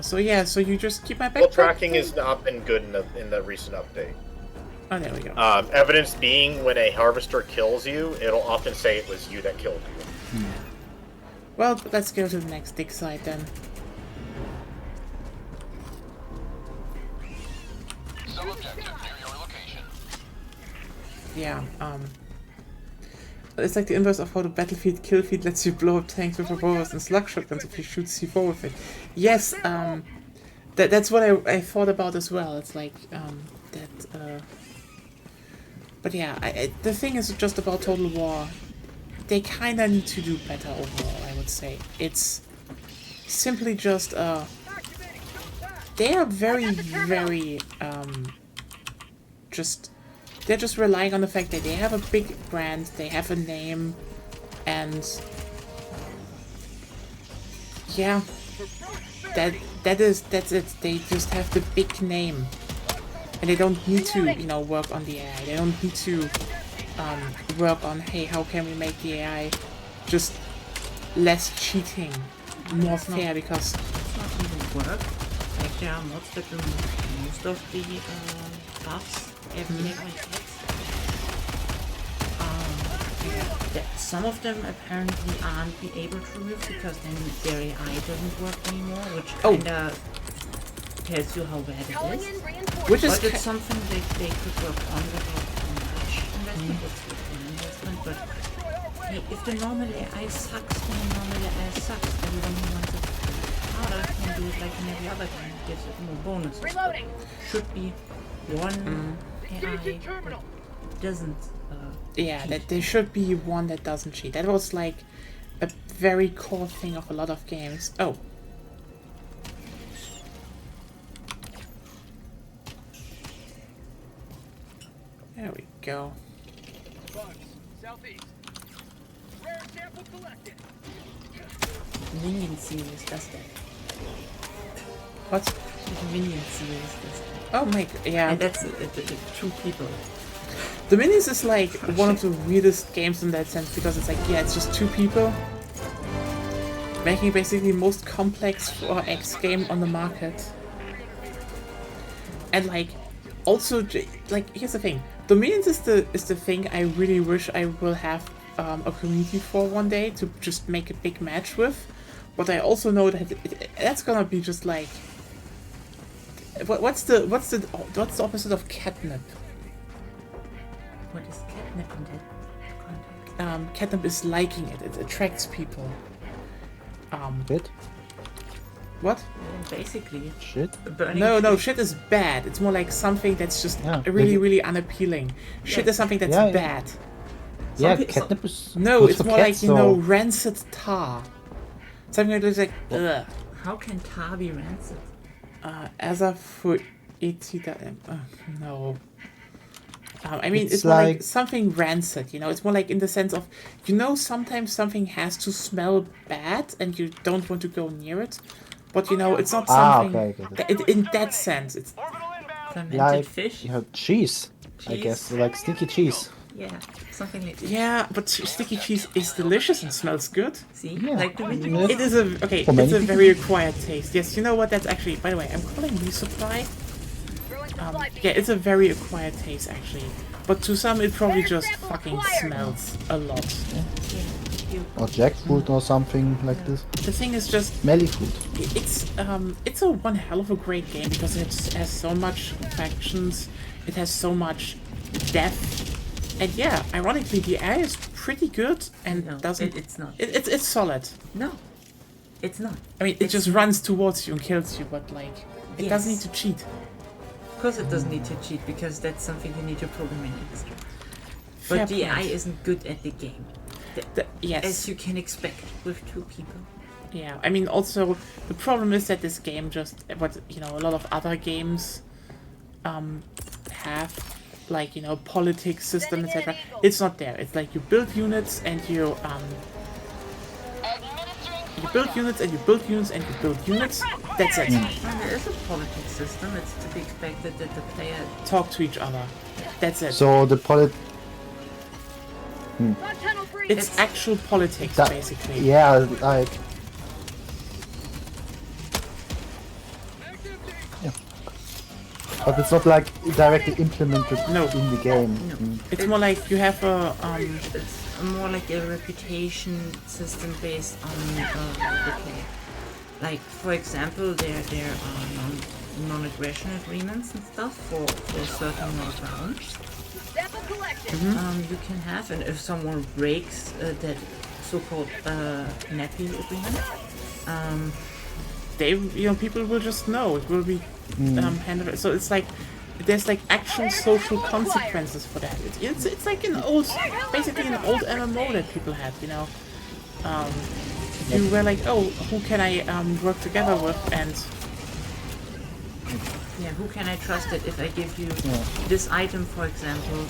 So yeah, so you just keep my backpack. Well, tracking has not been good in the recent update. Oh, there we go. Evidence being, when a harvester kills you, it'll often say it was you that killed you. Well, let's go to the next dig site then. Some objective near your location. Yeah, it's like the inverse of how the battlefield kill feed lets you blow up tanks with revolvers and slug shotguns if you shoot C4 with it. Yes, that's what I thought about as well. It's like, but yeah, the thing is just about Total War. They kinda need to do better overall, I would say. It's simply just, they are very, they're just relying on the fact that they have a big brand, they have a name, and yeah, that's it. They just have the big name, and they don't need to, you know, work on the AI. They don't need to work on, hey, how can we make the AI just less cheating, more fair, because It's not even work. Like there are mods that remove most of the buffs every AI gets. Some of them apparently aren't be able to remove because then their AI doesn't work anymore, which kinda tells you how bad it is. which is But it's something they could work on without too much investment. It's with an investment, but hey, if the normal AI sucks, then the normal AI sucks. Everyone who wants it harder can do it like in every other game. It gives it more bonuses. Reloading. Should be one AI that doesn't yeah, cheat. that there should be one that doesn't cheat. That was like a very core thing of a lot of games. Oh. There we go. Southeast. Rare sample collected. Minion series does that. What? The Minion series does that. Oh my god, yeah. And that's two people. The Minis is like one of the weirdest games in that sense, because it's like, yeah, it's just two people making it basically most complex 4X game on the market. And like, also, like, here's the thing. Dominions is the thing I really wish I will have a community for one day to just make a big match with. But I also know that that's gonna be just like, what's the opposite of catnip? What is catnip in that context? Catnip is liking it. It attracts people. Shit? What? Yeah, basically, Shit? burning No, shit is bad. It's more like something that's just Yeah, really, maybe- really unappealing. Shit is something that's Yeah, yeah. bad. Yeah, pe- catnip is No, good it's for more cats, like, you know, so- rancid tar. Something that looks like, ugh. How can tar be rancid? As a for no. I mean, It's it's more like like- something rancid, you know? It's more like in the sense of, you know, sometimes something has to smell bad and you don't want to go near it. But, you know, it's not something... okay, I get In that sense, it's... Fermented Like fish? cheese, I Cheese? guess, like sticky cheese. Yeah, something like that. Yeah, but sticky cheese is delicious and smells good. See? Yeah. Like the Minion. Yeah. It is a... Okay, For it's many a people. very acquired taste. Yes, you know what? That's actually... By the way, I'm calling resupply. Yeah, it's a very acquired taste, actually. But to some, it probably just fucking smells a lot. Or jackfruit or something like this. The thing is just... Smelly food. It's a one hell of a great game because it has so much factions, it has so much depth, and yeah, ironically the AI is pretty good and No, doesn't. it's not. It's solid. No, it's not. I mean, it just runs towards you and kills you, but like it doesn't need Yes. to cheat. Of course it doesn't need to cheat because that's something you need to program in extra. Fair But the point. AI isn't good at the game. Yes. As you can expect with two people. Yeah, I mean, also the problem is that this game just what a lot of other games have, like, you know, politics system, etc. It's not there. It's like you build units and you build units and you build units and you build units. That's it. Well, there is a politics system. It's to be expected that the player... Talk to each other. That's it. So the Bot tunnel breach. It's actual politics, basically. Yeah, like. Yeah. But it's not like directly implemented in the game. No. It's more like you have a It's more like a reputation system based on the play. Like, for example, there are non-aggression agreements and stuff for certain rounds. Sample collection. You can have, and if someone breaks that so-called nappy agreement, people will just know. It will be handled. So it's like there's like actual social consequences for that. It's like basically an old MMO that people had. You were like, oh, who can I work together with, and yeah, who can I trust that if I give you this item, for example,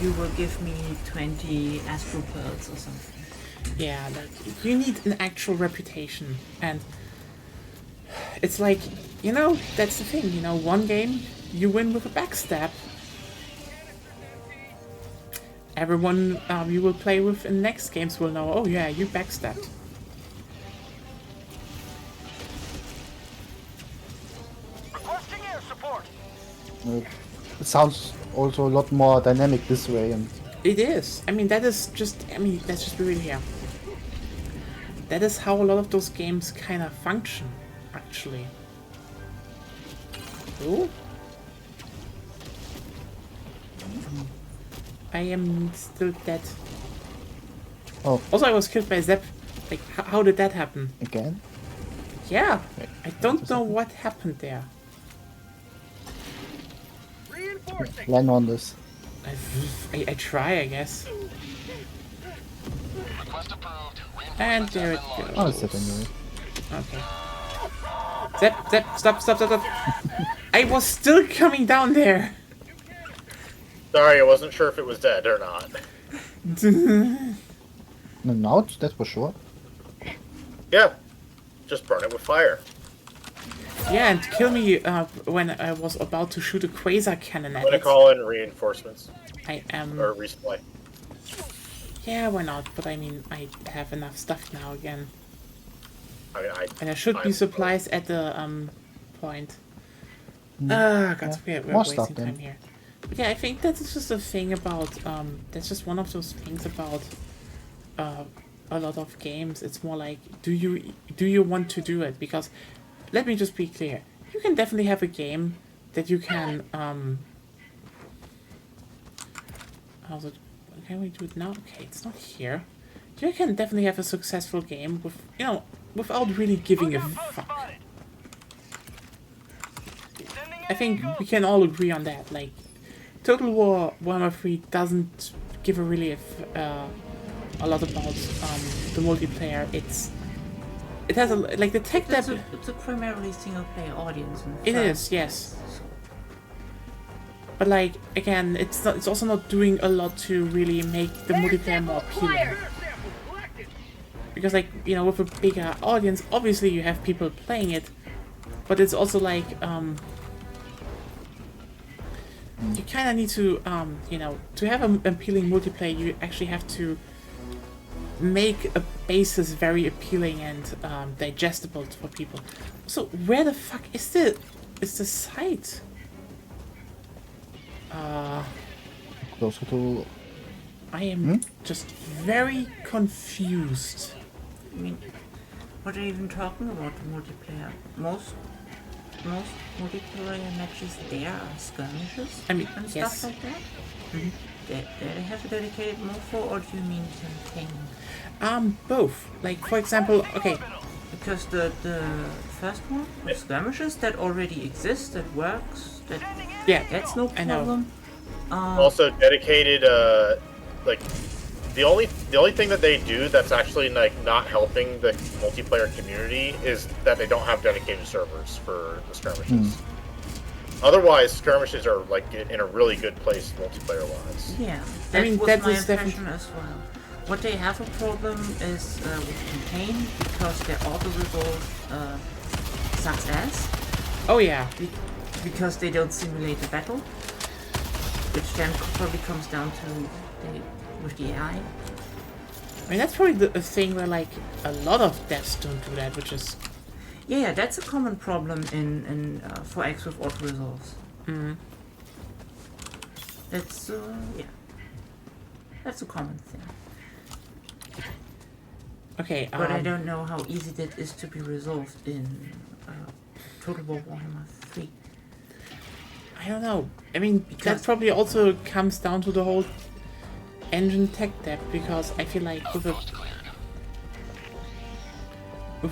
you will give me 20 Astro Pearls or something. yeah, like you need an actual reputation, and it's like that's the thing. One game you win with a backstab. Everyone you will play with in next games will know, oh yeah, you backstabbed. Requesting air support. It sounds also a lot more dynamic this way, and It is. Let's just be real here. That is how a lot of those games kind of function, actually. Oh? I am still dead. Oh. Also, I was killed by Zep. Like, how did that happen? again. Yeah. I don't know what happened there. Reinforcing. Land on this. I try, I guess. Request approved. And there it goes. Oh, it's that anyway. Okay. Zep, stop. I was still coming down there. Sorry, I wasn't sure if it was dead or not. No, now that's for sure. Yeah, just burn it with fire. Yeah, and kill me when I was about to shoot a quasar cannon I'm at gonna it. call in reinforcements I am. or resupply. Yeah, why not? But I have enough stuff now again. And there should be I'm- supplies at the point. God, we're More wasting stuff, then. time here. But yeah, I think that's just a thing about that's just one of those things about a lot of games. It's more like, do you want to do it? Because let me just be clear, you can definitely have a game that you can can we do it now? Okay, it's not here. You can definitely have a successful game with without really giving a fuck. I think we can all agree on that. Like, Total War Warhammer 3 doesn't give a really a lot about the multiplayer. It has the tech that It's a primarily single player audience. it is, yes. But like again, it's also not doing a lot to really make the multiplayer more appealing. Because with a bigger audience, obviously you have people playing it, but it's also like you kind of need to to have an appealing multiplayer, you actually have to make a basis very appealing and digestible for people. So where the fuck is the site? Closer to. I am just very confused. I mean, what are you even talking about the multiplayer? Most multiplayer matches there are skirmishes and yes. stuff like that. They have a dedicated mode for, or do you mean campaign? Both. Like, for example, okay. Because the first one, skirmishes, that already exists, that works, that's no problem. Also dedicated, like the only thing that they do that's actually like not helping the multiplayer community is that they don't have dedicated servers for the skirmishes. Otherwise, skirmishes are like in a really good place multiplayer wise. Yeah, that was that my is impression as well. What they have a problem is with campaign, because their auto resolve sucks ass. Oh yeah. Because they don't simulate the battle, which then probably comes down to with the AI. I mean, that's probably a thing where like a lot of devs don't do that, which is Yeah, that's a common problem in 4X with auto resolves. That's that's a common thing. okay. But I don't know how easy that is to be resolved in Total War Warhammer 3. I don't know. I mean, that probably also comes down to the whole engine tech debt, because I feel like with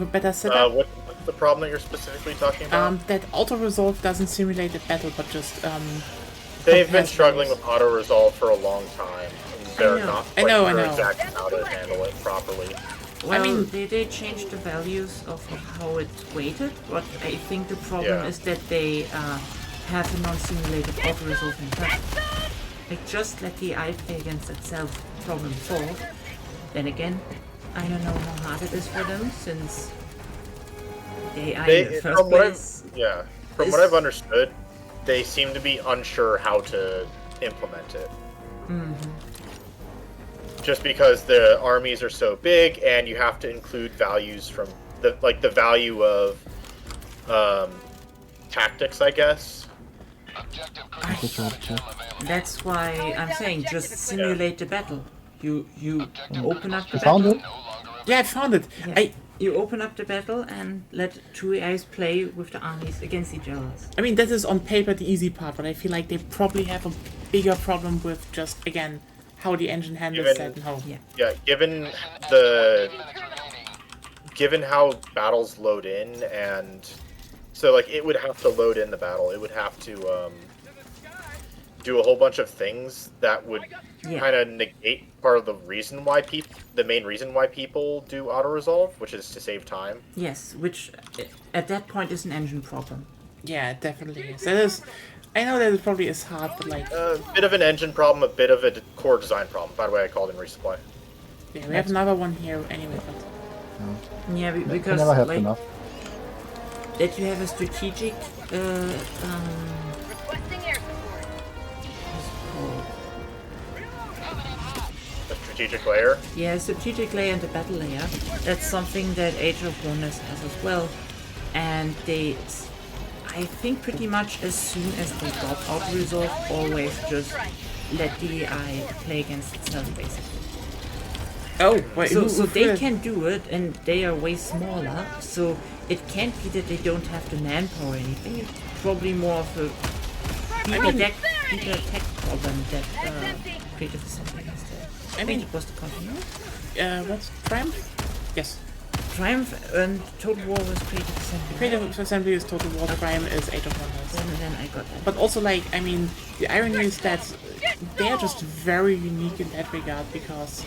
a better setup, What's the problem that you're specifically talking about? that auto resolve doesn't simulate a battle, but just They've been compares struggling values. with auto resolve for a long time. They're know. not I quite know. sure exactly how to handle it properly. Well, mean- they changed the values of how it's weighted, but I think the problem Yeah. is that they have a non-simulated auto-resolve in battle. Like, just let the AI play against itself, problem solved. Then again, I don't know how hard it is for them, since the AI in the first from what place... from what I've understood, they seem to be unsure how to implement it. Just because the armies are so big, and you have to include values from the value of tactics, I guess. That's why I'm saying, just simulate the battle. You open up the You found battle. it? yeah, I found it. Yeah. You open up the battle and let two AIs play with the armies against each other. I mean, that is on paper the easy part, but I feel like they probably have a bigger problem with just, again, how the engine handles Even- that and how. Yeah. Given how battles load in, and so like it would have to load in the battle. It would have to do a whole bunch of things that would Yeah. kind of negate part of the reason why the main reason why people do auto resolve, which is to save time. Yes, which at that point is an engine problem. Yeah, it definitely is. That is. I know that it probably is hard, but like, A bit of an engine problem, a bit of a core design problem. By the way, I called in resupply. yeah, we have another one here anyway. But Yeah, You because never have like, enough. that you have a strategic Requesting air support. The strategic layer. yeah, strategic layer and the battle layer. That's something that Age of Wonders has as well. And they, I think pretty much as soon as they got auto resolve, always just let the AI play against itself basically. oh, wait, So they can do it, and they are way smaller, so it can't be that they don't have the manpower or anything. It's probably more of a people tech problem that Creative Assembly has there. I mean, it was the continuum. what's Triumph? Yes, Triumph and Total War was Creative Assembly. Creative Assembly is Total War. Triumph is Age of Wonders. Then I got that. But also, like, I mean, the irony is that they're just very unique in that regard, because,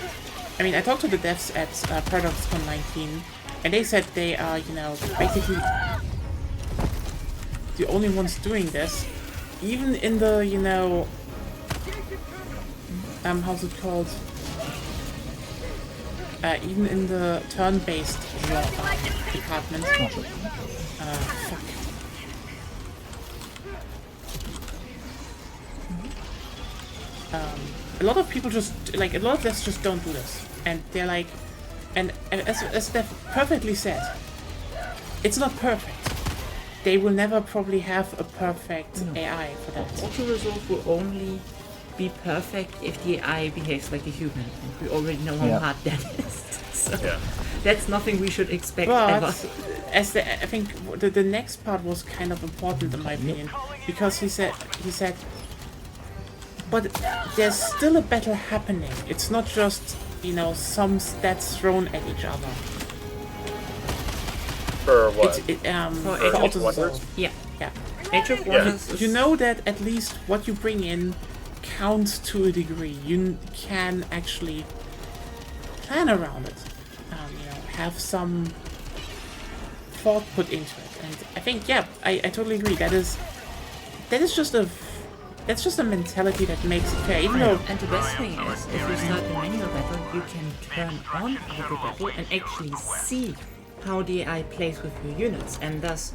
I mean, I talked to the devs at ParadoxCon 19, and they said they are, you know, basically the only ones doing this, even in the, you know, how's it called? Even in the turn-based department. Fuck. A lot of people just, like, a lot of devs just don't do this. And they're like, and as Steph perfectly said, it's not perfect. They will never probably have a perfect AI for that. Auto resolve will only be perfect if the AI behaves like a human. And we already know how Yeah. hard that is. So Yeah. that's nothing we should expect But ever. I think the next part was kind of important in my opinion, because he said, but there's still a battle happening. It's not just, you know, some stats thrown at each other. For what? For For Age of auto Wonders? resolve. Yeah. Yeah. Age of Yeah. Wonders is... You know that at least what you bring in counts to a degree. You can actually plan around it. You know, have some thought put into it. And I think, yeah, I totally agree. That is just a mentality that makes it fair. Even though, And the best thing is, if you start a manual battle, you can turn on auto battle and actually see how the AI plays with your units, and thus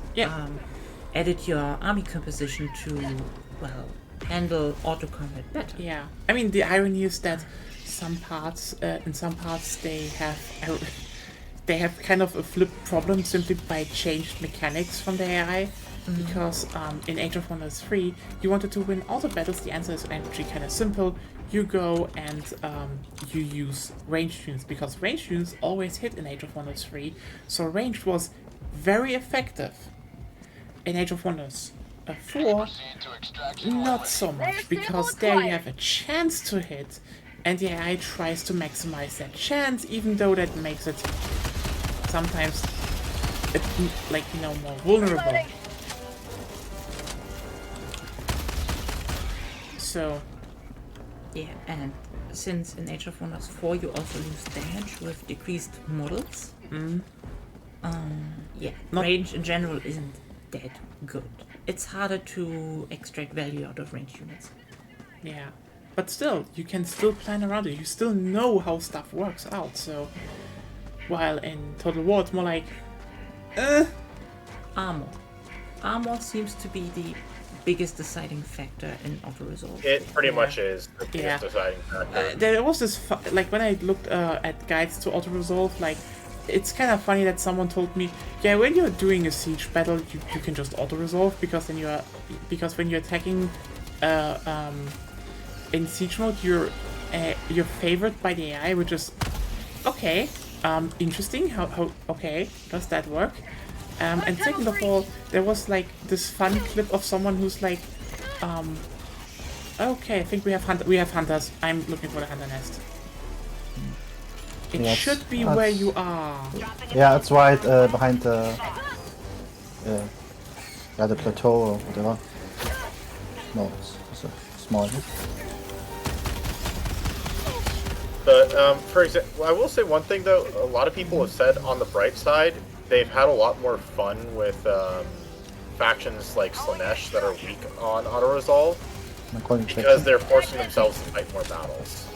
edit your army composition to, well, handle auto combat better. yeah, I mean, the irony is that some parts, in some parts they have kind of a flip problem simply by changed mechanics from the AI. Because in Age of Wonders 3, you wanted to win auto battles. The answer is actually kind of simple. You go and you use ranged units, because ranged units always hit in Age of Wonders 3. So ranged was very effective. In Age of Wonders 4, not so much, because there you have a chance to hit, and the AI tries to maximize that chance, even though that makes it sometimes more vulnerable. So yeah, and since in Age of Wonders 4 you also lose damage with decreased models, range in general isn't that good. It's harder to extract value out of ranged units. Yeah, but still, you can still plan around it. You still know how stuff works out. So while in Total War it's more like, Armor seems to be the biggest deciding factor in auto-resolve. It pretty much is the biggest deciding factor. There was this, when I looked at guides to auto-resolve, it's kind of funny that someone told me, yeah, when you're doing a siege battle, you can just auto-resolve, because when you're attacking in siege mode, you're favored by the AI, which is okay, interesting. How okay does that work? And second of all, there was this fun clip of someone who's like, okay, I think we have hunters. I'm looking for the hunter nest. It should be where you are. Yeah, it's right behind the plateau or whatever. No, it's a small. But for example, I will say one thing though. A lot of people have said on the bright side, they've had a lot more fun with factions like Slanesh that are weak on auto-resolve, because they're forcing themselves to fight more battles.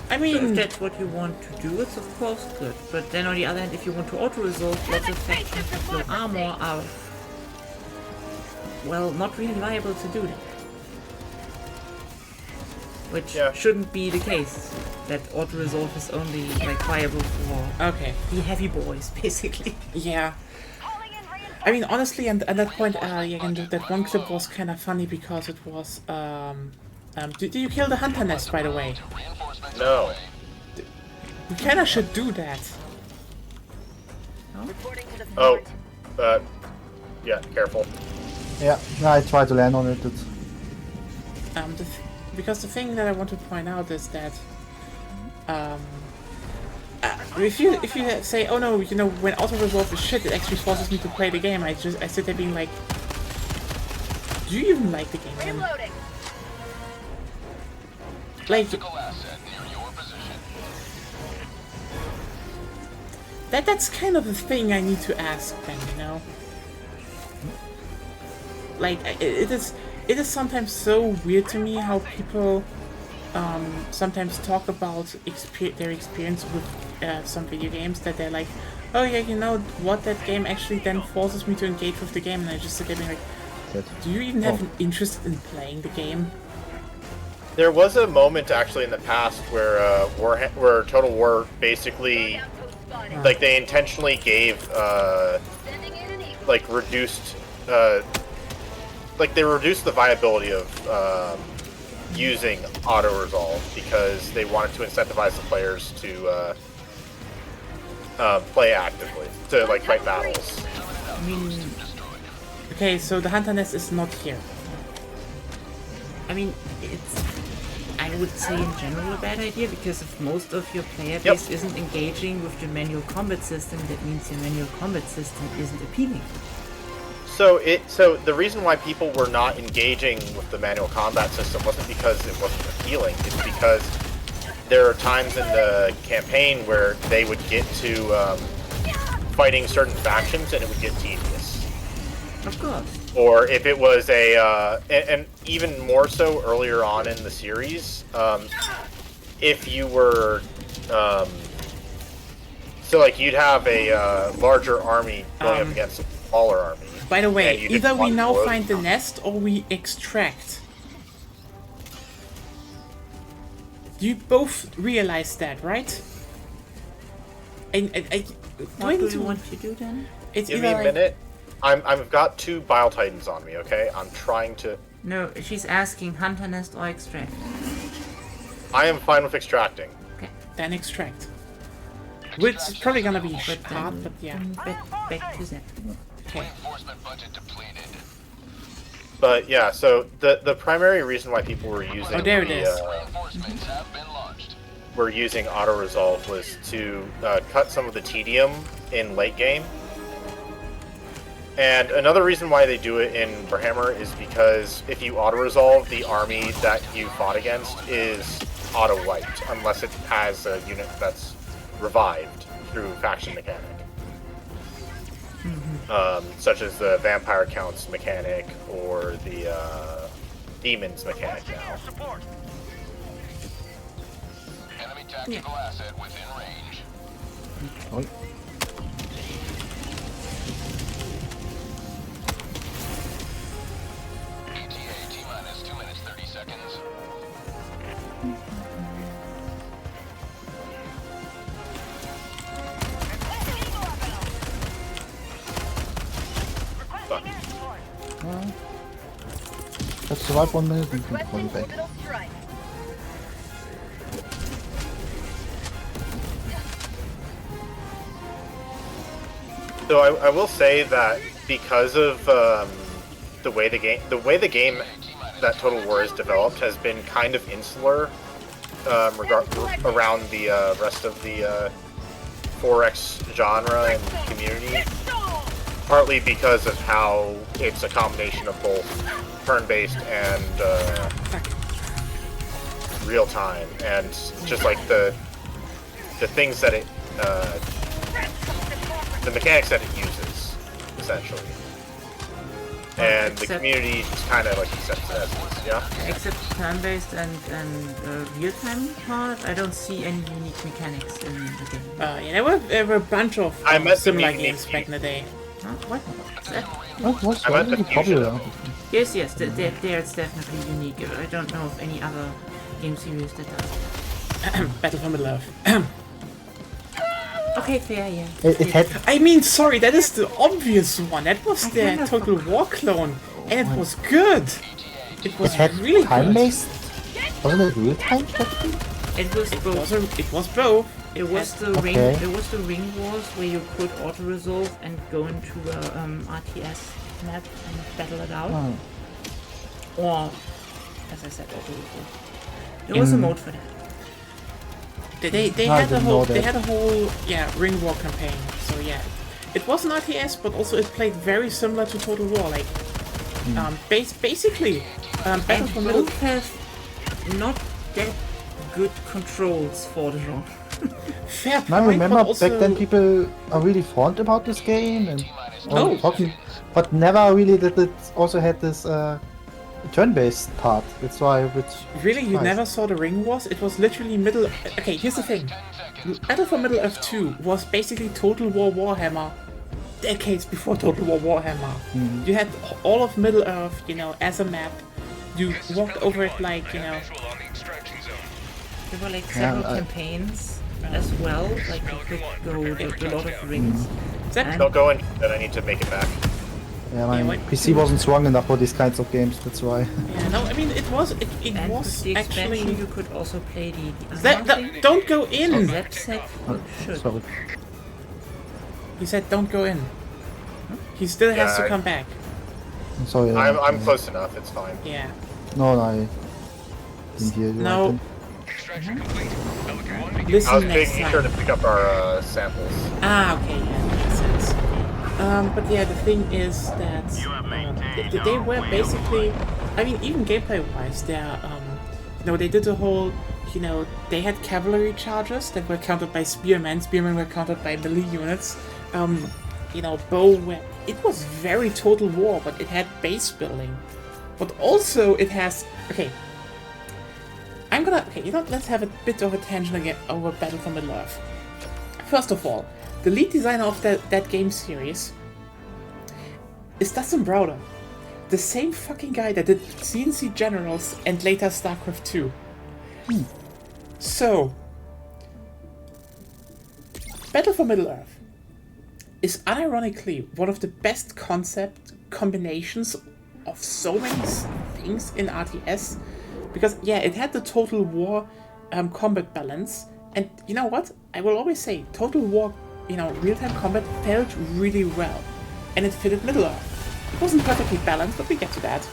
I mean, if that's what you want to do, it's of course good. But then on the other hand, if you want to auto-resolve, lots of factions with low armor are, well, not really viable to do that. Which shouldn't be the case. That auto-resolve is only viable for the heavy boys, basically. Yeah. I mean, honestly, and at that point, that one clip was kind of funny because it was, did you kill the hunter nest, by the way? No. We kind of should do that. Oh, yeah, careful. Yeah, I tried to land on it. Because the thing that I want to point out is that, if you say, oh no, when auto-resolve is shit, it actually forces me to play the game, I sit there being like, do you even like the game, man? Reloading. That's kind of the thing I need to ask them, It is sometimes so weird to me how people sometimes talk about their experience with some video games, that they're like, oh yeah, you know what, that game actually then forces me to engage with the game, and I just sit there being like, do you even have an interest in playing the game? There was a moment actually in the past where where Total War basically, they intentionally gave reduced they reduced the viability of using auto-resolve, because they wanted to incentivize the players to play actively, to fight battles. Okay, so the hunter nest is not here. I mean, it's, I would say in general, a bad idea, because if most of your player base isn't engaging with the manual combat system, that means your manual combat system isn't appealing. So the reason why people were not engaging with the manual combat system wasn't because it wasn't appealing. It's because there are times in the campaign where they would get to fighting certain factions and it would get tedious. Of course. Or if it was and even more so earlier on in the series, if you were, you'd have a larger army going up against a smaller army. By the way, either we now find the nest or we extract. You both realize that, right? And What do you want to do then? It's Give me a minute. I've got 2 Bile Titans on me, okay? I'm trying to... No, she's asking hunter nest or extract. I am fine with extracting. Okay. Then extract. Which is probably gonna be hard, but yeah. Back to that. Okay. Reinforcement budget depleted. But yeah, so the primary reason why people were using there it is. Reinforcements have been launched. were using auto resolve was to cut some of the tedium in late game. And another reason why they do it in Warhammer is because if you auto resolve, the army that you fought against is auto wiped unless it has a unit that's revived through faction mechanic. Such as the Vampire Counts mechanic or the Demons mechanic now. Enemy tactical asset within range. Oh. ETA T-minus 2 minutes 30 seconds. Well, let's survive 1 minute and keep going back. So I will say that because of the way the game that Total War is developed has been kind of insular around the rest of the 4X genre and community. Partly because of how it's a combination of both turn-based and real-time, and just like the things that it, the mechanics that it uses, essentially. And the community just kind of like accepts it as is, yeah? Except turn-based and real-time part, I don't see any unique mechanics in the game. Yeah, there were a bunch of similar games back in the day. Huh? What? What's that? What was I meant the really popular? Yes, there it's definitely unique. I don't know of any other game series that does. Battle for Middle-earth. Okay, fair, yeah. It had. I mean, sorry, that is the obvious one. That was I the kind of Total War clone, and it was good. It It was had really good. time-based. Wasn't it real time? It was both. It was both. It was the ring. Okay. It was the ring wars where you could auto resolve and go into a RTS map and battle it out. Oh. Or, as I said, auto resolve. There was a mode for that. They I had a didn't whole know they that. had a whole ring war campaign. So yeah, it was an RTS, but also it played very similar to Total War. Like basically, Battle And for Middle. both have not that good controls for the genre. Fair I point, remember but also, back then people are really fond about this game and Oh. talking, but never really that it also had this turn-based part. That's why, which really, you nice. never saw the ring wars. It was literally Middle. Okay, here's the thing. Battle for Middle-earth 2 was basically Total War Warhammer, decades before Total War Warhammer. You had all of Middle-earth, as a map. You walked over it like, Visual on the extraction zone. There were like several campaigns as well. Like you could go to a lot of rings. That, Don't go in, then I need to make it back. yeah, my what- PC wasn't strong enough for these kinds of games. That's why. yeah, no, I mean it was And was with the expansion, actually. you could also play the Don't go in. that set should. Sorry. He said don't go in. He still has Yeah, to I- come back. I'm sorry. I'm close enough, it's fine. Yeah. No, I didn't hear you. No. Right Extraction complete. Pelican 1 begins. I Listen was next making time. sure to pick up our samples. Ah, okay, yeah, that makes sense. But yeah, the thing is that they were basically, I mean, even gameplay-wise, they're, they did a whole, they had cavalry charges that were countered by spearmen. Spearmen were countered by melee units. It was very Total War, but it had base building. But also it has, let's have a bit of a tangent again over Battle for Middle-earth. First of all, the lead designer of that game series is Dustin Browder. The same fucking guy that did CNC Generals and later StarCraft 2. So, Battle for Middle-earth is unironically one of the best concept combinations of so many things in RTS, because yeah, it had the Total War combat balance, and you know what? I will always say Total War, real-time combat felt really well, and it fitted Middle-earth. It wasn't perfectly balanced, but we get to that.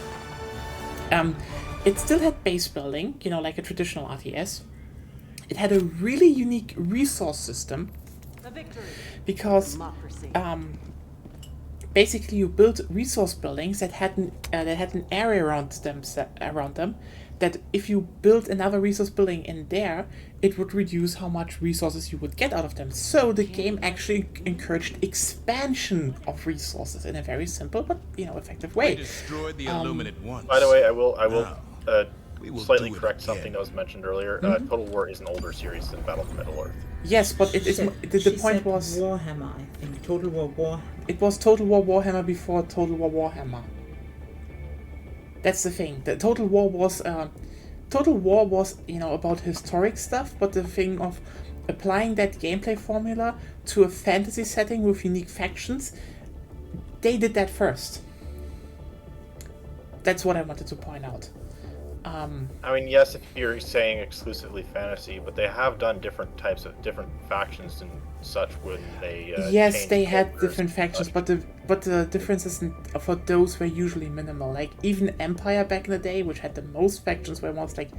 It still had base building, like a traditional RTS. It had a really unique resource system, because basically you built resource buildings that had an area around them, that if you built another resource building in there, it would reduce how much resources you would get out of them. So the game actually encouraged expansion of resources in a very simple but effective way. Destroyed the Illuminate once. By the way, I will will slightly do it correct again. something that was mentioned earlier. Total War is an older series than Battle for Middle-earth. Yes, but the She point said was Warhammer, I think. Total War Warhammer. it was Total War Warhammer before Total War Warhammer. That's the thing. The Total War was about historic stuff, but the thing of applying that gameplay formula to a fantasy setting with unique factions, they did that first. That's what I wanted to point out. I mean, yes, if you're saying exclusively fantasy, but they have done different types of different factions and such when they. Yes, changed they had cultures different and factions, such. but the differences for those were usually minimal. Like even Empire back in the day, which had the most factions, were most like,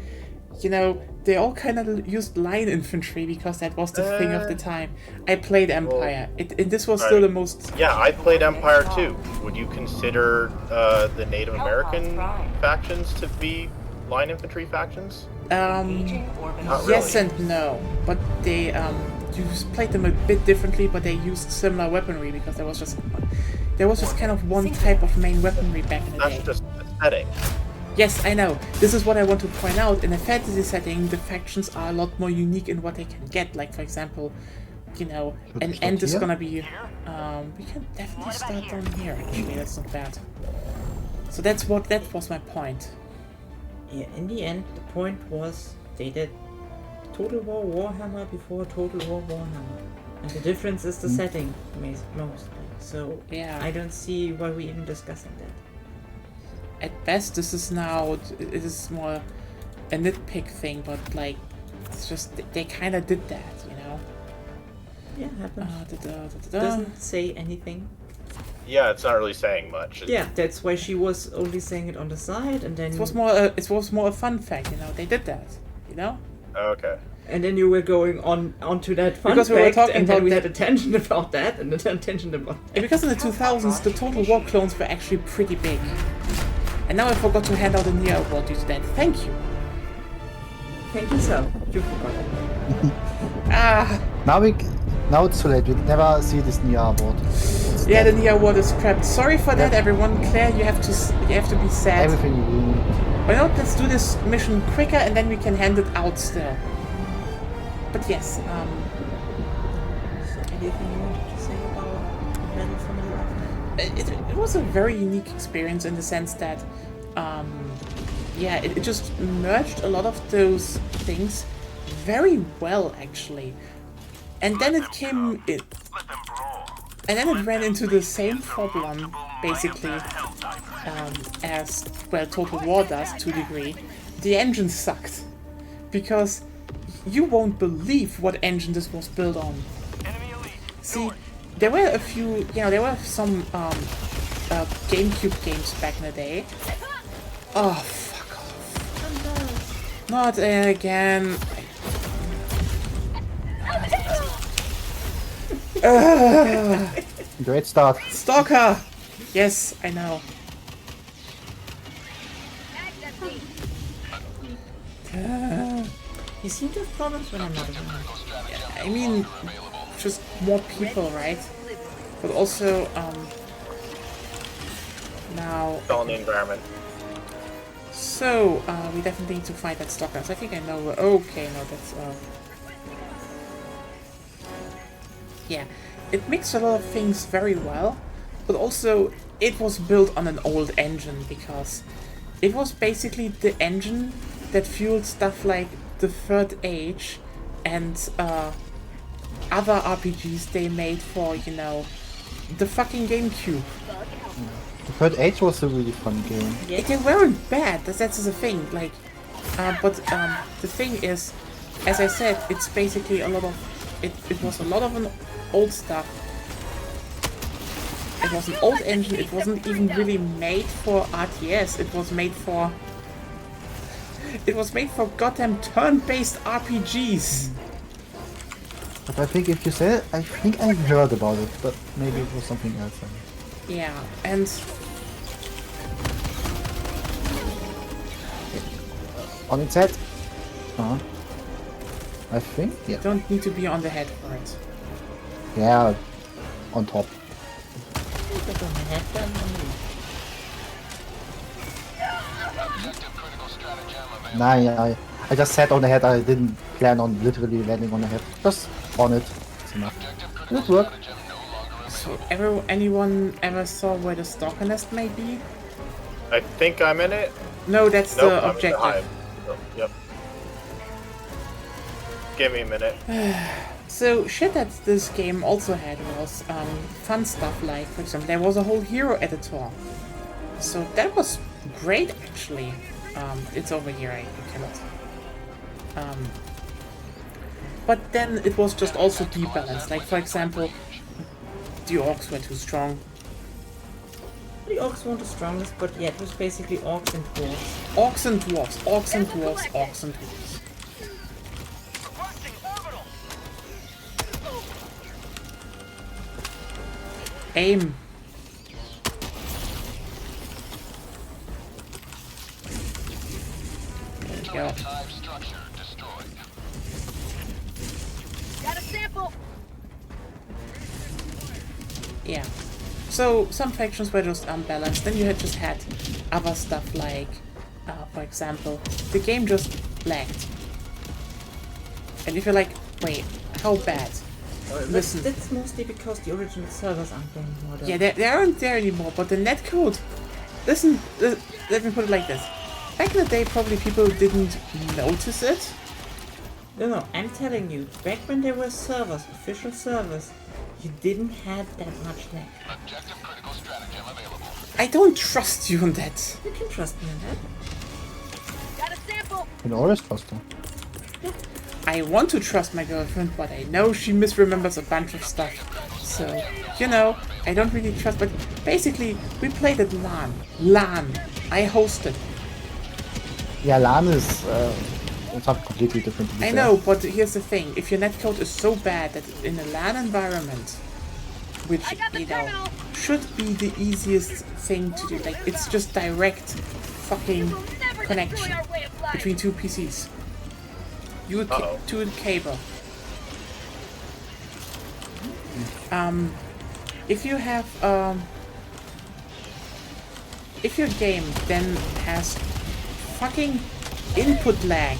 they all kind of used line infantry because that was the thing of the time. I played Empire. This was still the most. Yeah, I played Empire too. Would you consider the Native American factions to be line infantry factions? Not Yes really. and no, but they played them a bit differently, but they used similar weaponry because there was just kind of one type of main weaponry back in the day. That's just the setting. Yes, I know. This is what I want to point out. In a fantasy setting, the factions are a lot more unique in what they can get. Like, for example, an end is gonna be. We can definitely start down here. Actually, that's not bad. So that was my point. Yeah, in the end, the point was they did Total War Warhammer before Total War Warhammer. And the difference is the setting, mostly. So, Yeah. I don't see why we're even discussing that. At best, it is more a nitpick thing, but like, it's just they kind of did that, Yeah, happens. Da-da-da-da-da. Doesn't say anything. Yeah, it's not really saying much. Yeah, that's why she was only saying it on the side, and then It was more a fun fact, They did that, Okay. and then you were going on to that fun Because we were fact, talking and then about we had a tangent about that, and a tangent about that. Yeah, because in the 2000s, the Total War clones were actually pretty big. And now I forgot to hand out a Nya Award due to that. Thank you. Thank you, so you forgot it. Now it's too late. We never see this Nya Award. Yeah, the Nya Award is crap. Sorry for that, everyone. Claire, you have to be sad. Everything you ruined. Why not? Let's do this mission quicker, and then we can hand it out still. But yes, So anything you wanted to say about Battle for Middle-earth? it was a very unique experience in the sense that, it just merged a lot of those things very well, actually. And then it ran into the same problem, basically, as Total War does to a degree. The engine sucked, because you won't believe what engine this was built on. See, there were a few, there were some GameCube games back in the day. Oh, fuck off. Not again. Great start. Stalker! Yes, I know. You seem to have problems when I'm not around. I mean, just more people, right? But also, now... All in the environment. So, we definitely need to find that stalker. So I think I know where... Okay, no, that's... Yeah, it mixed a lot of things very well, but also it was built on an old engine, because it was basically the engine that fueled stuff like the Third Age and other RPGs they made for, you know, the fucking GameCube. The Third Age was a really fun game. They weren't bad, that's the thing, like, but the thing is, as I said, it's basically a lot of, it was a lot of an old stuff. It was an old engine, it wasn't even really made for RTS, it was made for goddamn turn-based RPGs. But I think if you say it, I think I heard about it, but maybe it was something else. Yeah, and on its head? I think, yeah. don't need to be on the head for it. Yeah, on top. Nah, yeah, I just sat on the head. I didn't plan on literally landing on the head. Just on it. It's enough. It worked. So, anyone ever saw where the stalker nest may be? I think I'm in it. No, that's Nope, the I'm in the objective. hive. Oh, yep. Give me a minute. So, shit that this game also had was fun stuff like, for example, there was a whole hero editor. So that was great, actually. It's over here, I cannot. But then it was just also debalanced. Like, for example, the orcs were too strong. The orcs weren't the strongest, but yeah, it was basically orcs and dwarves. Orcs and dwarves, orcs and dwarves, orcs and dwarves. Aim. There we go. Got a sample. Yeah. So some factions were just unbalanced. Then you had just had other stuff like, for example, the game just lagged. And if you're like, wait, how bad? Listen. That's mostly because the original servers aren't there anymore. Though. Yeah, they aren't there anymore, but the netcode... Listen, let me put it like this. Back in the day, probably people didn't notice it. No, I'm telling you, back when there were servers, official servers, you didn't have that much lag. Objective critical stratagem available. I don't trust you on that. You can trust me on that. Got a sample. You can always trust them. I want to trust my girlfriend, but I know she misremembers a bunch of stuff. So, you know, I don't really trust, but basically, we played at LAN. LAN. I hosted. Yeah, LAN is something completely different. To be I fair. know, but here's the thing. If your netcode is so bad that in a LAN environment, which, you know, should be the easiest thing to do, like, it's just direct fucking connection between two PCs. To a cable. If you have, if your game then has fucking input lag.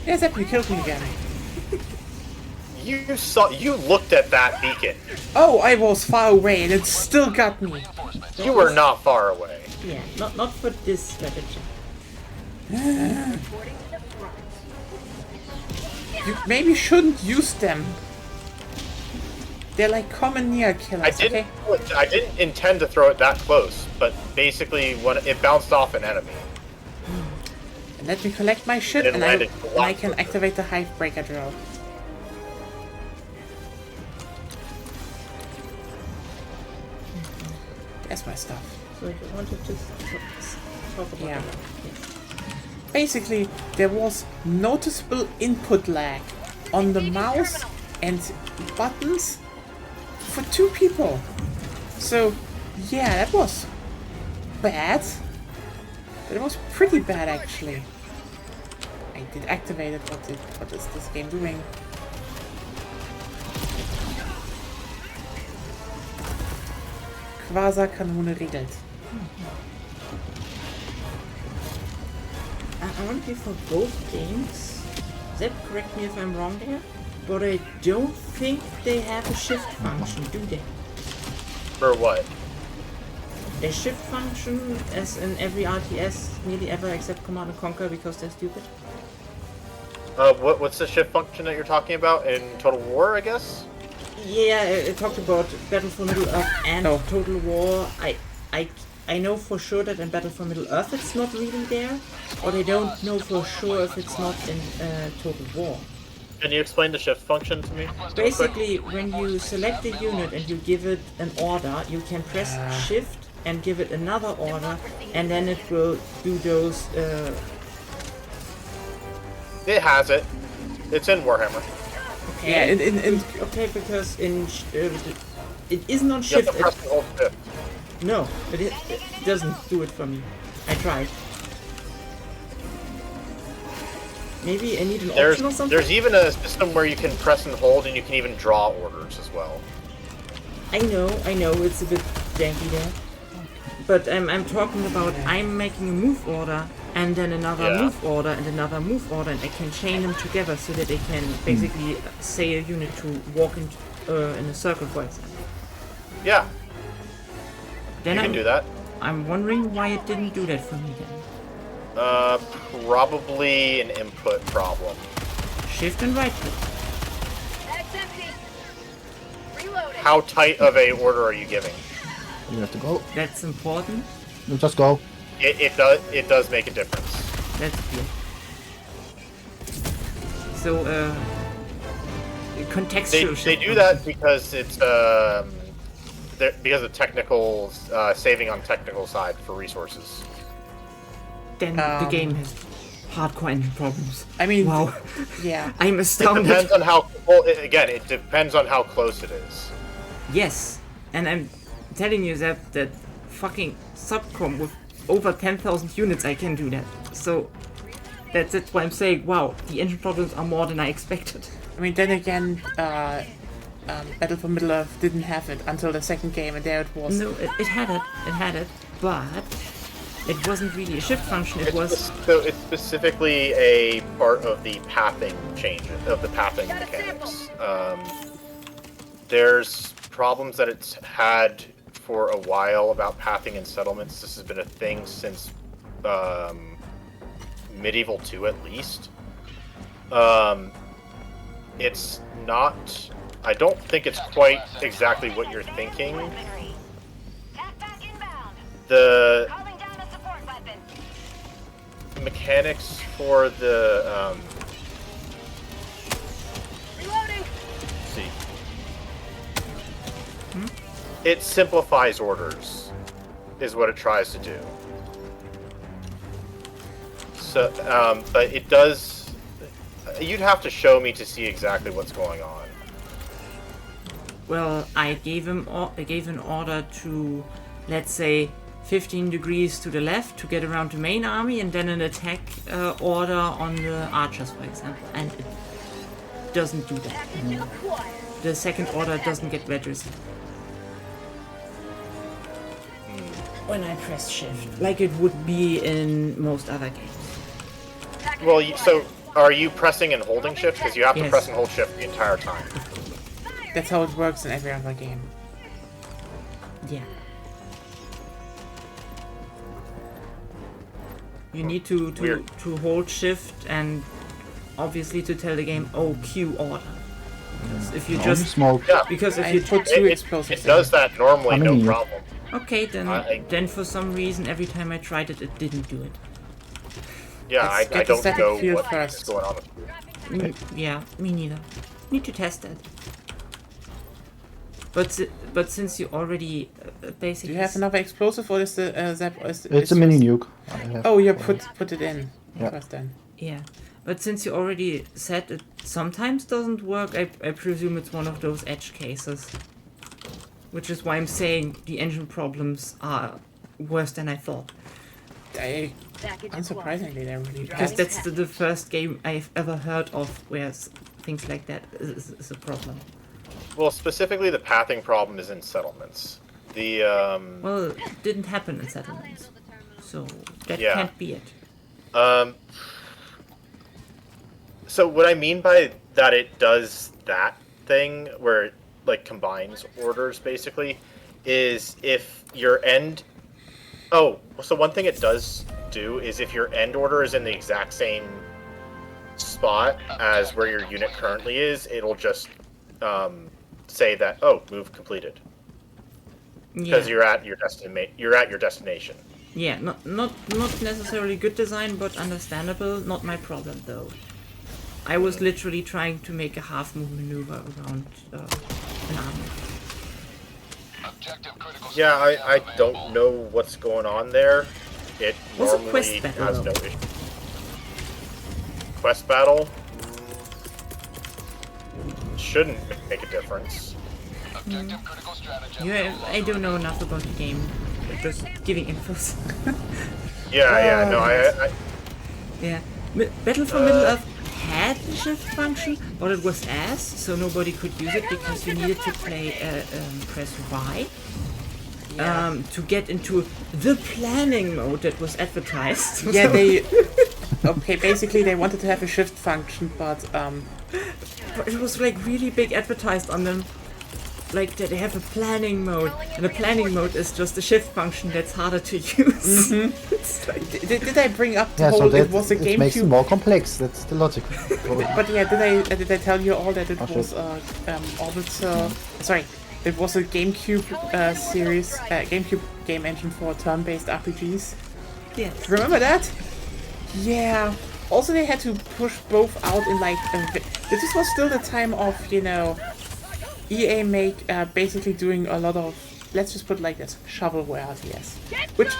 Yes, that you killed me again. You looked at that beacon. Oh, I was far away and it still got me. You were not far away. Yeah, not for this strategy. You maybe shouldn't use them. They're like common near killers, okay? I didn't intend to throw it that close, but basically when it bounced off an enemy. And let me collect my shit and I can activate the hive breaker drill. That's my stuff. So if you wanted to talk about Yeah. that. Yes. Basically, there was noticeable input lag on the mouse and buttons for two people. So, yeah, that was bad. That was pretty bad, actually. I did activate it. What is this game doing? Quasar-Kanone riegelt. Apparently for both games, Zeb, correct me if I'm wrong there, but I don't think they have a shift function, do they? For what? a shift function as in every RTS nearly ever except Command and Conquer because they're stupid? What's the shift function that you're talking about in Total War, I guess? Yeah, I talked about Battle for Middle Earth and Total War. I know for sure that in Battle for Middle Earth it's not really there, but I don't know for sure if it's not in Total War. Can you explain the shift function to me? Basically, when you select a unit and you give it an order, you can press shift and give it another order, and then it will do those. It has it. It's in Warhammer. Okay. Yeah, okay, because it isn't on You shift. have to press and hold shift. No, it doesn't do it for me. I tried. Maybe I need an option or something? There's even a system where you can press and hold and you can even draw orders as well. I know, it's a bit janky there. But I'm talking about I'm making a move order and then another move order and another move order, and I can chain them together so that they can basically say a unit to walk in a circle, for example. Yeah. Then you can do that. I'm wondering why it didn't do that for me then. Probably an input problem. Shift and right click. That's empty. Reloading. How tight of a order are you giving? You have to go. That's important. You just go. It does make a difference. That's clear. So, contextual. They do that because it's because of technical saving on technical side for resources. Then the game has hardcore engine problems. I mean, wow. Yeah. I'm astounded. It depends on how. Well, again, it depends on how close it is. Yes, and I'm telling you that fucking subcom with over 10,000 units, I can do that. So that's why I'm saying, wow, the engine problems are more than I expected. I mean, then again, Battle for Middle Earth didn't have it until the second game, and there it was. No, it had it, but it wasn't really a shift function. So it's specifically a part of the pathing change of the pathing mechanics. There's problems that it's had for a while about pathing and settlements. This has been a thing since Medieval 2 at least. It's not. I don't think it's quite exactly what you're thinking. The mechanics for the let's see. It simplifies orders, is what it tries to do. So, but it does. You'd have to show me to see exactly what's going on. Well, I gave an order to, let's say, 15 degrees to the left to get around the main army, and then an attack order on the archers, for example, and it doesn't do that. The second order doesn't get registered when I press shift, like it would be in most other games. Well, so are you pressing and holding shift? Because you have to Yes. press and hold shift the entire time. That's how it works in every other game. Yeah. You need to hold shift and obviously to tell the game, oh, Q order. Because if you just smoke. Yeah, because if I you put two it explosives does that normally, I no mean, problem. okay, then I- then for some reason every time I tried it, it didn't do it. Yeah, Let's I get the don't static know field what first. is going on with it. Yeah, me neither. Need to test that. But since you already Do basically you have another explosive, or is the Zap? It's a mini nuke. I have Oh, you for put it in Yeah. first then. yeah, but since you already said it sometimes doesn't work, I presume it's one of those edge cases. Which is why I'm saying the engine problems are worse than I thought. Unsurprisingly, they're really Because bad. that's the first game I've ever heard of where things like that is a problem. Well, specifically, the pathing problem is in settlements. The Well, it didn't happen in settlements. So that Yeah. can't be it. So what I mean by that, it does that thing where it like combines orders basically, is if your end Oh, so one thing it does do is if your end order is in the exact same spot as where your unit currently is, it'll just say that, oh, move completed. Because you're at your destination. Yeah, not necessarily good design, but understandable. Not my problem though. I was literally trying to make a half move maneuver around an army. Yeah, I don't know what's going on there. It Was a normally quest battle, has no though. issue. Quest battle shouldn't make a difference. Yeah, I don't know enough about the game. Just giving infos. Yeah, no, I Yeah. Battle for Middle-earth had the shift function, but it was ass, so nobody could use it because you needed to press Y to get into the planning mode that was advertised. Yeah, they... Okay, basically they wanted to have a shift function, but it was like really big advertised on them. Like that they have a planning mode, and a planning mode is just a shift function that's harder to use. It's like, did I bring up the Yeah, whole... so that it was a it makes it GameCube... more complex. That's the logic. But yeah, did I tell you all that it was Orbiter... Sorry, it was a GameCube series, GameCube game engine for turn-based RPGs. yes. Remember that? Yeah. Also, they had to push both out in like... This was still the time of, you know... EA basically doing a lot of, let's just put it like this, shovelware RTS. Which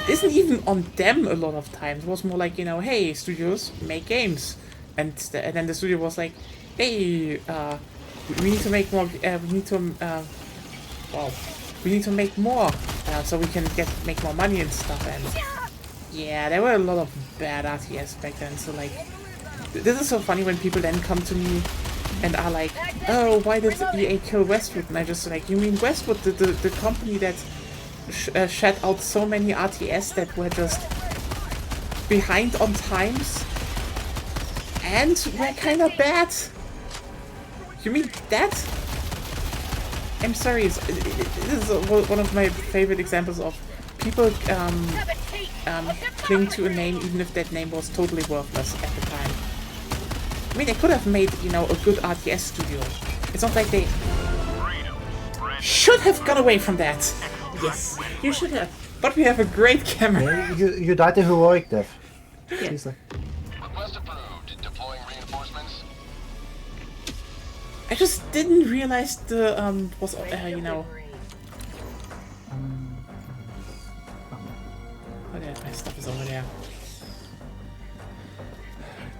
isn't even on them a lot of times. It was more like, you know, hey, studios, make games. And then the studio was like, hey, we need to make more, we need to make more, so we can make more money and stuff. And yeah, there were a lot of bad RTS back then. So like, this is so funny when people then come to me and are like, oh, why did EA kill Westwood? And I just like, you mean Westwood, the company that shed out so many RTS that were just behind on times and were kind of bad? You mean that? I'm sorry, this is one of my favorite examples of people cling to a name even if that name was totally worthless at the time. I mean, they could have made, you know, a good RTS studio. It's not like they should have gone away from that. Yes, you should have. But we have a great camera. You died a heroic death. Yeah. Seriously. Request approved. Deploying reinforcements. I just didn't realize the was you know. Oh, yeah, my stuff is over there.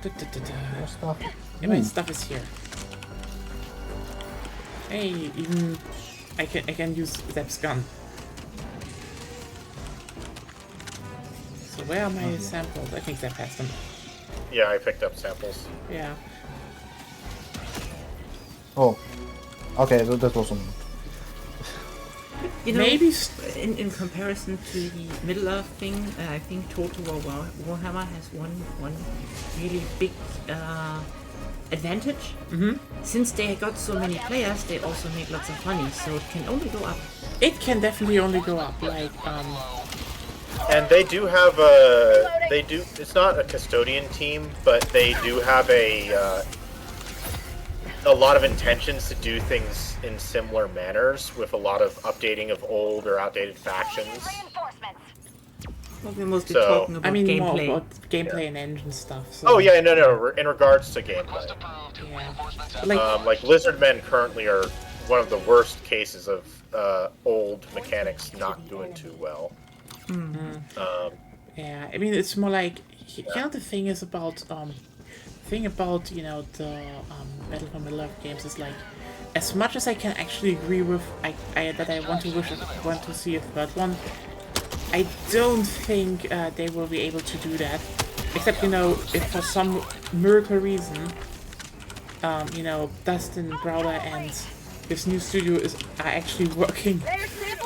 More stuff. Yeah, my stuff is here. Hey, even I can use Zep's gun. So where are my samples? I think Zep has them. Yeah, I picked up samples. Yeah. Oh. Okay, that was on. You know, Maybe in comparison to the Middle-earth thing, I think Total War Warhammer has one really big advantage. Since they got so many players, they also make lots of money, so it can only go up. it can definitely only go up. Like And they do have it's not a custodian team, but they do have a lot of intentions to do things in similar manners, with a lot of updating of old or outdated factions. Well, we're mostly So, talking about I mean, gameplay. more about gameplay and engine stuff. So. Oh yeah, no. In regards to gameplay, Yeah. like Lizardmen currently are one of the worst cases of old mechanics not doing too well. Yeah, I mean, it's more like, you know, the thing is about you know, the Battle for Middle-earth games is like, as much as I can actually agree with that I want to see a third one, I don't think they will be able to do that. Except, you know, if for some miracle reason, you know, Dustin Browder and his new studio are actually working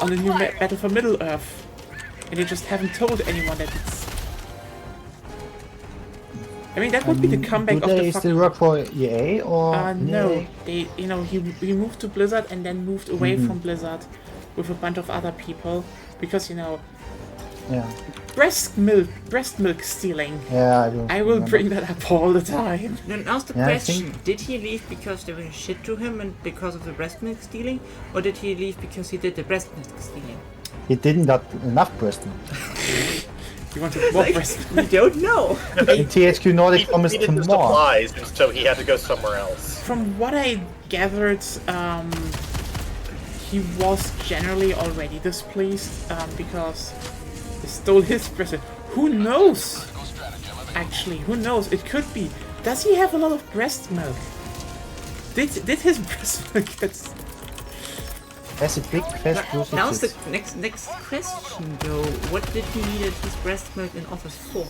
on a new Battle for Middle-earth, and they just haven't told anyone that it's... I mean, that would be the comeback of the they still work for EA or? no, they, you know, he moved to Blizzard and then moved away from Blizzard with a bunch of other people, because, you know, Yeah. Breast milk stealing. Yeah, I do. I will remember. bring that up all the time. Then now's the Yeah, I question: think- did he leave because they were shit to him and because of the breast milk stealing, or did he leave because he did the breast milk stealing? He didn't got enough breast milk. You want to more breast We don't know. And THQ Nordic He promised needed him the more. supplies, and so he had to go somewhere else. From what I gathered, he was generally already displeased because he stole his breast. Who knows? Actually, who knows? It could be. Does he have a lot of breast milk? Did his breast milk get... As a big fast juicy Now's the tits. next question though. What did he need his breast milk in office for?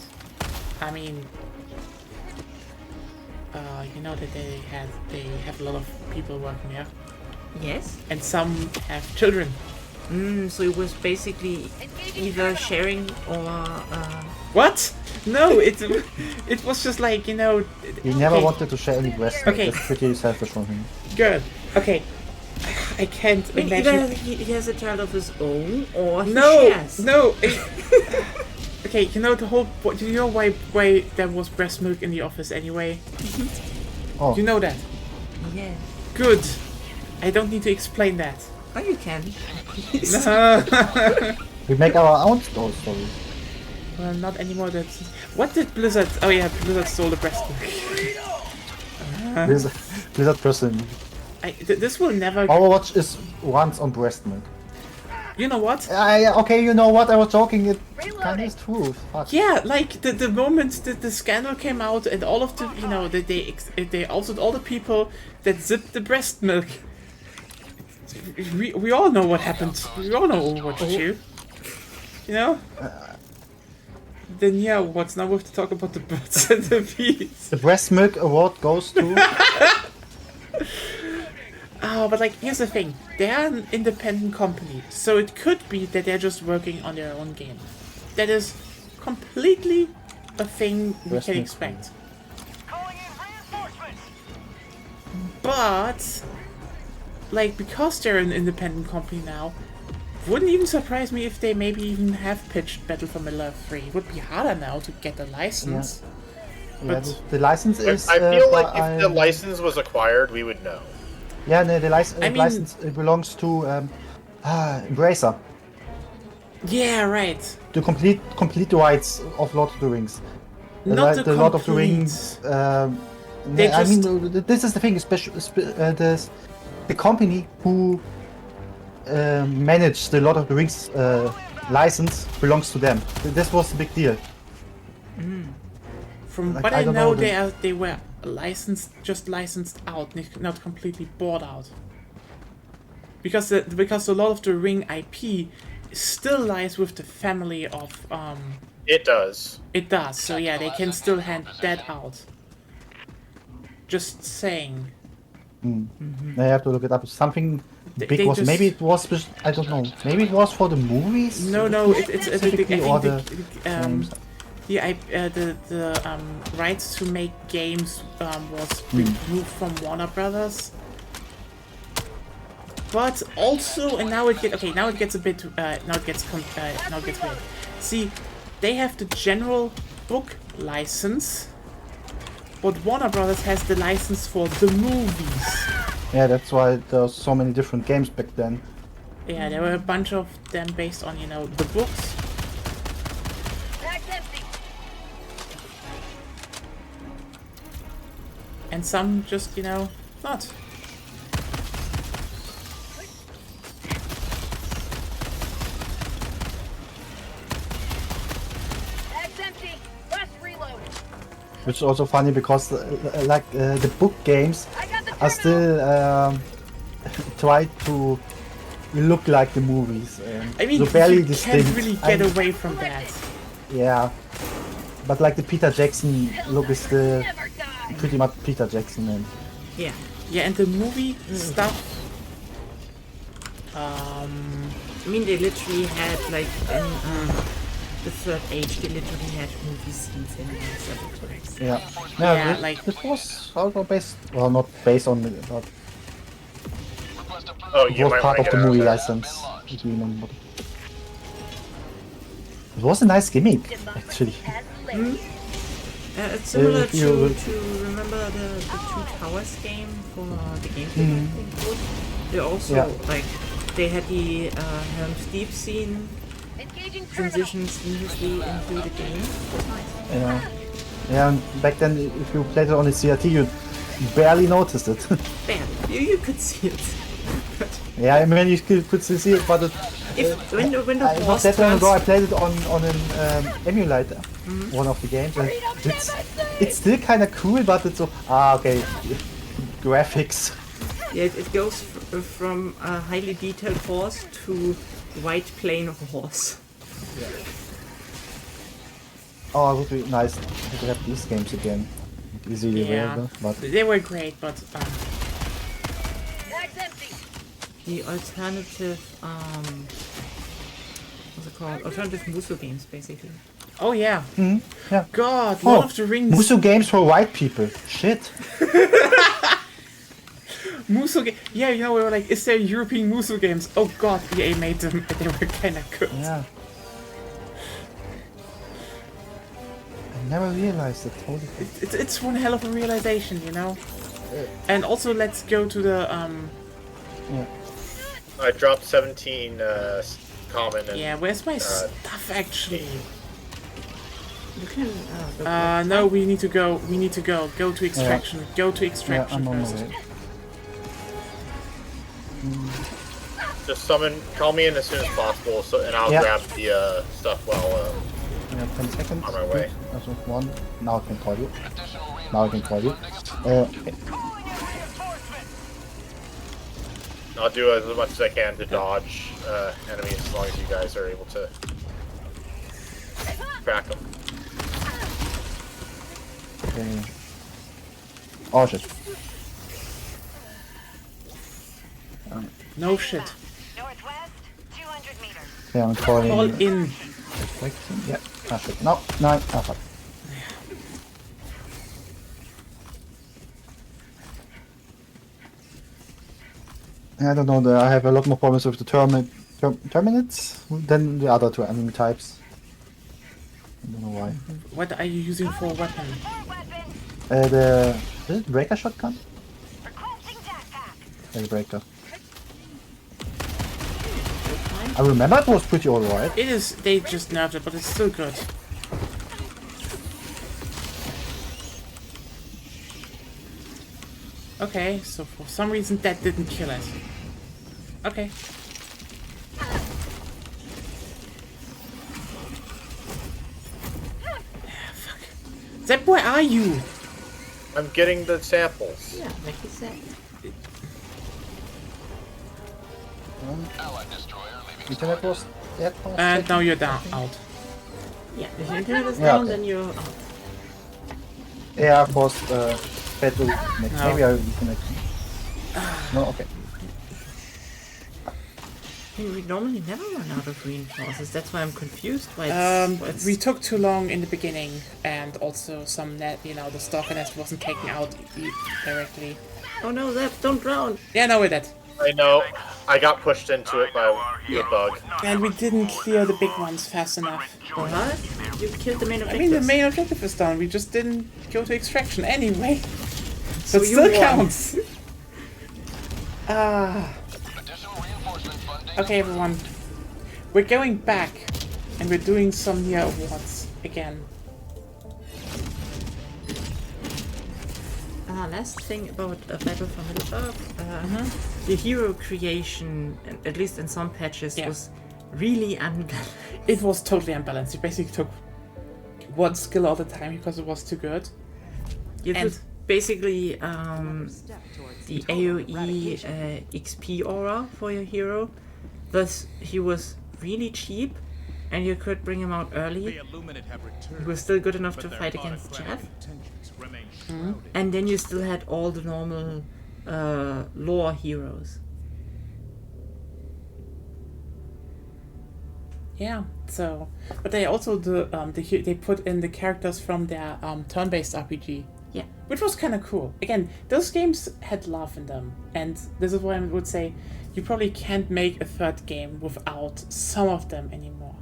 I mean, you know that they have a lot of people working here, Yes. and some have children. So it was basically either sharing or What? No, it was just like, you know. He never okay, wanted to share any breast milk. Okay. That's pretty selfish from him. Good. Okay. I can't either imagine. he has a child of his own or he No, shares. no. Okay, you know the whole. Do you know why there was breast milk in the office anyway? Oh, You know that. Yeah. Good. I don't need to explain that. Oh, you can. we make our own stories. Well, not anymore. That's. What did Blizzard? Oh yeah, Blizzard stole the breast milk. Blizzard person. This will never. Overwatch is once on breast milk. You know what? Okay, you know what? I was joking. It kind of is true. Fuck. Yeah, like the moment that the scandal came out and all of the, you know, that they outed all the people that zipped the breast milk. We all know what happened. We all know Overwatch 2. You know? The Nya Awards. Now we have to talk about the birds and the bees. The breast milk award goes to. Oh, but like, here's the thing. They are an independent company, so it could be that they're just working on their own game. That is completely a thing we Breast can milk. expect. Calling in reinforcements. But, like, because they're an independent company now, wouldn't even surprise me if they maybe even have pitched Battle for Middle Earth 3. It would be harder now to get a license. Yeah, But the license is. I feel like by- if the license was acquired, we would know. Yeah, no, the I mean- license belongs to Embracer. yeah, right. To complete the rights of Lord of the Rings. Not the the Lord of the complete. Rings. They I mean, just- this is the thing. The company who managed the Lord of the Rings license belongs to them. This was a big deal. From Like, what I I don't know, know, they were just licensed out, not completely bought out. Because the Lord of the Ring IP still lies with the family of It does. It does, so yeah, they can still hand that out. Just saying. I have to look it up. Something They- big they was. just- Maybe it was. I don't know. Maybe it was for the movies. No, it's I think Specifically, or the the rights to make games was removed from Warner Brothers. But also, and now it gets a bit now it gets weird. See, they have the general book license, but Warner Brothers has the license for the movies. Yeah, that's why there's so many different games back then. Yeah, there were a bunch of them based on, you know, the books. Bag's empty. And some just, you know, not. Bag's empty. Last reload. Which is also funny because the book games I got the are terminal. still try to look like the movies. I mean, so barely you distinct. can't really get And- away from that. Yeah, but like the Peter Jackson look is the Never die. pretty much Peter Jackson and Yeah. Yeah, and the movie stuff. I mean, they literally had like in the Third Age, they literally had movie scenes in several times. yeah. Yeah, it, like- it was also based, well, not based on it, but Oh, it you was might part want of to the get out movie there. license agreement. It was a nice gimmick, actually. It's similar If you- to remember the Two Towers game for the GameCube, I think it was. They also, Yeah. like, they had the Helm's Deep scene Engaging terminal. transitions seamlessly into the game. Yeah. Yeah, and back then, if you played it on the CRT, you barely noticed it. Bam! You could see it. Yeah, I mean, you could still see it, but it, When the not horse that long turns, ago, I played it on an emulator, one of the games, and it's still kind of cool, but it's so okay, graphics. yeah, it goes from a highly detailed horse to white plain of a horse. Oh, it would be nice to have these games again, easily Yeah, available. But they were great, but Bag's empty. The alternative, what's it called? Alternative Muso games, basically. oh yeah, yeah. God, Oh, Lord of the Rings. Muso games for white people. Shit. Muso yeah, you know, we were like, is there European Muso games? Oh God, EA made them, and they were kind of good. Yeah. I never realized it. Holy fuck. It's one hell of a realization, you know. And also, let's go to the Yeah. I dropped 17 common and yeah. Where's my stuff actually? You can go No, we need to go. We need to go. Go to extraction. Go to Yeah, extraction I'm on my first. way. just call me in as soon as possible, and I'll Yeah. grab the stuff while Yeah, 10 seconds. On my way. That's one. Now I can call you. Now I can call you. I'll do as much as I can to dodge enemies as long as you guys are able to track them. Okay. Oh shit. No shit. Northwest, 200 meters. Okay, I'm calling. All in. Yeah. Ah shit. No. No. Ah fuck. I don't know. I have a lot more problems with the terminates than the other two enemy types. I don't know why. What are you using for a weapon? The is it breaker shotgun? Requesting backpack. Yeah, the breaker. I remember it was pretty alright. It is. They just nerfed it, but it's still good. Okay, so for some reason that didn't kill us. Okay. Fuck. Zep, where are you? I'm getting the samples. Yeah, like you said. Allied destroyer leaving Internet was that was And now you're down out. Yeah, if your internet is Yeah, down, okay. then you're out. yeah, of course. Battle next. No. Maybe I can. No, okay. I mean, we normally never run out of reinforcers. That's why I'm confused. Why it's, We took too long in the beginning, and also some net, you know, the stalker nest wasn't taken out directly. Oh no, Zep, don't drown! Yeah, no, we're dead. I know. I got pushed into it by the bug. And we didn't clear the big ones fast enough. What? You killed the main I objective. mean, the main objective is done. We just didn't go to extraction anyway. So it you still won. counts. Ah. additional reinforcement funding. Okay, everyone. We're going back, and we're doing some Nya Awards again. Last thing about Battle for Middle-earth. The hero creation, at least in some patches, Yeah. was really unbalanced. It was totally unbalanced. You basically took one skill all the time because it was too good. It And- was basically the AoE XP aura for your hero. Thus, he was really cheap, and you could bring him out early. He was still good enough to fight against Jeff. And then you still had all the normal lore heroes. Yeah. So, but they also they put in the characters from their turn-based RPG. Yeah. Which was kind of cool. Again, those games had love in them, and this is why I would say you probably can't make a third game without some of them anymore.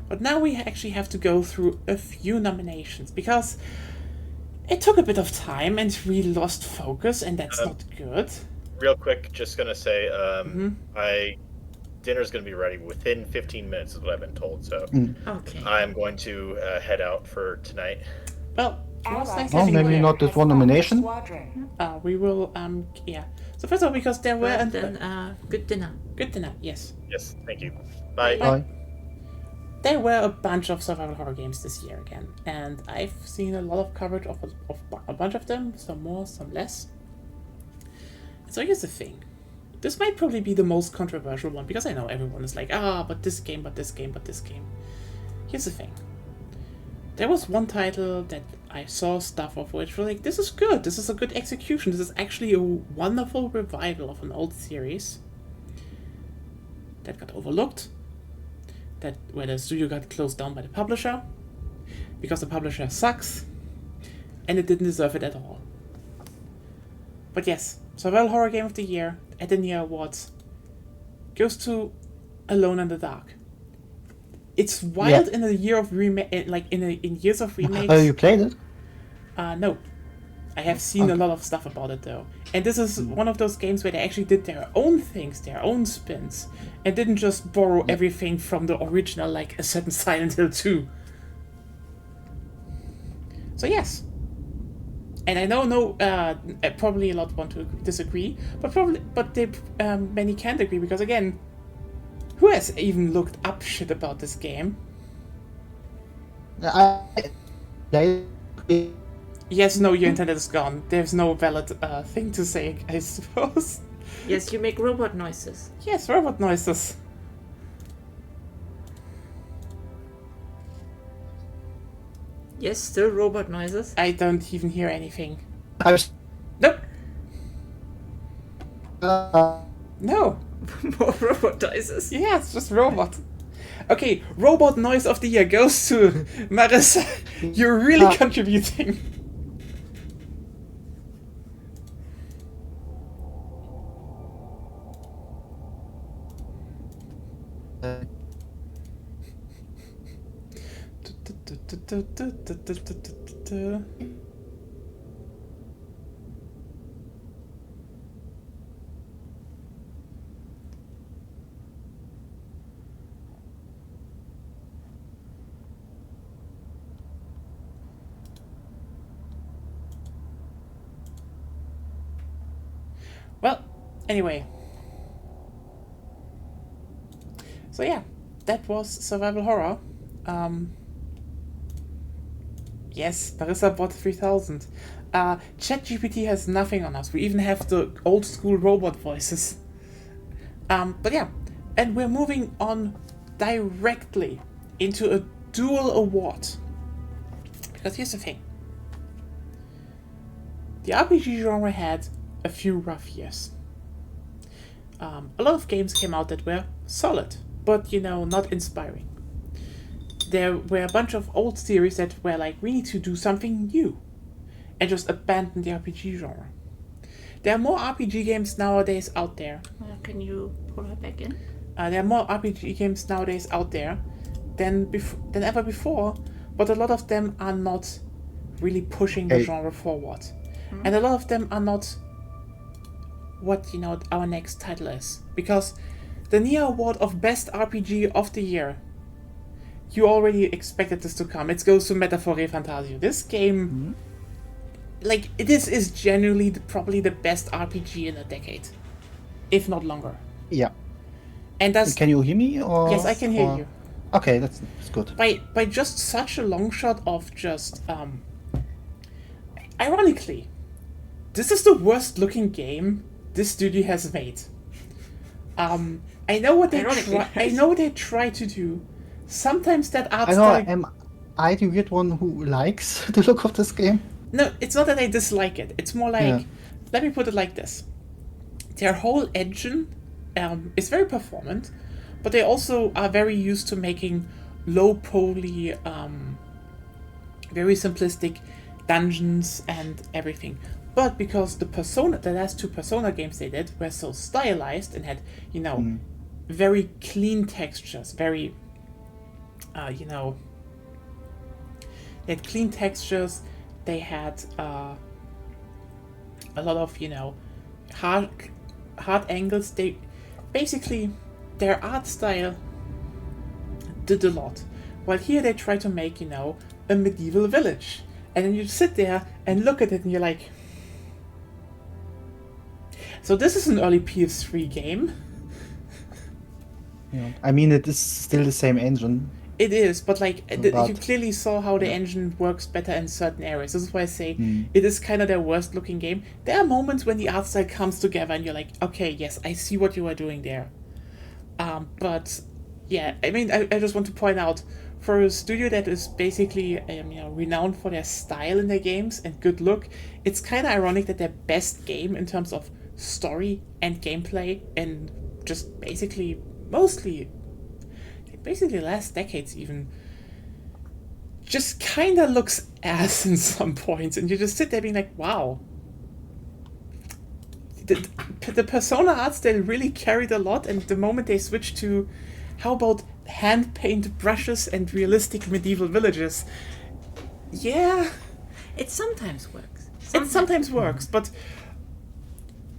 But now we actually have to go through a few nominations, because it took a bit of time and we lost focus, and that's not good. Real quick, just gonna say, dinner's gonna be ready within 15 minutes, is what I've been told. So Okay. I'm going to head out for tonight. Well, it was nice Well, having you maybe here. not this one nomination. We will, yeah. So first of all, because there were... Well, then, good dinner. Good dinner, yes. Yes, thank you. Bye. Bye. There were a bunch of survival horror games this year again, and I've seen a lot of coverage of a bunch of them, some more, some less. So here's the thing. This might probably be the most controversial one, because I know everyone is like, but this game, but this game, but this game. Here's the thing. There was one title that I saw stuff of which were like, this is good, this is a good execution, this is actually a wonderful revival of an old series that got overlooked, where the studio got closed down by the publisher, because the publisher sucks, and it didn't deserve it at all. But yes, Survival Horror Game of the Year at the Nya Awards goes to Alone in the Dark. It's wild in a year of in years of remakes. Oh, you played it? No. I have seen a lot of stuff about it though. And this is one of those games where they actually did their own things, their own spins, and didn't just borrow everything from the original, like a certain Silent Hill 2. So yes. And I know probably a lot want to disagree, but many can't agree, because again, who has even looked up shit about this game? Yes, no, your internet is gone. There's no valid thing to say, I suppose. Yes, you make robot noises. Yes, robot noises. Yes, still robot noises. I don't even hear anything. Nope. No. More robot noises. Yeah, it's just robot. Okay, robot noise of the year goes to Marissa. You're really contributing. Well, anyway. So yeah, that was survival horror. Yes, Marissa bought 3000. ChatGPT has nothing on us. We even have the old school robot voices. But yeah, and we're moving on directly into a dual award. Because here's the thing. The RPG genre had a few rough years. A lot of games came out that were solid, but not inspiring. There were a bunch of old series that were like, we need to do something new, and just abandon the RPG genre. There are more RPG games nowadays out there. Can you pull her back in? There are more RPG games nowadays out there than ever before, but a lot of them are not really pushing the genre forward. And a lot of them are not what our next title is. Because the Nya Award of Best RPG of the Year, you already expected this to come. It goes to Metaphore Fantasio. This game, this is genuinely probably the best RPG in a decade, if not longer. Yeah. And that's. Can you hear me? Or, yes, I can hear you. Okay, that's good. By just such a long shot of just ironically, this is the worst looking game this studio has made. I know what they try to do. Sometimes that art style. Am I the weird one who likes the look of this game? No, it's not that I dislike it. It's more like, let me put it like this: their whole engine is very performant, but they also are very used to making low poly, very simplistic dungeons and everything. But because the last two Persona games they did were so stylized and had, very clean textures, very you know, they had clean textures. They had a lot of, you know, hard angles. They basically, their art style did a lot. While here they try to make, you know, a medieval village. And then you sit there and look at it and you're like, so this is an early PS3 game. Yeah. I mean, it is still the same engine. It is, but like But- you clearly saw how the engine works better in certain areas. This is why I say it is kind of their worst looking game. There are moments when the art style comes together and you're like, okay, yes, I see what you are doing there. But yeah, I mean, I just want to point out, for a studio that is basically you know, renowned for their style in their games and good look, it's kind of ironic that their best game in terms of story and gameplay and just basically last decades even, just kind of looks ass in some points, and you just sit there being like, wow. The Persona art style really carried a lot, and the moment they switched to, how about hand paint brushes and realistic medieval villages? Yeah, It sometimes works. it sometimes works, but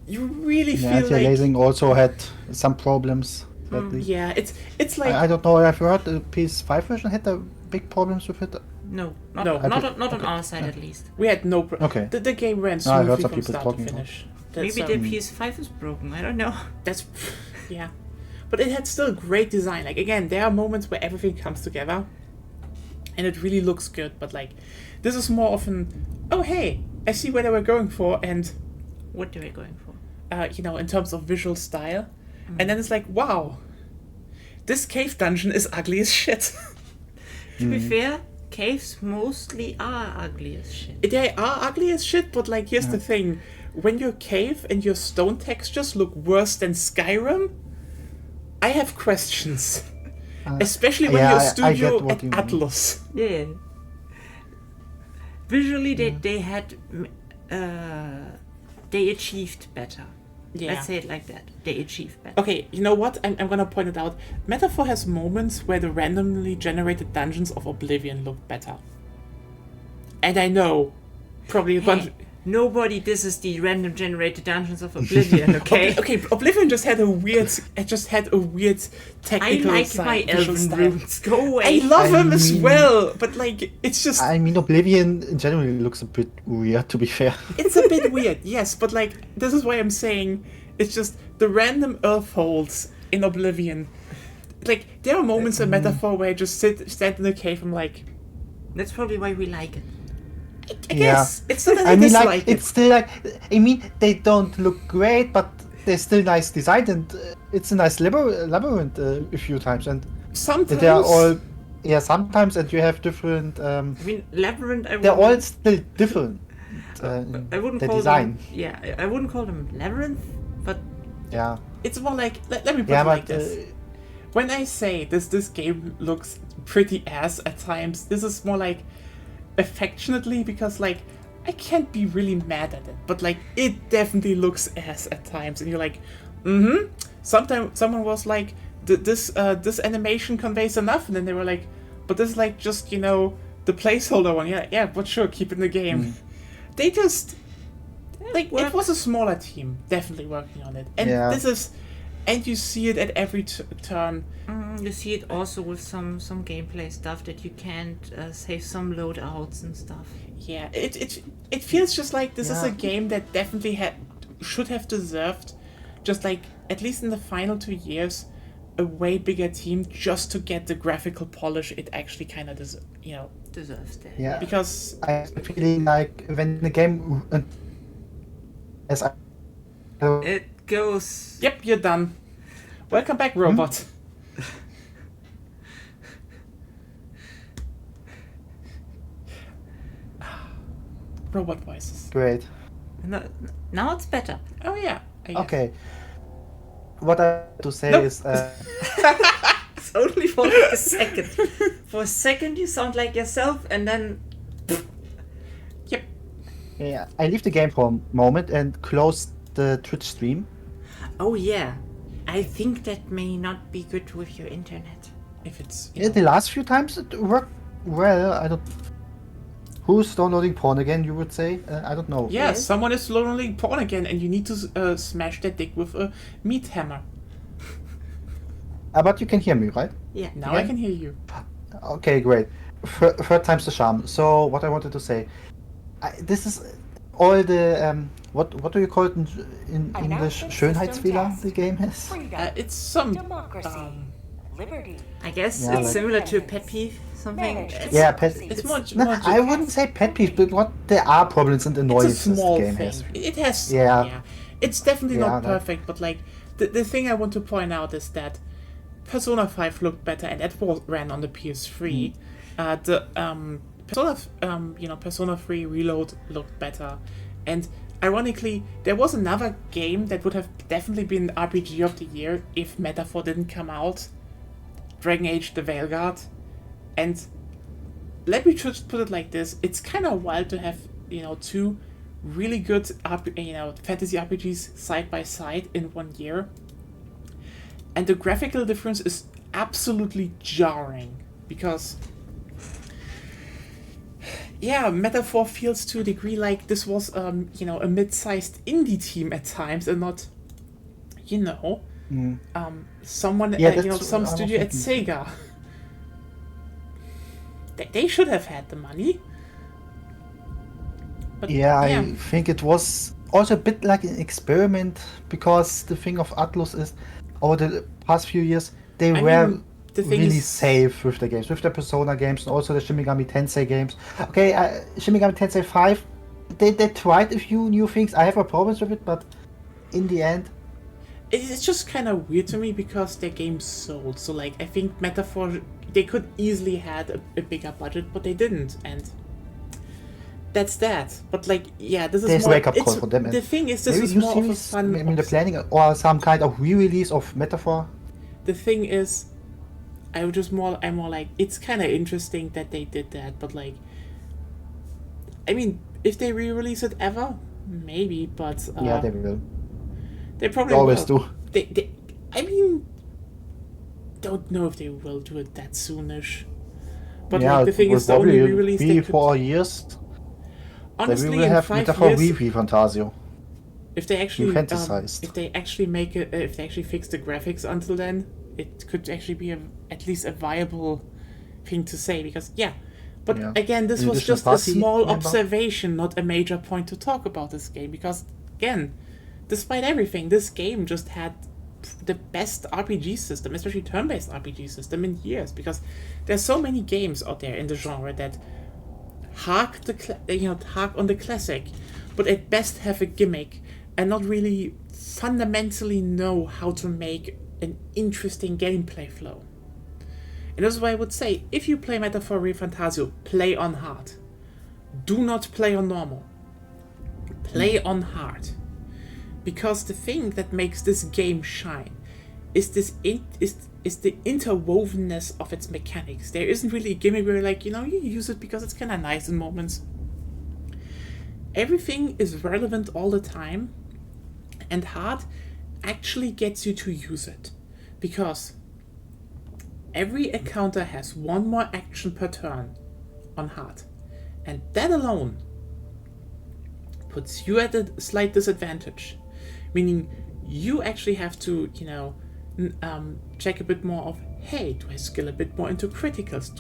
you really Yeah, feel like, anti-aliasing also had some problems. Sadly. yeah, it's like, I don't know if you heard the PS5 version had big problems with it. No, not, No. not on our side at least. we had no Okay. The game ran No, I heard smoothly some from people start to talking about finish. Maybe That's, the PS5 is broken. I don't know. That's, yeah. But it had still great design. Like, again, there are moments where everything comes together and it really looks good. But, like, this is more often, oh, hey, I see where they were going for. And, What are we going for? you know, in terms of visual style. And then it's like, wow, this cave dungeon is ugly as shit. To be fair, caves mostly are ugly as shit. They are ugly as shit, but, like, here's the thing. When your cave and your stone textures look worse than Skyrim, I have questions. Especially when yeah, you're a I studio get what at you mean. Atlas. Yeah. Visually, they achieved better. Yeah. Let's say it like that. They achieved better. Okay, you know what? I'm gonna point it out. Metaphor has moments where the randomly generated dungeons of Oblivion look better. And I know, probably a bunch. Hey, nobody disses the random generated dungeons of Oblivion, okay? Okay, Oblivion just had a weird. It just had a weird I technical like side, my visual elven style. runes. Go away. I love I them as mean- well, but like it's just I mean, Oblivion in general looks a bit weird, to be fair. it's a bit weird, yes, but like this is why I'm saying it's just the random earth holes in Oblivion. Like there are moments in Metaphor where I just stand in the cave. I'm like, That's probably why we like it. I guess it's not that I, I mean, dislike like, it. it's still like, I mean, they don't look great, but they're still nice designed, and it's a nice labyrinth a few times, and Sometimes they are all, yeah, sometimes, and you have different, I mean, Labyrinth, they're all still different. I wouldn't the call design. them... Yeah, I wouldn't call them Labyrinth, but... Yeah. it's more like let me put Yeah, it like but this. When I say this game looks pretty ass at times, this is more like affectionately because like I can't be really mad at it, but like it definitely looks ass at times, and you're like, Sometimes someone was like, this animation conveys enough, and then they were like, but this is like just the placeholder one. Yeah, but sure, keep it in the game. They just like it was a smaller team definitely working on it, and Yeah. this is. And you see it at every turn. You see it also with some gameplay stuff that you can't save some loadouts and stuff. Yeah, it feels just like this is a Yeah. game that definitely should have deserved, just like at least in the final 2 years, a way bigger team just to get the graphical polish it actually kind of Deserves that. Yeah. because I have the feeling like when the game, as I, It goes... yep, you're done. Welcome back, robot. Robot voices. great. No, now it's better. Oh yeah. I guess. Okay. What I have to say Nope. is, It's only for like a second. For a second you sound like yourself and then... Yep. yeah, I leave the game for a moment and close the Twitch stream. Oh yeah. I think that may not be good with your internet. if it's Yeah, the last few times it worked well. I don't. Who's downloading porn again? You would say? I don't know. yeah, Yes. someone is downloading porn again, and you need to smash that dick with a meat hammer. But you can hear me, right? Yeah. Now Yeah. I can hear you. Okay, great. Third time's the charm. So what I wanted to say, this is all the what do you call it in English? Announcement system Schönheitsfehler test. the game has. Freedom. It's some Democracy. Liberty. I guess Yeah, it's like- similar to a pet peeve, something. Managed. It's- Yeah, pet. it's much No, I wouldn't say pet peeve, but what there are problems and it's a annoyances the small game thing. has. It has Yeah. It's definitely Yeah, not like- perfect, but like the thing I want to point out is that Persona 5 looked better, and that ran on the PS3. Persona 3 Reload looked better, and ironically, there was another game that would have definitely been RPG of the year if Metaphor didn't come out, Dragon Age: The Veilguard, and let me just put it like this: it's kind of wild to have two really good fantasy RPGs side by side in 1 year. And the graphical difference is absolutely jarring because, yeah, Metaphor feels to a degree like this was, a mid-sized indie team at times, and not, someone, Yeah, that's some what I was studio at thinking. Sega. They should have had the money. But, Yeah, I think it was also a bit like an experiment because the thing of Atlus is, over the past few years, they I were mean, the thing really is- safe with the games, with the Persona games and also the Shin Megami Tensei games. Okay, Shin Megami Tensei 5, they tried a few new things. I have a problem with it, but in the end, It's just kind of weird to me because their game sold. So, like, I think Metaphor, they could easily had a bigger budget, but they didn't, and that's that. But, like, yeah, this is there's more... wake-up call it's- for them. The thing is, this maybe is new more of a series, fun... maybe they're planning or some kind of re-release of Metaphor. The thing is, I'm more like, it's kind of interesting that they did that, but, like, I mean, if they re-release it ever, maybe, but... Yeah, they will. They probably They always will. do. I mean, don't know if they will do it that soonish. But Yeah, like the thing it is, the will only probably re-release be they could 4 years. honestly Then we will in have 5 Metaphor years, Vivi Fantasio. if they actually fantasized. if they actually make it, if they actually fix the graphics until then, it could actually be at least a viable thing to say because yeah. But Yeah. again, this An was additional just a party small member? observation, not a major point to talk about this game because again, despite everything, this game just had the best RPG system, especially turn-based RPG system in years, because there's so many games out there in the genre that hark on the classic, but at best have a gimmick and not really fundamentally know how to make an interesting gameplay flow. And that's why I would say, if you play Metaphor Fantasio, play on hard. Do not play on normal. Play on hard. Because the thing that makes this game shine is the interwovenness of its mechanics. There isn't really a gimmick where you use it because it's kind of nice in moments. Everything is relevant all the time, and hard actually gets you to use it. Because every encounter has one more action per turn on hard. And that alone puts you at a slight disadvantage. Meaning you actually have to, check a bit more of, hey, do I skill a bit more into criticals?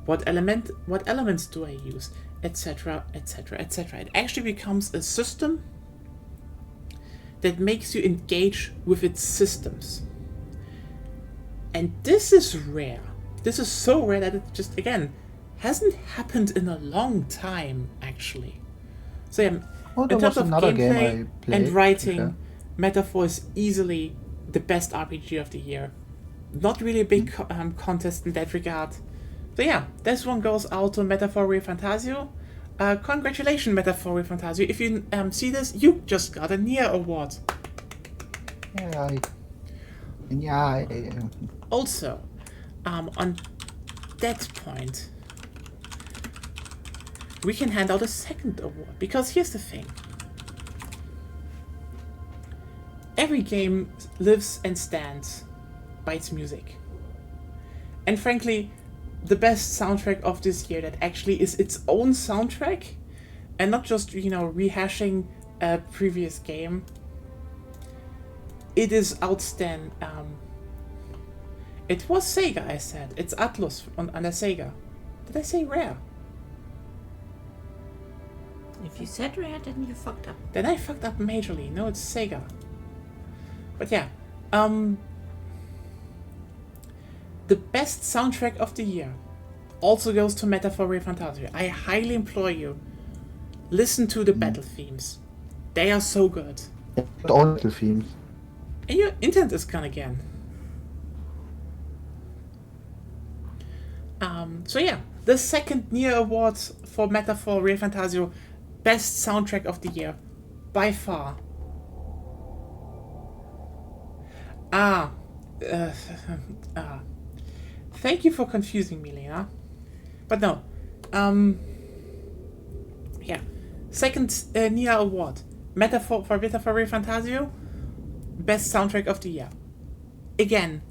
What elements do I use? Etc, etc, etc. It actually becomes a system that makes you engage with its systems. And this is rare. This is so rare that it just, again, hasn't happened in a long time, actually. So yeah, Oh, there in terms was of another game gameplay I played. and writing, Okay. Metaphor is easily the best RPG of the year. Not really a big contest in that regard. So yeah, this one goes out to Metaphor Fantasio. Congratulations, Metaphor Fantasio. If you see this, you just got a Nya Award. Yeah. Also, on that point, we can hand out a second award, because here's the thing. Every game lives and stands by its music. And frankly, the best soundtrack of this year that actually is its own soundtrack and not just, rehashing a previous game. It is outstanding. It was Sega, I said. It's Atlus on the Sega. Did I say Rare? If you said Rare, then you fucked up. Then I fucked up majorly. No, it's Sega. But yeah, the best soundtrack of the year also goes to Metaphor Fantasio. I highly implore you, listen to the battle themes. They are so good. The only themes. And your internet is gone again. So yeah, the second Nya Awards for Metaphor Real Fantasio, best soundtrack of the year, by far. Thank you for confusing me, Lena. But no, yeah, second Nya Award, Metaphor Real Fantasio, best soundtrack of the year. Again,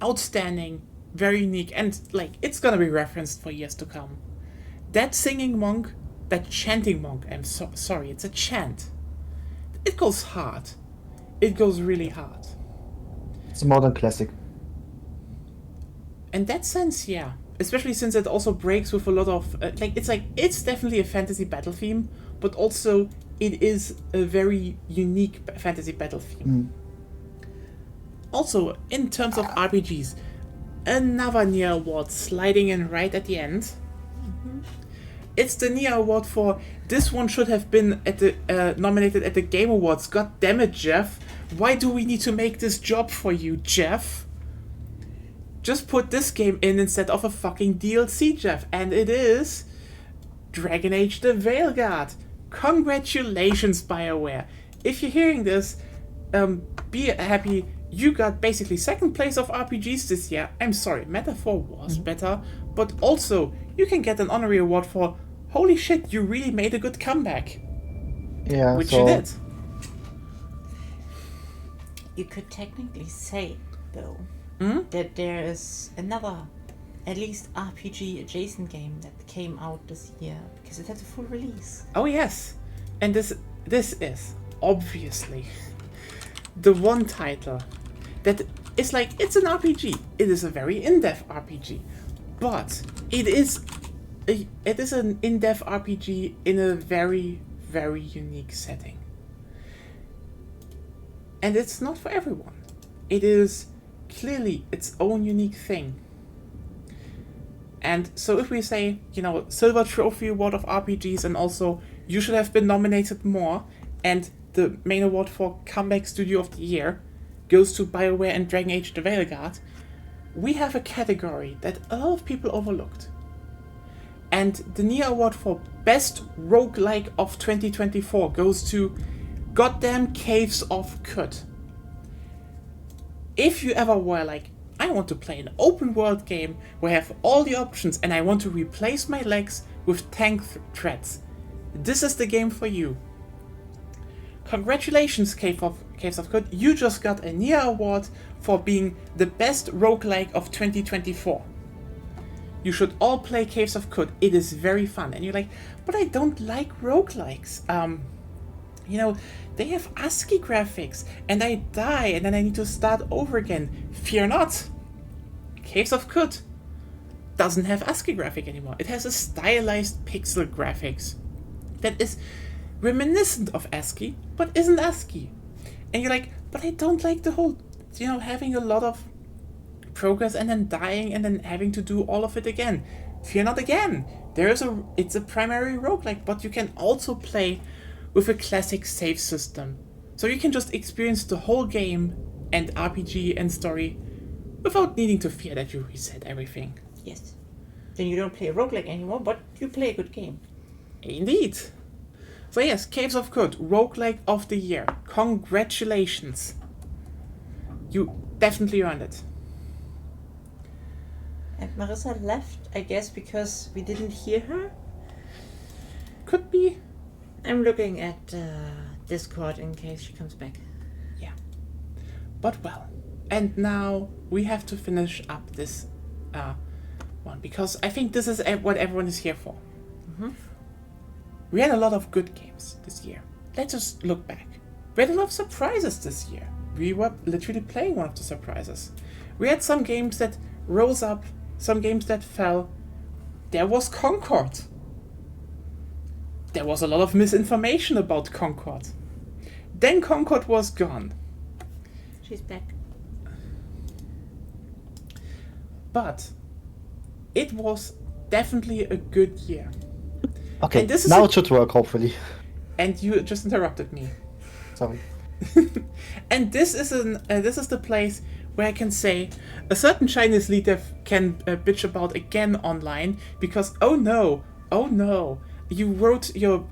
outstanding. Very unique, and it's gonna be referenced for years to come. That singing monk, that chanting monk, I'm sorry, it's a chant. It goes hard. It goes really hard. It's a modern classic. In that sense, yeah. Especially since it also breaks with a lot of it's definitely a fantasy battle theme, but also it is a very unique fantasy battle theme. Also, in terms of RPGs, another Nya Award sliding in right at the end. It's the Nya Award for this one should have been at the nominated at the Game Awards. God damn it, Jeff! Why do we need to make this job for you, Jeff? Just put this game in instead of a fucking DLC, Jeff. And it is Dragon Age: The Veilguard. Congratulations, BioWare. If you're hearing this, be happy. You got basically second place of RPGs this year. I'm sorry, Metaphor was better, but also you can get an honorary award for holy shit, you really made a good comeback. Yeah, which you did. You could technically say, though, that there is another, at least RPG adjacent game that came out this year because it had a full release. Oh yes, and this is obviously the one title that is it's an RPG. It is a very in-depth RPG, but it is an in-depth RPG in a very, very unique setting. And it's not for everyone. It is clearly its own unique thing. And so if we say, Silver Trophy Award of RPGs, and also you should have been nominated more, and the main award for Comeback Studio of the Year goes to BioWare and Dragon Age: The Veilguard, we have a category that a lot of people overlooked. And the Nya Award for Best Roguelike of 2024 goes to goddamn Caves of Kut. If you ever were I want to play an open world game where I have all the options and I want to replace my legs with tank threads, this is the game for you. Congratulations, Caves of Kut, you just got a Nya Award for being the best roguelike of 2024. You should all play Caves of Kut, it is very fun. And you're like, but I don't like roguelikes. They have ASCII graphics, and I die, and then I need to start over again. Fear not! Caves of Kut doesn't have ASCII graphic anymore. It has a stylized pixel graphics that is reminiscent of ASCII, but isn't ASCII. And you're like, but I don't like the whole, having a lot of progress and then dying and then having to do all of it again. Fear not again! It's a primary roguelike, but you can also play with a classic save system. So you can just experience the whole game and RPG and story without needing to fear that you reset everything. Yes. Then you don't play a roguelike anymore, but you play a good game. Indeed. So yes, Caves of Kut, roguelike of the year. Congratulations. You definitely earned it. And Marissa left, I guess, because we didn't hear her? Could be. I'm looking at Discord in case she comes back. Yeah. But well, and now we have to finish up this one, because I think this is what everyone is here for. We had a lot of good games this year. Let's just look back. We had a lot of surprises this year. We were literally playing one of the surprises. We had some games that rose up, some games that fell. There was Concord. There was a lot of misinformation about Concord. Then Concord was gone. She's back. But it was definitely a good year. Okay, And this is now it should work, hopefully. And you just interrupted me. Sorry. And this is the place where I can say a certain Chinese leader can bitch about again online because oh no, you wrote your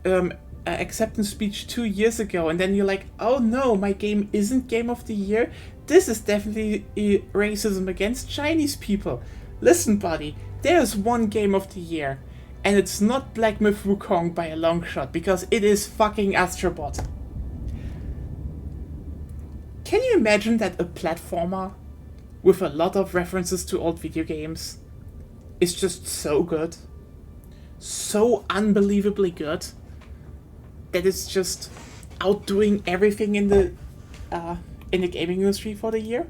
acceptance speech 2 years ago and then you're like, oh no, my game isn't Game of the Year. This is definitely racism against Chinese people. Listen, buddy, there's one Game of the Year, and it's not Black Myth Wukong by a long shot because it is fucking Astrobot. Can you imagine that a platformer with a lot of references to old video games is just so good? So unbelievably good that it's just outdoing everything in the gaming industry for the year?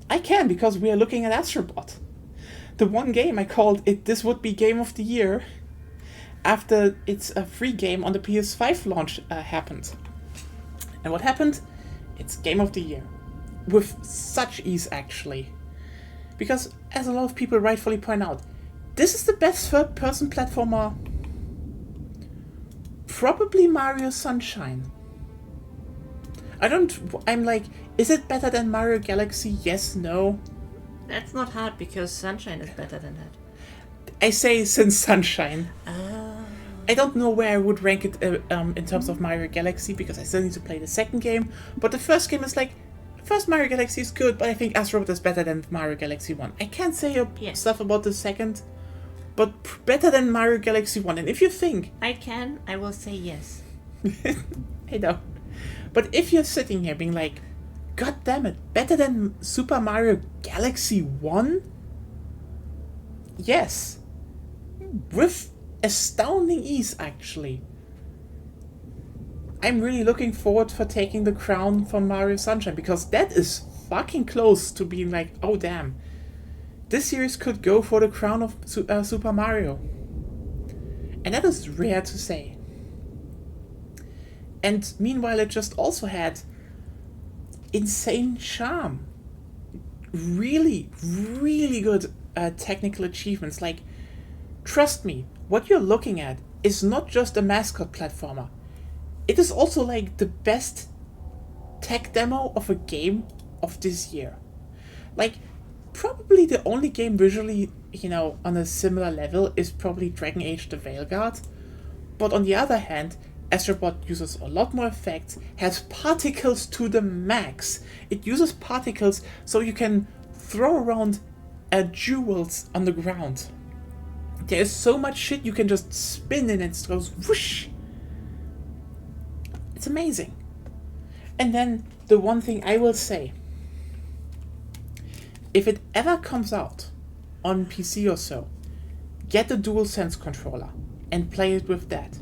I can, because we are looking at Astrobot. The one game I called it this would be Game of the Year after its a free game on the PS5 launch happened. And what happened? It's Game of the Year. With such ease, actually. Because, as a lot of people rightfully point out, this is the best third-person platformer. Probably Mario Sunshine. I'm like, is it better than Mario Galaxy? Yes, no. That's not hard because Sunshine is better than that. I say since Sunshine. I don't know where I would rank it in terms of Mario Galaxy because I still need to play the second game. But the first game is like, first Mario Galaxy is good, but I think Astrobot is better than Mario Galaxy 1. I can't say stuff about the second, but better than Mario Galaxy 1. And if you think... I will say yes. I know. But if you're sitting here being like, God damn it, better than Super Mario Galaxy 1? Yes. With astounding ease, actually. I'm really looking forward for taking the crown from Mario Sunshine, because that is fucking close to being like, oh damn. This series could go for the crown of Super Mario. And that is rare to say. And meanwhile, it just also had insane charm. Really, really good technical achievements. Like, trust me, what you're looking at is not just a mascot platformer. It is also like the best tech demo of a game of this year. Like, probably the only game visually, on a similar level is probably Dragon Age the Veilguard. But on the other hand, Astrobot uses a lot more effects, has particles to the max. It uses particles so you can throw around jewels on the ground. There is so much shit you can just spin in and it goes whoosh. It's amazing. And then the one thing I will say, if it ever comes out on PC or so, get a DualSense controller and play it with that.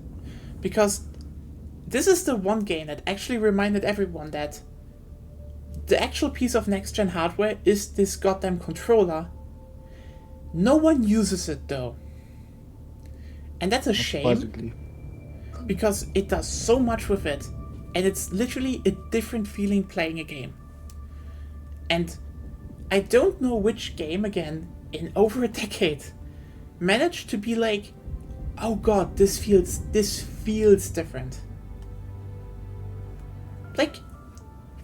Because this is the one game that actually reminded everyone that the actual piece of next-gen hardware is this goddamn controller. No one uses it though. And that's a shame. Because it does so much with it. And it's literally a different feeling playing a game. And I don't know which game, again, in over a decade, managed to be like, oh god, this feels different. Like,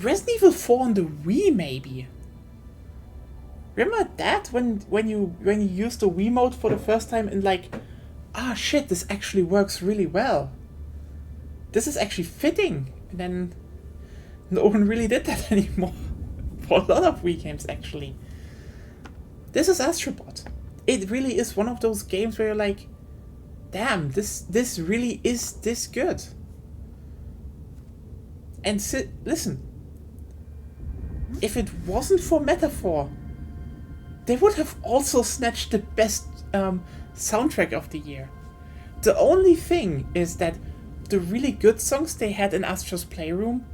Resident Evil 4 on the Wii, maybe. Remember that? When you used the Wiimote for the first time and like, ah shit, this actually works really well. This is actually fitting. And then no one really did that anymore. For a lot of Wii games, actually. This is Astrobot. It really is one of those games where you're like, damn, this really is this good. And listen, if it wasn't for Metaphor, they would have also snatched the best soundtrack of the year. The only thing is that the really good songs they had in Astro's Playroom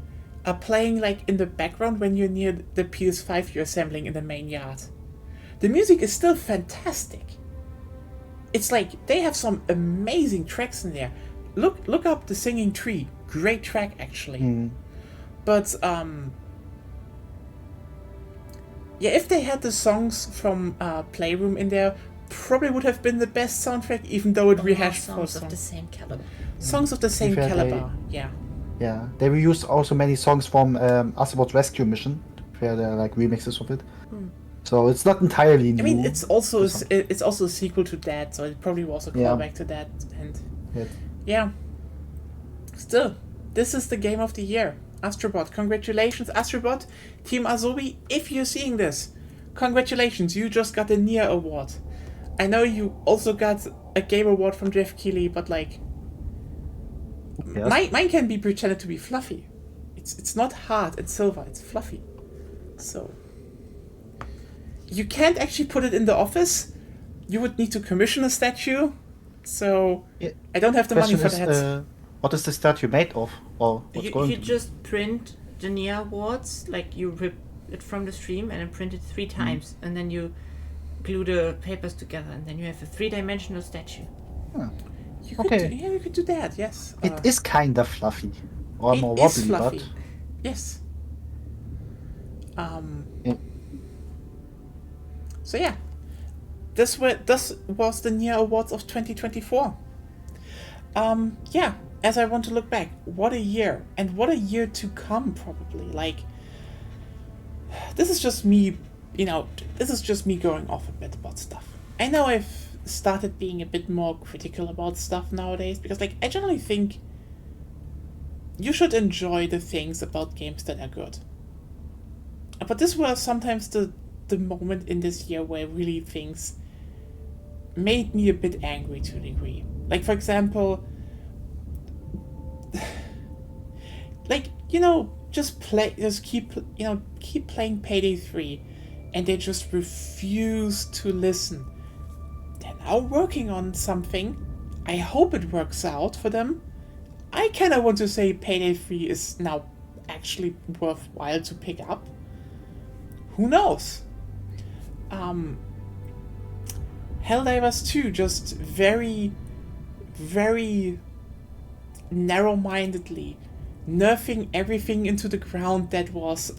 are playing like in the background when you're near the PS5 you're assembling in the main yard. The music is still fantastic. It's like they have some amazing tracks in there. Look up The Singing Tree. Great track actually. But yeah, if they had the songs from Playroom in there, probably would have been the best soundtrack, even though it rehashed songs of the same caliber. Songs of the same fair, caliber, yeah. Yeah, they reused also many songs from Astrobot Rescue Mission, where they're like remixes of it. So it's not entirely new. I mean, it's also a sequel to that, so it probably was a callback to that. And yeah, still, this is the game of the year. Astrobot, congratulations, Astrobot, Team Asobi. If you're seeing this, congratulations, you just got a Nya Award. I know you also got a Game Award from Jeff Keighley, but like, mine can be pretended to be fluffy. It's not hard and silver, it's fluffy. So you can't actually put it in the office. You would need to commission a statue. So I don't have the money for that. What is the statue made of, or what's going You to be? just print the Nya Awards, like you rip it from the stream and then print it 3 times, and then you glue the papers together, and then you have a 3-dimensional statue. You could do that. Yes. It is kind of fluffy, or more It is wobbly, fluffy. but Yes. So yeah, this was the Nya Awards of 2024. Yeah, as I want to look back, what a year, and what a year to come probably. Like, this is just me, going off a bit about stuff. I know I've started being a bit more critical about stuff nowadays, because like, I generally think you should enjoy the things about games that are good. But this was sometimes the moment in this year where really things made me a bit angry to a degree. Like, for example, like, just keep playing Payday 3, and they just refuse to listen. They're now working on something. I hope it works out for them. I kind of want to say Payday 3 is now actually worthwhile to pick up. Who knows? Helldivers 2 just very, very narrow-mindedly nerfing everything into the ground that was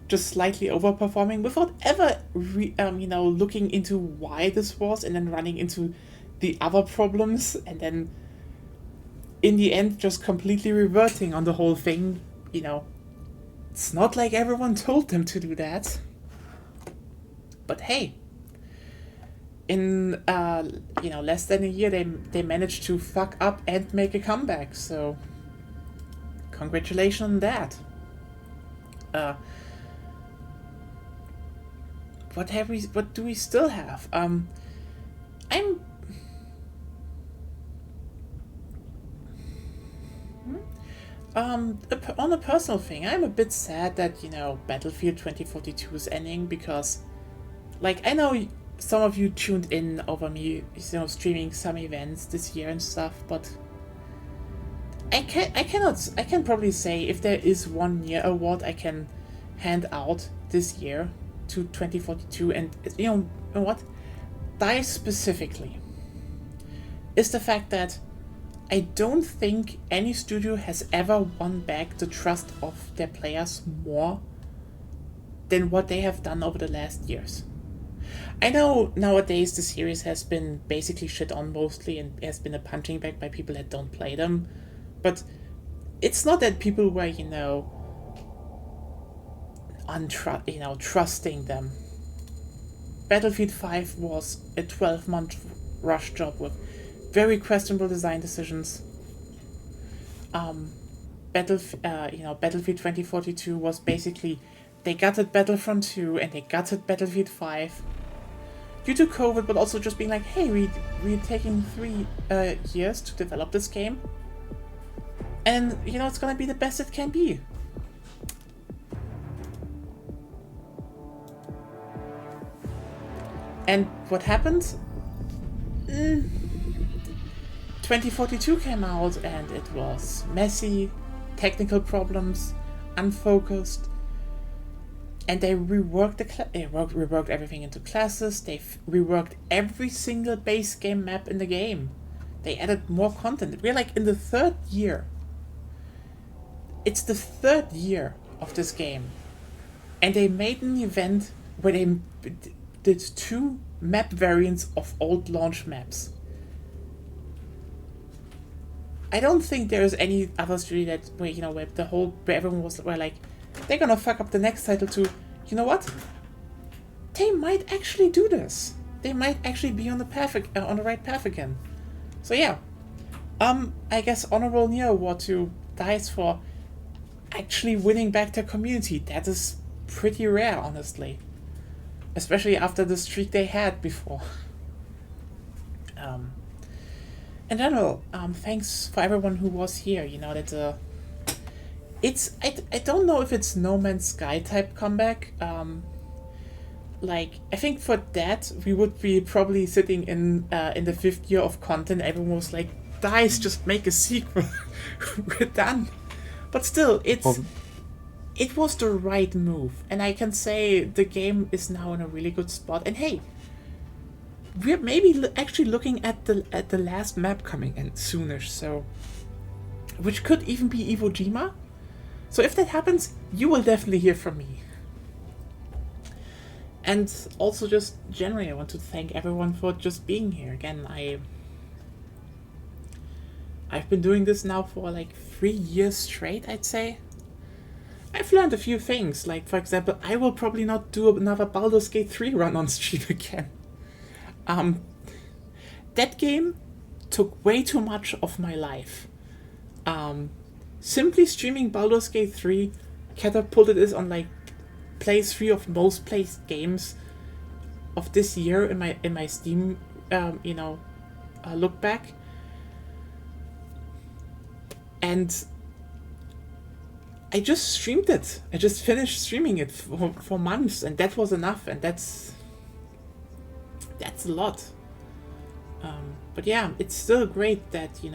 just slightly overperforming without ever looking into why this was, and then running into the other problems, and then in the end just completely reverting on the whole thing. It's not like everyone told them to do that. But hey, in less than a year they managed to fuck up and make a comeback, so congratulations on that. What do we still have? On a personal thing, I'm a bit sad that, Battlefield 2042 is ending, because, like, I know some of you tuned in over me, streaming some events this year and stuff, but I can probably say if there is one Nya Award I can hand out this year to 2042, and you know what? DICE specifically, is the fact that I don't think any studio has ever won back the trust of their players more than what they have done over the last years. I know nowadays the series has been basically shit on mostly, and has been a punching bag by people that don't play them, but it's not that people were, trusting them. Battlefield 5 was a 12-month rush job with very questionable design decisions. Battlefield 2042 was basically, they gutted Battlefront 2 and they gutted Battlefield 5 due to COVID, but also just being like, hey, we're taking 3 years to develop this game, and it's gonna be the best it can be. And what happened? 2042 came out and it was messy, technical problems, unfocused, and they reworked reworked everything into classes. They reworked every single base game map in the game. They added more content. We're like in the 3rd year. It's the 3rd year of this game, and they made an event where they did 2 map variants of old launch maps. I don't think there's any other studio that where everyone was like, they're gonna fuck up the next title too. You know what? They might actually do this. They might actually be on the right path again. So yeah, I guess honorable Nya Award to DICE for actually winning back their community. That is pretty rare, honestly, especially after the streak they had before. In general, thanks for everyone who was here. You know that I don't know if it's No Man's Sky type comeback. Like, I think for that we would be probably sitting in the 5th year of content. Everyone was like, DICE, just make a sequel. We're done. But still, it was the right move, and I can say the game is now in a really good spot. And hey, we're maybe actually looking at the last map coming in soonish, so which could even be Iwo Jima. So if that happens, you will definitely hear from me. And also, just generally, I want to thank everyone for just being here again. I've been doing this now for like 3 years straight, I'd say. I've learned a few things, like for example, I will probably not do another Baldur's Gate 3 run on stream again. That game took way too much of my life. Simply streaming Baldur's Gate 3 catapulted it on like place 3 of most played games of this year in my Steam look back. And I just streamed it. I just finished streaming it for months, and that was enough, and that's a lot. But yeah, it's still great that, you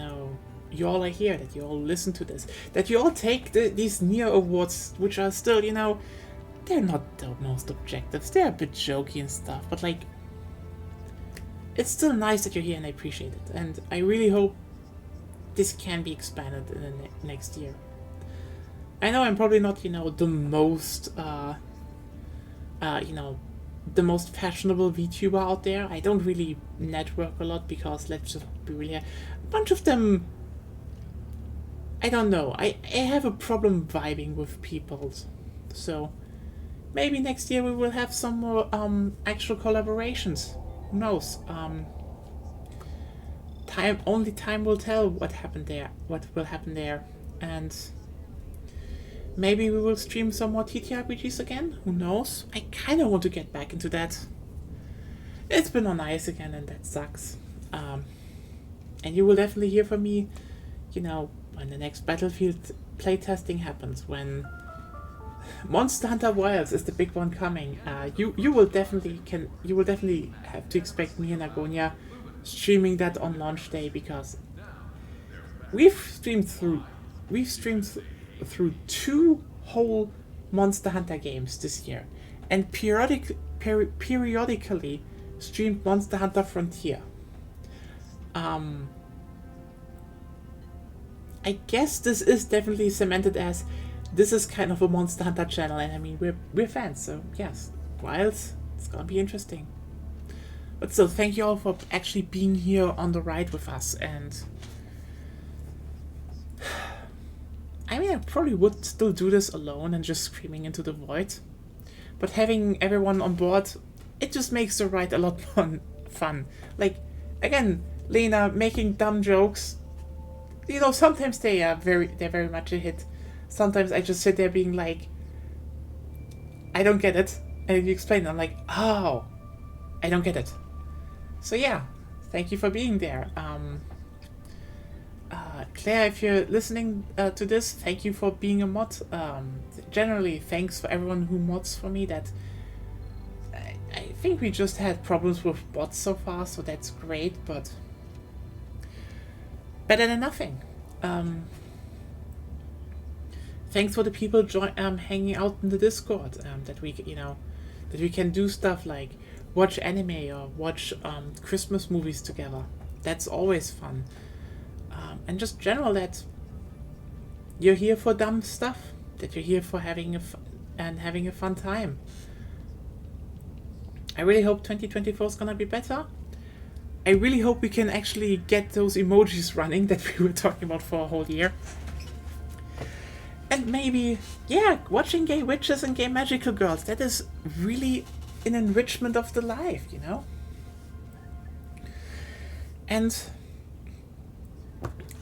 all are here, that you all listen to this, that you all take these Nya Awards, which are still, they're not the most objectives, they're a bit jokey and stuff, but like, it's still nice that you're here and I appreciate it, and I really hope this can be expanded in the next year. I know I'm probably not, the most, the most fashionable VTuber out there. I don't really network a lot because, let's just be real here, a bunch of them, I don't know, I have a problem vibing with people, so maybe next year we will have some more actual collaborations. Who knows? Only time will tell what will happen there, and maybe we will stream some more TTRPGs again. Who knows? I kind of want to get back into that. It's been on ice again, and that sucks. And you will definitely hear from me, when the next Battlefield playtesting happens, when Monster Hunter Wilds is the big one coming. You will definitely have to expect me and Agonia streaming that on launch day, because we've streamed through 2 whole Monster Hunter games this year, and periodically streamed Monster Hunter Frontier. I guess this is definitely cemented as this is kind of a Monster Hunter channel, and I mean we're fans, so yes, Wilds, it's gonna be interesting. But still, thank you all for actually being here on the ride with us, and I mean, I probably would still do this alone and just screaming into the void, but having everyone on board, it just makes the ride a lot more fun. Like, again, Lena making dumb jokes, sometimes they're very much a hit. Sometimes I just sit there being like, I don't get it, and you explain it, I'm like, oh, I don't get it. So yeah, thank you for being there. Claire, if you're listening to this, thank you for being a mod. Generally, thanks for everyone who mods for me. That I think we just had problems with bots so far, so that's great, but better than nothing. Thanks for the people hanging out in the Discord. That we can do stuff like watch anime or watch Christmas movies together. That's always fun. And just general that you're here for dumb stuff. That you're here for having a fun time. I really hope 2024 is gonna be better. I really hope we can actually get those emojis running that we were talking about for a whole year. And maybe, yeah, watching gay witches and gay magical girls. That is really an enrichment of the life, you know? And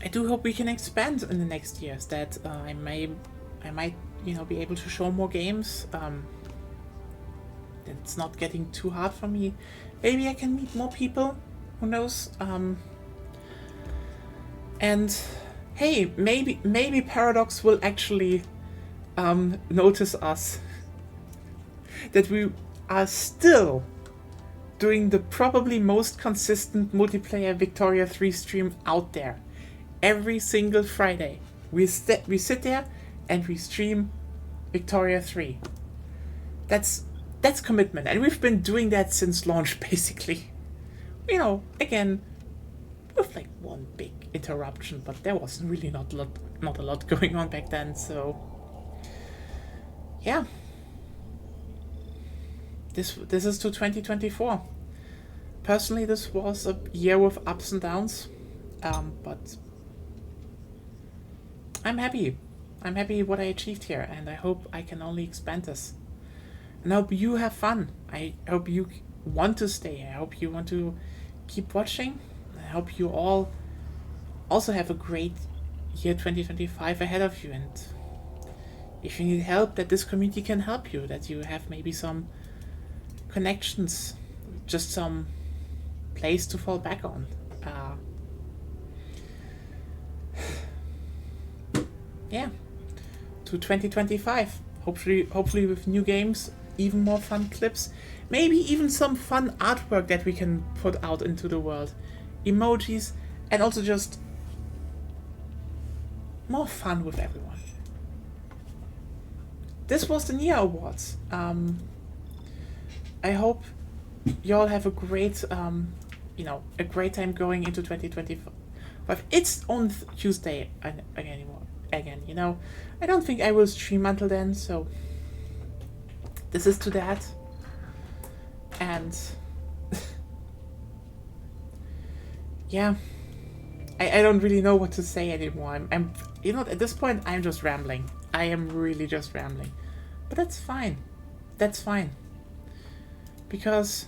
I do hope we can expand in the next years. That I might, be able to show more games. It's not getting too hard for me. Maybe I can meet more people. Who knows? And hey, maybe Paradox will actually notice us. That we are still doing the probably most consistent multiplayer Victoria 3 stream out there. Every single Friday. We sit there and we stream Victoria 3. That's commitment, and we've been doing that since launch, basically. You know, again, with like one big interruption, but there was really not a lot going on back then, so yeah. This is to 2024. Personally, this was a year with ups and downs, but I'm happy. I'm happy what I achieved here, and I hope I can only expand this. And I hope you have fun. I hope you want to stay. I hope you want to keep watching. I hope you all also have a great year 2025 ahead of you. And if you need help, that this community can help you. That you have maybe some connections, just some place to fall back on. Yeah, to 2025. Hopefully with new games, even more fun clips, maybe even some fun artwork that we can put out into the world, emojis, and also just more fun with everyone. This was the Nya Awards. I hope you all have a great, a great time going into 2025. It's on Tuesday again, you know. I don't think I will stream until then, so this is to that. And yeah, I don't really know what to say anymore. I'm at this point I'm just rambling. I am really just rambling. But that's fine. That's fine. Because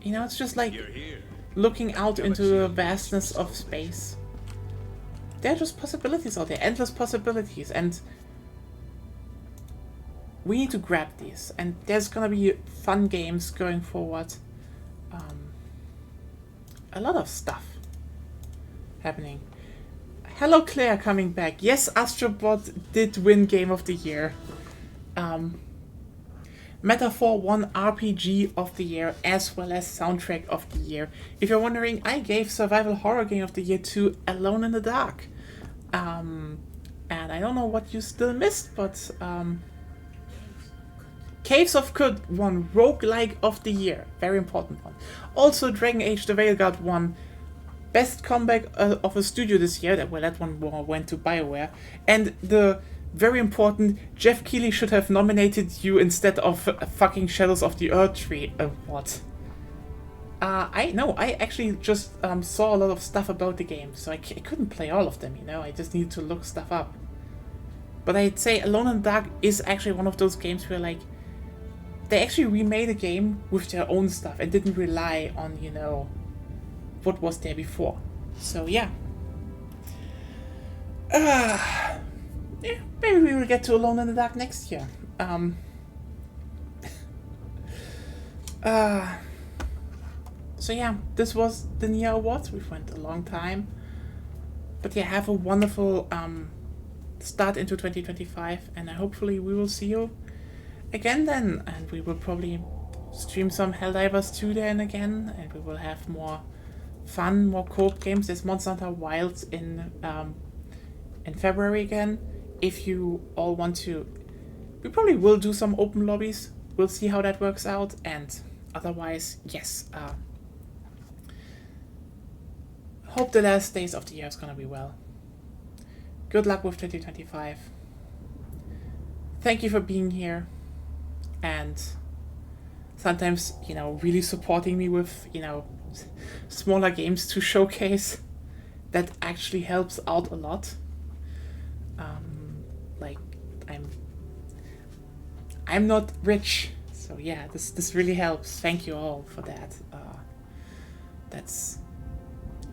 it's just like looking out into the vastness of space. There are just possibilities out there, endless possibilities, and we need to grab these. And there's gonna be fun games going forward. A lot of stuff happening. Hello Claire coming back. Yes, Astrobot did win Game of the Year. Metaphor won RPG of the Year as well as Soundtrack of the Year. If you're wondering, I gave Survival Horror Game of the Year to Alone in the Dark. And I don't know what you still missed, but Caves of Kut won Roguelike of the Year. Very important one. Also Dragon Age the Veilguard won Best Comeback of a Studio this year. That one went to BioWare. And the very important Jeff Keighley should have nominated you instead of fucking Shadows of the Earth Tree award. I actually just saw a lot of stuff about the game, so I couldn't play all of them, I just needed to look stuff up. But I'd say Alone in the Dark is actually one of those games where, like, they actually remade a game with their own stuff and didn't rely on, what was there before. So, yeah. Yeah, maybe we will get to Alone in the Dark next year. So yeah, this was the Nya Awards. We've went a long time. But yeah, have a wonderful start into 2025, and hopefully we will see you again then, and we will probably stream some Helldivers 2 then again, and we will have more fun, more co-op games. There's Monster Hunter Wilds in February again. If you all want to, we probably will do some open lobbies. We'll see how that works out, and otherwise, yes. Hope the last days of the year is gonna be well. Good luck with 2025. Thank you for being here, and sometimes, you know, really supporting me with, you know, smaller games to showcase. That actually helps out a lot. Like, I'm not rich, so yeah, this really helps. Thank you all for that. That's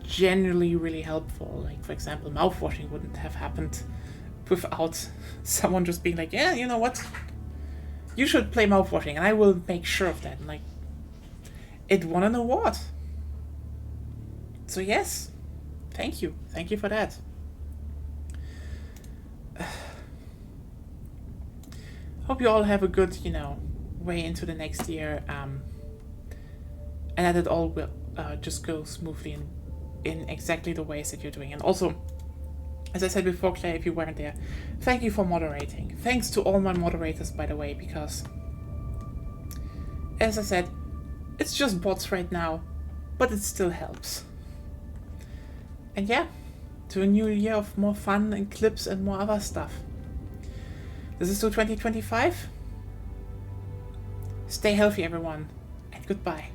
genuinely really helpful. Like, for example, mouthwashing wouldn't have happened without someone just being like, yeah, you know what? You should play mouthwashing, and I will make sure of that. And like, it won an award. So yes, thank you for that. Hope you all have a good, you know, way into the next year, and that it all will just go smoothly in exactly the ways that you're doing. And also, as I said before, Claire, if you weren't there, thank you for moderating. Thanks to all my moderators, by the way, because, as I said, it's just bots right now, but it still helps. And yeah, to a new year of more fun and clips and more other stuff. This is to 2025. Stay healthy, everyone, and goodbye.